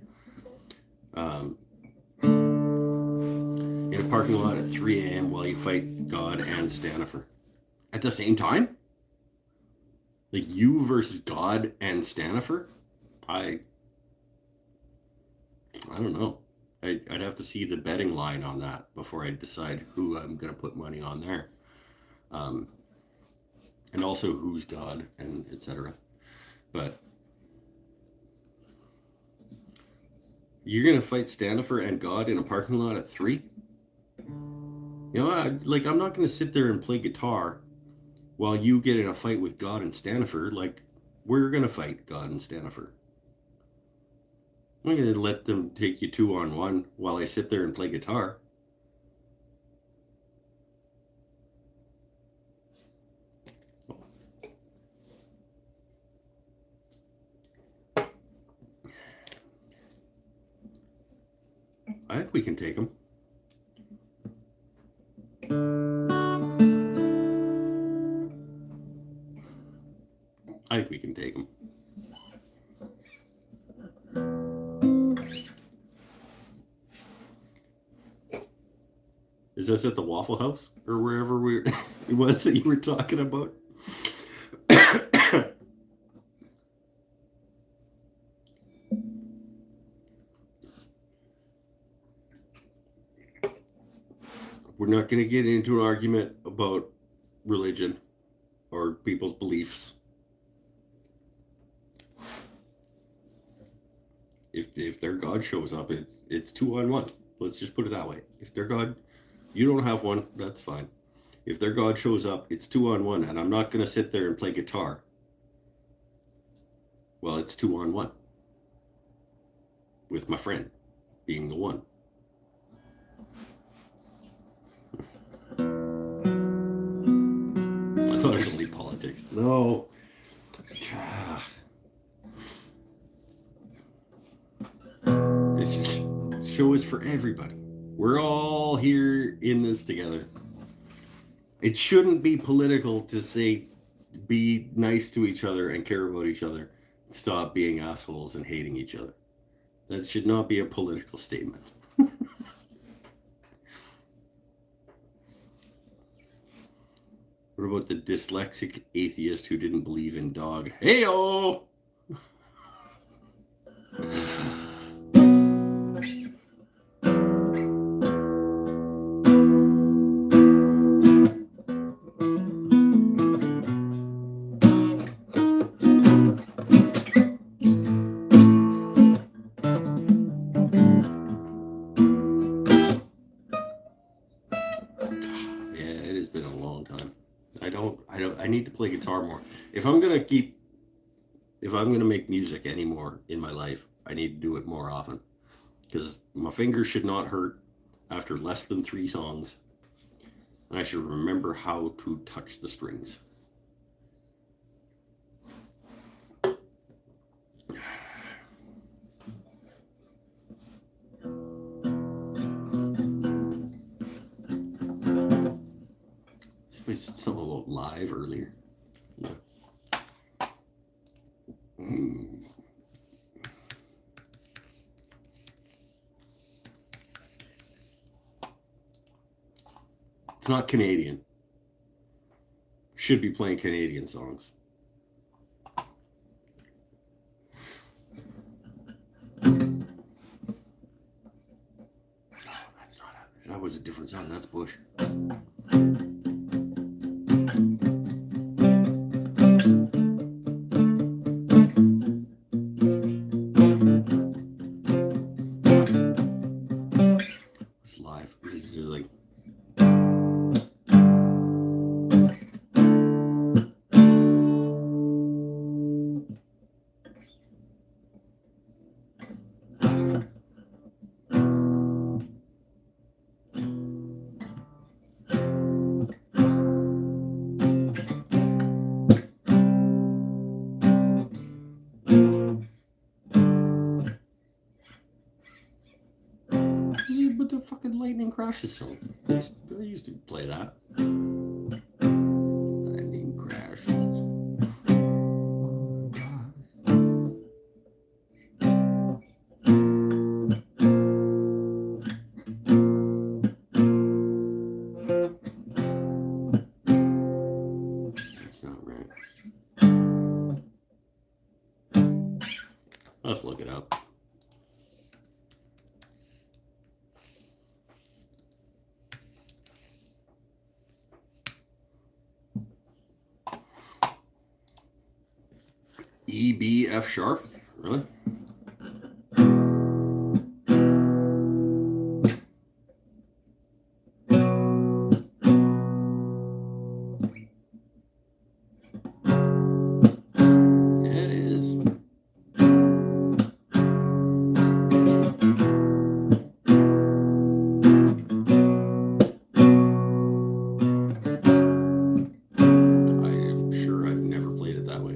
Speaker 1: In a parking lot at 3 a.m. while you fight God and Stanifer. At the same time? Like you versus God and Stanifer? I don't know. I'd have to see the betting line on that before I decide who I'm going to put money on there. And also who's God and etc. But you're going to fight Stanifer and God in a parking lot at 3? You know, I'm not going to sit there and play guitar while you get in a fight with God and Stanifer. Like, we're going to fight God and Stanifer. I'm going to let them take you 2-on-1 while I sit there and play guitar. I think we can take them. I think we can take them. Is this at the Waffle House or wherever it was that you were talking about? We're not going to get into an argument about religion or people's beliefs. If their God shows up, it's 2-on-1. Let's just put it that way. If their God, you don't have one, that's fine. If their God shows up, it's 2-on-1, and I'm not going to sit there and play guitar. Well, it's 2-on-1 with my friend being the one. I thought it was only politics. No. This show is for everybody. We're all here in this together. It shouldn't be political to say be nice to each other and care about each other. Stop being assholes and hating each other. That should not be a political statement. What about the dyslexic atheist who didn't believe in dog? Hey-o! I need to play guitar more. If I'm gonna make music anymore in my life, I need to do it more often. Because my fingers should not hurt after less than 3 songs. And I should remember how to touch the strings. We said something about live earlier. Yeah. It's not Canadian. Should be playing Canadian songs. That's not it. That was a different sound. That's Bush. It's live. It's like. But the fucking Lightning Crashes song. I used to play that. Lightning Crashes. That's not right. Let's look it up. E, B, F sharp? Really? It is. I'm sure I've never played it that way.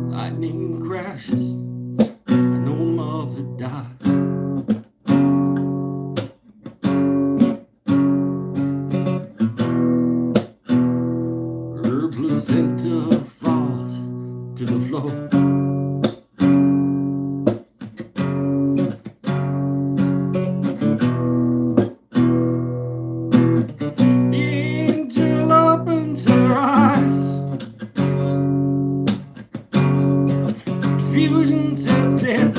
Speaker 1: Lightning crashes, I know mother died. Her placenta falls to the floor. The angel opens her eyes. Confusion sets in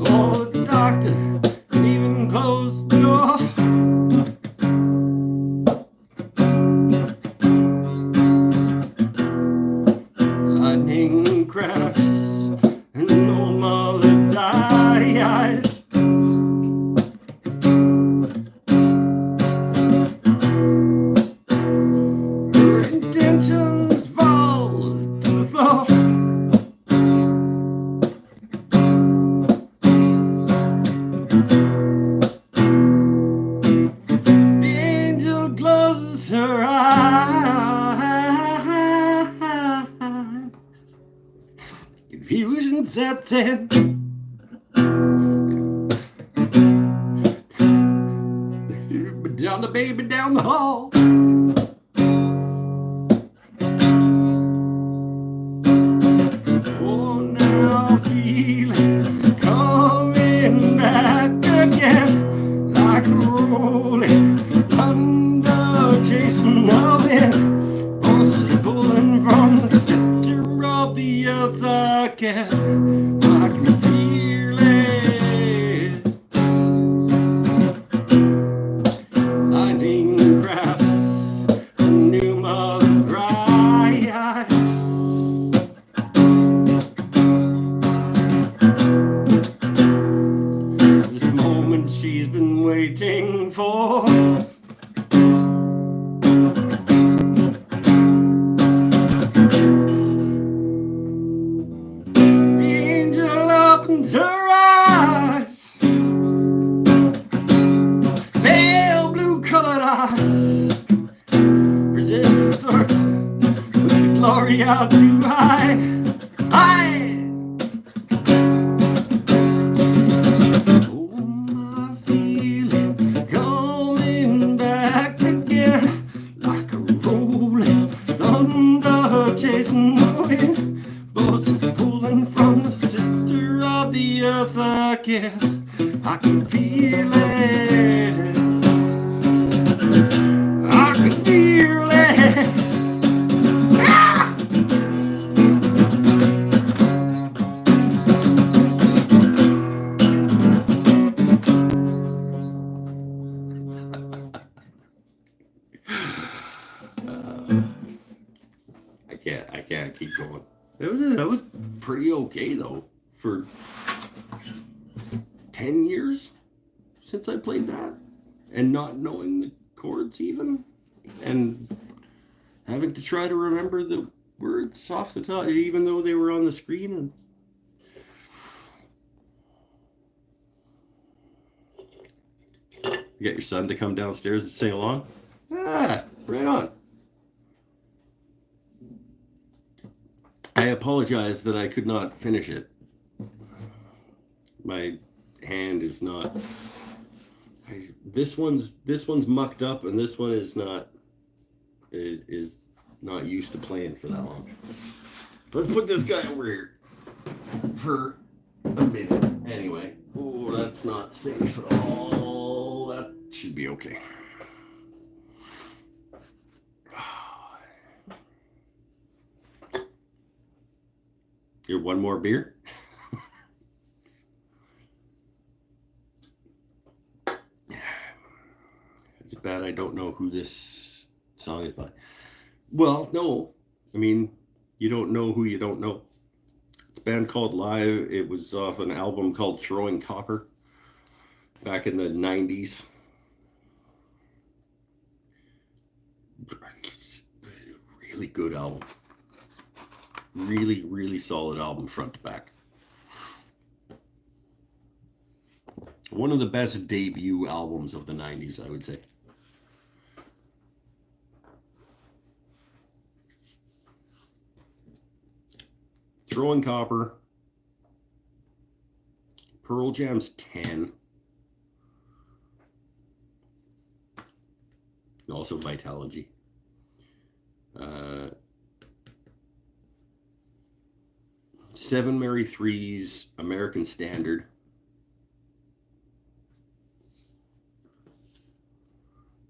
Speaker 1: before the doctor can even close the door. Lightning crashes and no mother dies. Her intentions fall to the floor. The angel closes her eyes. Confusion sets in. Down the baby down the hall. Oh, now feeling coming back again, like a rolling thunder chasing the wind. Voices pulling from the center of the earth again. I can feel it. Lightning crashes, a new mother cries. This moment she's been waiting for. The angel opens her eyes, pale blue colored eyes, presents a circle with the glory out to hide. Hide! can't keep going. That was pretty okay though for 10 years since I played that, and not knowing the chords even, and having to try to remember the words off the top, even though they were on the screen. And you get your son to come downstairs and sing along. Ah, right on. I apologize that I could not finish it. My hand is not. This one's mucked up, and this one is not used to playing for that long. Let's put this guy over here for a minute. Anyway, oh, that's not safe at all. That should be okay. Here, one more beer. It's bad I don't know who this song is by. Well, no. I mean, you don't know who you don't know. It's a band called Live. It was off an album called Throwing Copper back in the 90s. It's a really good album. Really, really solid album front to back. One of the best debut albums of the 90s, I would say. Throwing Copper. Pearl Jam's 10. Also Vitalogy. Seven Mary Threes, American Standard.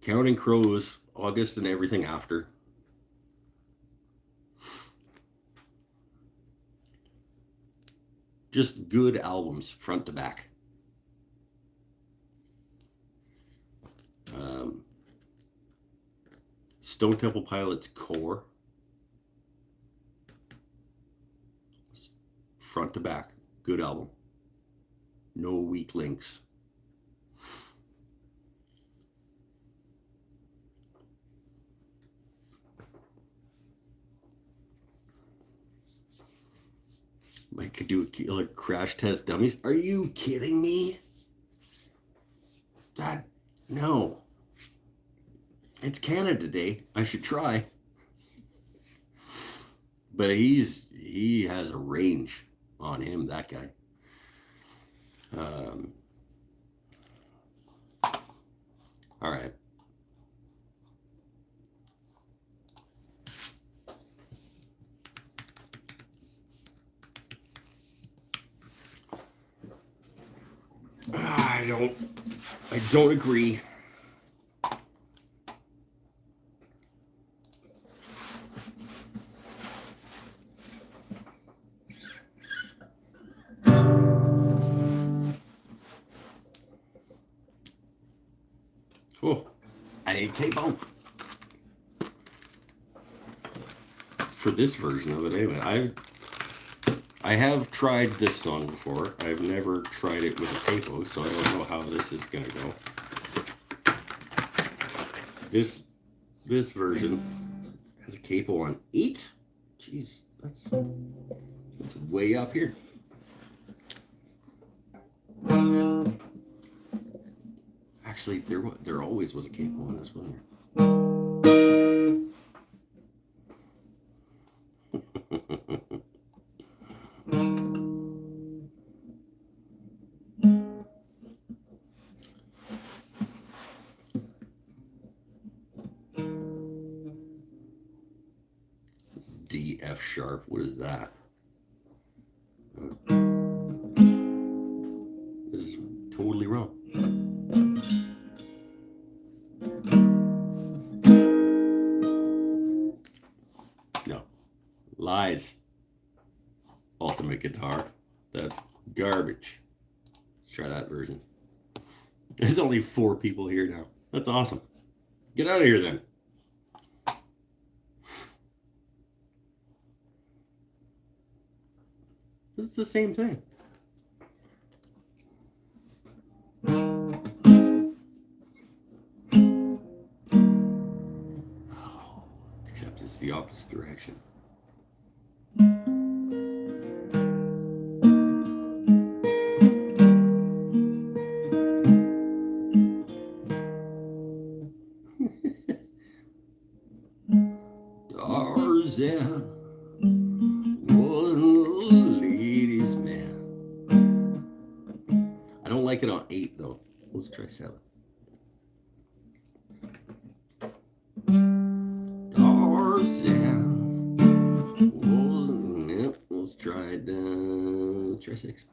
Speaker 1: Counting Crows, August and Everything After. Just good albums, front to back. Stone Temple Pilots, Core. Front to back, good album. No weak links. I could do a killer Crash Test Dummies. Are you kidding me? No. It's Canada Day. I should try. But he has a range on him, that guy. All right. I don't agree. Oh, I ate K-Bone. For this version of it, anyway. I have tried this song before. I've never tried it with a capo, so I don't know how this is gonna go. This version has a capo on 8. Jeez, that's way up here. Actually, there always was a capo on this one here. D, F sharp. What is that? This is totally wrong. No. Lies. Ultimate guitar. That's garbage. Let's try that version. There's only 4 people here now. That's awesome. Get out of here then. This is the same thing. Oh, except it's the opposite direction. Tarzan wasn't a ladies' man. I don't like it on 8 though. Let's try 7. Tarzan wasn't. Yep. Let's try it. Try 6.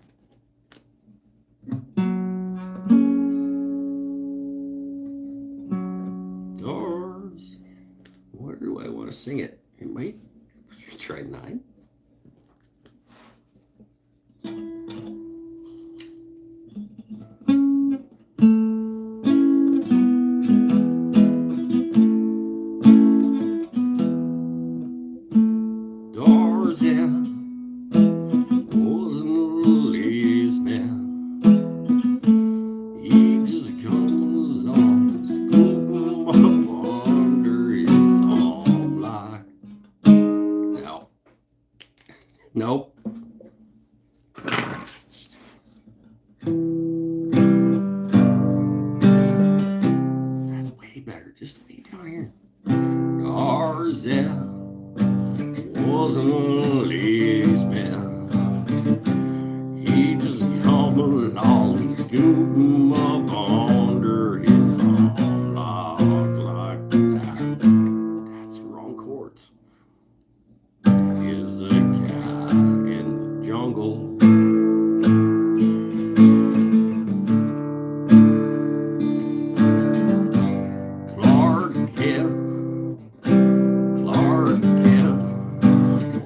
Speaker 1: Where do I want to sing it? It might try 9. Tarzan wasn't a ladies' man. He just come along, scoop him up under his arm like. No. Nope. That's way better. Just way down here. Tarzan wasn't a ladies' man. He just come along, scoop him up under his arm like that. That's the wrong chords. Is a cat in the jungle. Clark Kent.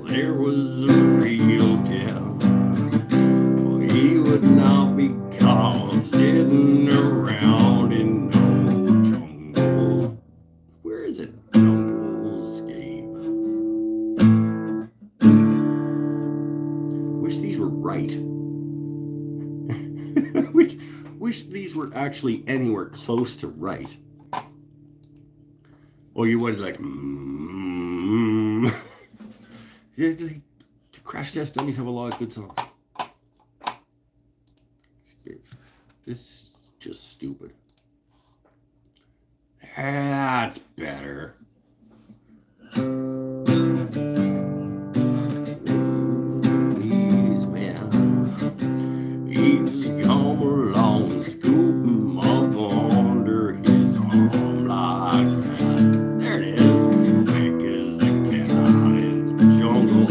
Speaker 1: There was a real gem. Well, he would not be caught sitting around in no jungle. Where is it? Junglescape. Wish these were right. wish these were actually anywhere close to right. Or you would like, The Crash Test Dummies have a lot of good songs. This is just stupid. That's better. Please, man. He just come along, scoop him up under his arm like that. There it is. Quick as a cat in the jungle.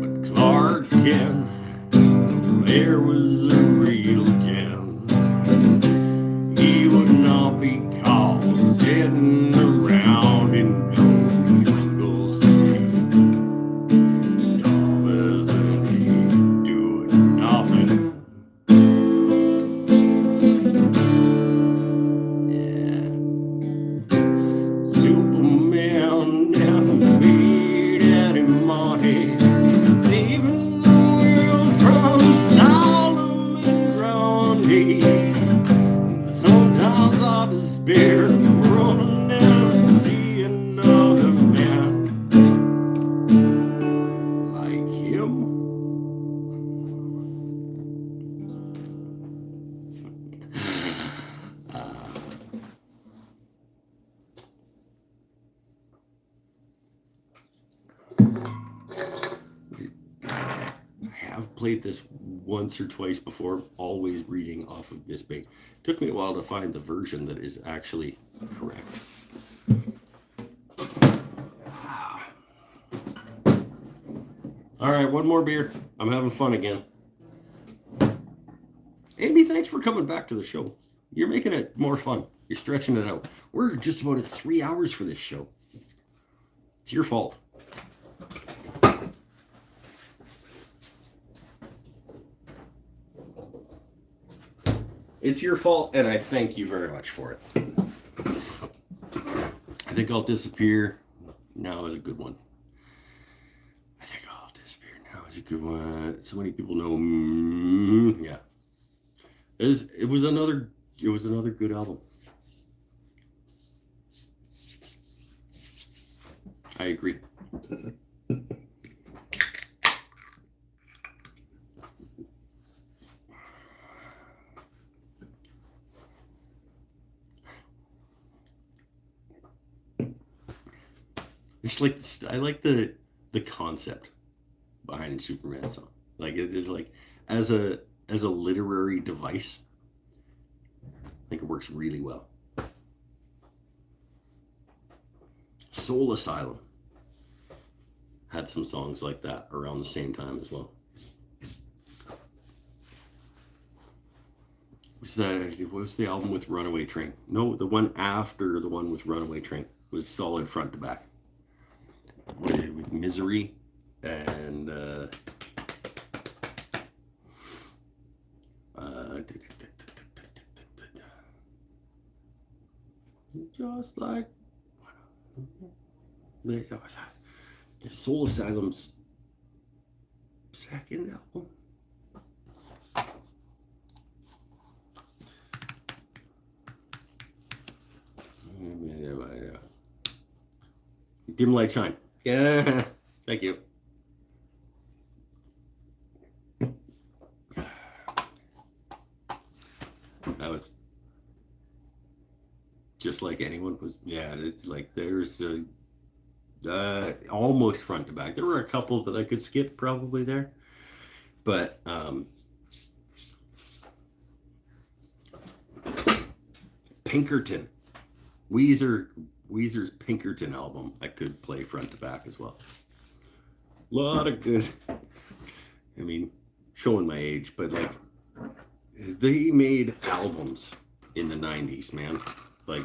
Speaker 1: But Clark Kent, there was a real gem. He would not be caught sitting around in no jungle state. Dumb as a kid doing nothing. Yeah. Superman never beat any money. Saving the world from Solomon Grundy. Sometimes I despair of the world will never see another man like him. I have played this once or twice before, always reading off of this page. Took me a while to find the version that is actually correct. All right, one more beer. I'm having fun again. Amy, thanks for coming back to the show. You're making it more fun. You're stretching it out. We're just about at 3 hours for this show. It's your fault. It's your fault, and I thank you very much for it. I think I'll disappear Now is a good one. I think I'll disappear now is a good one. So many people know. Yeah, it was another good album. I agree. It's like I like the concept behind the Superman song. Like it is like as a literary device. I think it works really well. Soul Asylum had some songs like that around the same time as well. What was the album with Runaway Train? No, the one after the one with Runaway Train was solid front to back. With Misery and just like Soul Asylum's second album. Dim Light Shine. Yeah, thank you. That was just like anyone was. Yeah, it's like there's almost front to back. There were a couple that I could skip probably there, but Pinkerton, Weezer's Pinkerton album, I could play front to back as well. A lot of good. I mean, showing my age, but like they made albums in the 90s, man. Like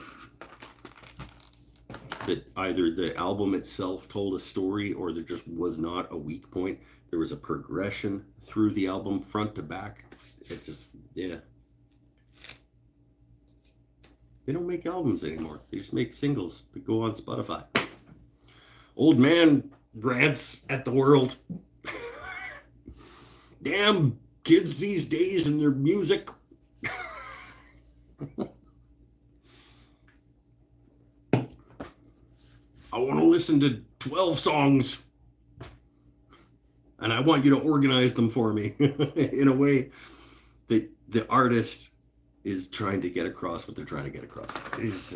Speaker 1: that either the album itself told a story or there just was not a weak point. There was a progression through the album front to back. It just, yeah. They don't make albums anymore. They just make singles that go on Spotify. Old man rants at the world. Damn kids these days and their music. I want to listen to 12 songs. And I want you to organize them for me in a way that the artist is trying to get across what they're trying to get across. It's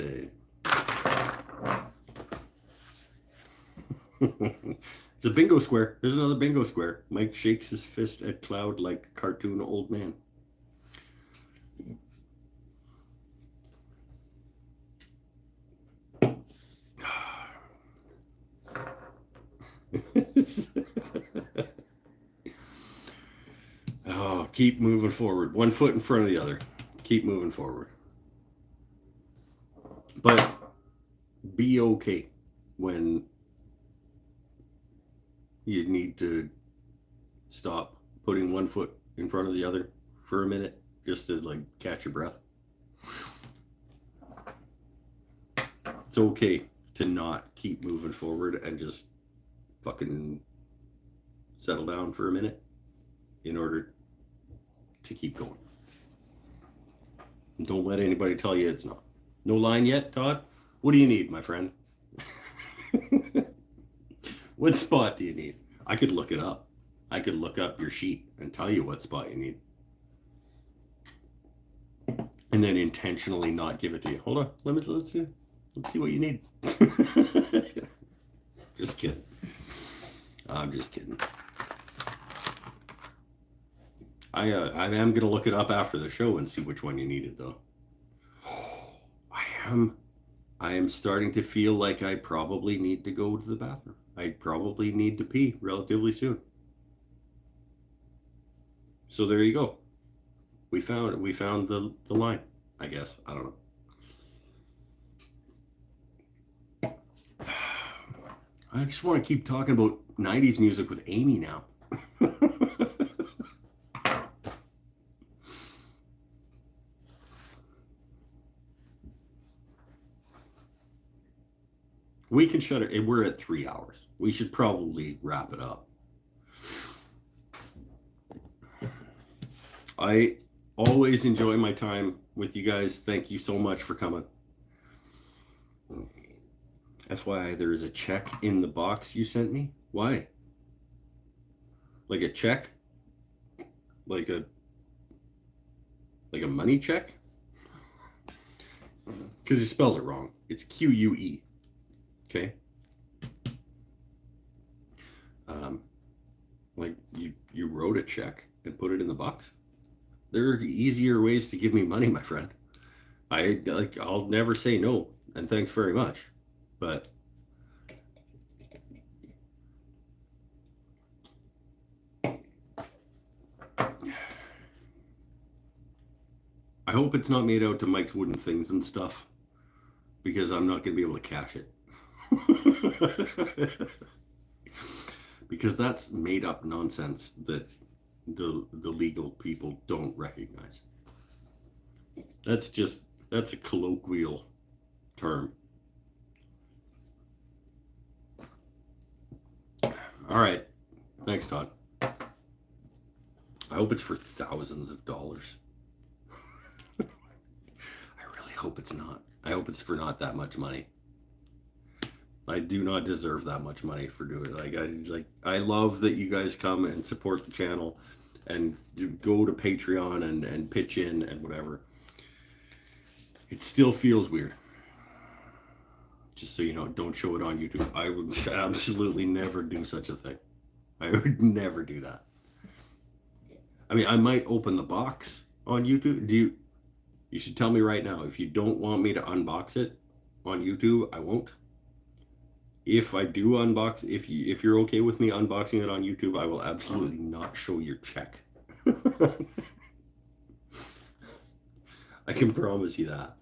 Speaker 1: a bingo square. There's another bingo square. Mike shakes his fist at cloud like cartoon old man. Oh, keep moving forward. One foot in front of the other. Keep moving forward. But be okay when you need to stop putting one foot in front of the other for a minute just to like catch your breath. It's okay to not keep moving forward and just fucking settle down for a minute in order to keep going. Don't let anybody tell you it's not. No line yet, Todd? What do you need, my friend? What spot do you need? I could look it up. I could look up your sheet and tell you what spot you need. And then intentionally not give it to you. Hold on. Let's see what you need. Just kidding. I'm just kidding. I am gonna look it up after the show and see which one you needed, though. I am starting to feel like I probably need to go to the bathroom. I probably need to pee relatively soon. So there you go. We found the line, I guess. I don't know. I just want to keep talking about 90s music with Amy now. We can shut it. We're at 3 hours. We should probably wrap it up. I always enjoy my time with you guys. Thank you so much for coming. FYI, there is a check in the box you sent me. Why? Like a check? Like a money check? Because you spelled it wrong. It's QUE. Okay? Like you wrote a check and put it in the box. There are easier ways to give me money, my friend. I'll never say no, and thanks very much. But I hope it's not made out to Mike's Wooden Things and stuff, because I'm not going to be able to cash it. Because that's made up nonsense that the legal people don't recognize. That's a colloquial term. All right. Thanks, Todd. I hope it's for thousands of dollars. I really hope it's not. I hope it's for not that much money. I do not deserve that much money for doing it. I love that you guys come and support the channel and go to Patreon and pitch in and whatever. It still feels weird. Just so you know, don't show it on YouTube. I would absolutely never do such a thing. I would never do that. I mean, I might open the box on YouTube. You should tell me right now. If you don't want me to unbox it on YouTube, I won't. If I do unbox, if you're okay with me unboxing it on YouTube, I will absolutely not show your check. I can promise you that.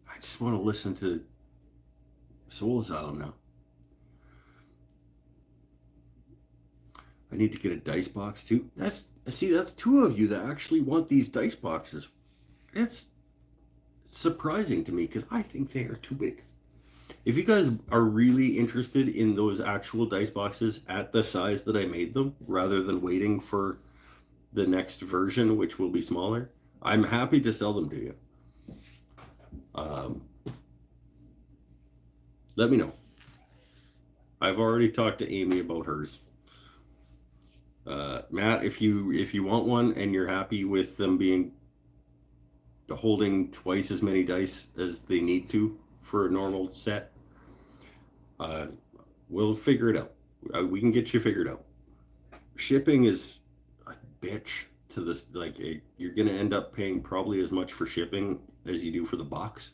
Speaker 1: I just want to listen to Soul Asylum now. I need to get a dice box too. That's two of you that actually want these dice boxes. It's surprising to me because I think they are too big. If you guys are really interested in those actual dice boxes at the size that I made them, rather than waiting for the next version, which will be smaller, I'm happy to sell them to you. Let me know. I've already talked to Amy about hers. Matt, if you want one and you're happy with them holding twice as many dice as they need to for a normal set, we'll figure it out. We can get you figured out. Shipping is a bitch to this. You're gonna end up paying probably as much for shipping as you do for the box.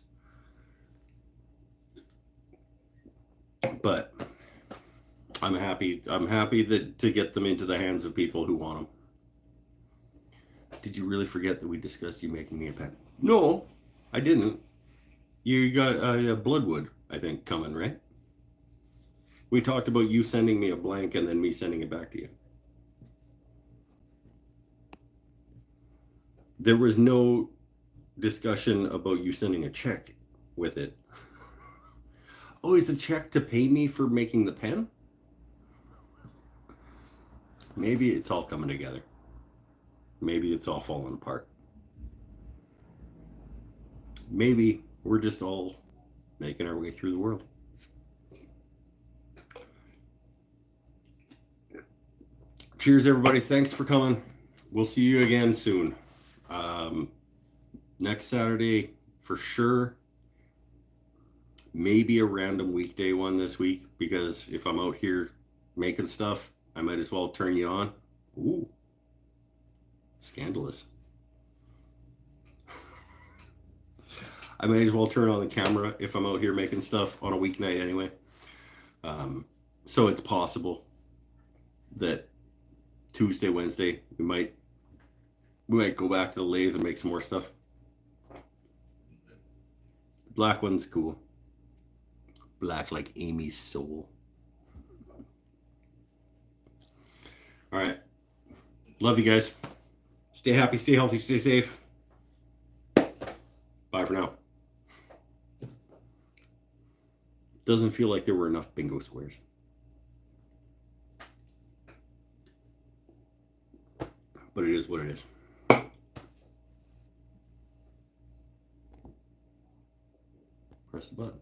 Speaker 1: But I'm happy to get them into the hands of people who want them. Did you really forget that we discussed you making me a pen? No, I didn't. You got a Bloodwood, I think, coming, right? We talked about you sending me a blank and then me sending it back to you. There was no discussion about you sending a check with it. Oh, is the check to pay me for making the pen? Maybe it's all coming together. Maybe it's all falling apart. Maybe we're just all making our way through the world. Cheers, everybody. Thanks for coming. We'll see you again soon. Next Saturday, for sure. Maybe a random weekday one this week, because if I'm out here making stuff, I might as well turn you on. Ooh. Scandalous. I may as well turn on the camera if I'm out here making stuff on a weeknight anyway. So it's possible that Tuesday, Wednesday, we might go back to the lathe and make some more stuff. Black one's cool. Black like Amy's soul. All right. Love you guys. Stay happy, stay healthy, stay safe. Bye for now. Doesn't feel like there were enough bingo squares. But it is what it is. Press the button.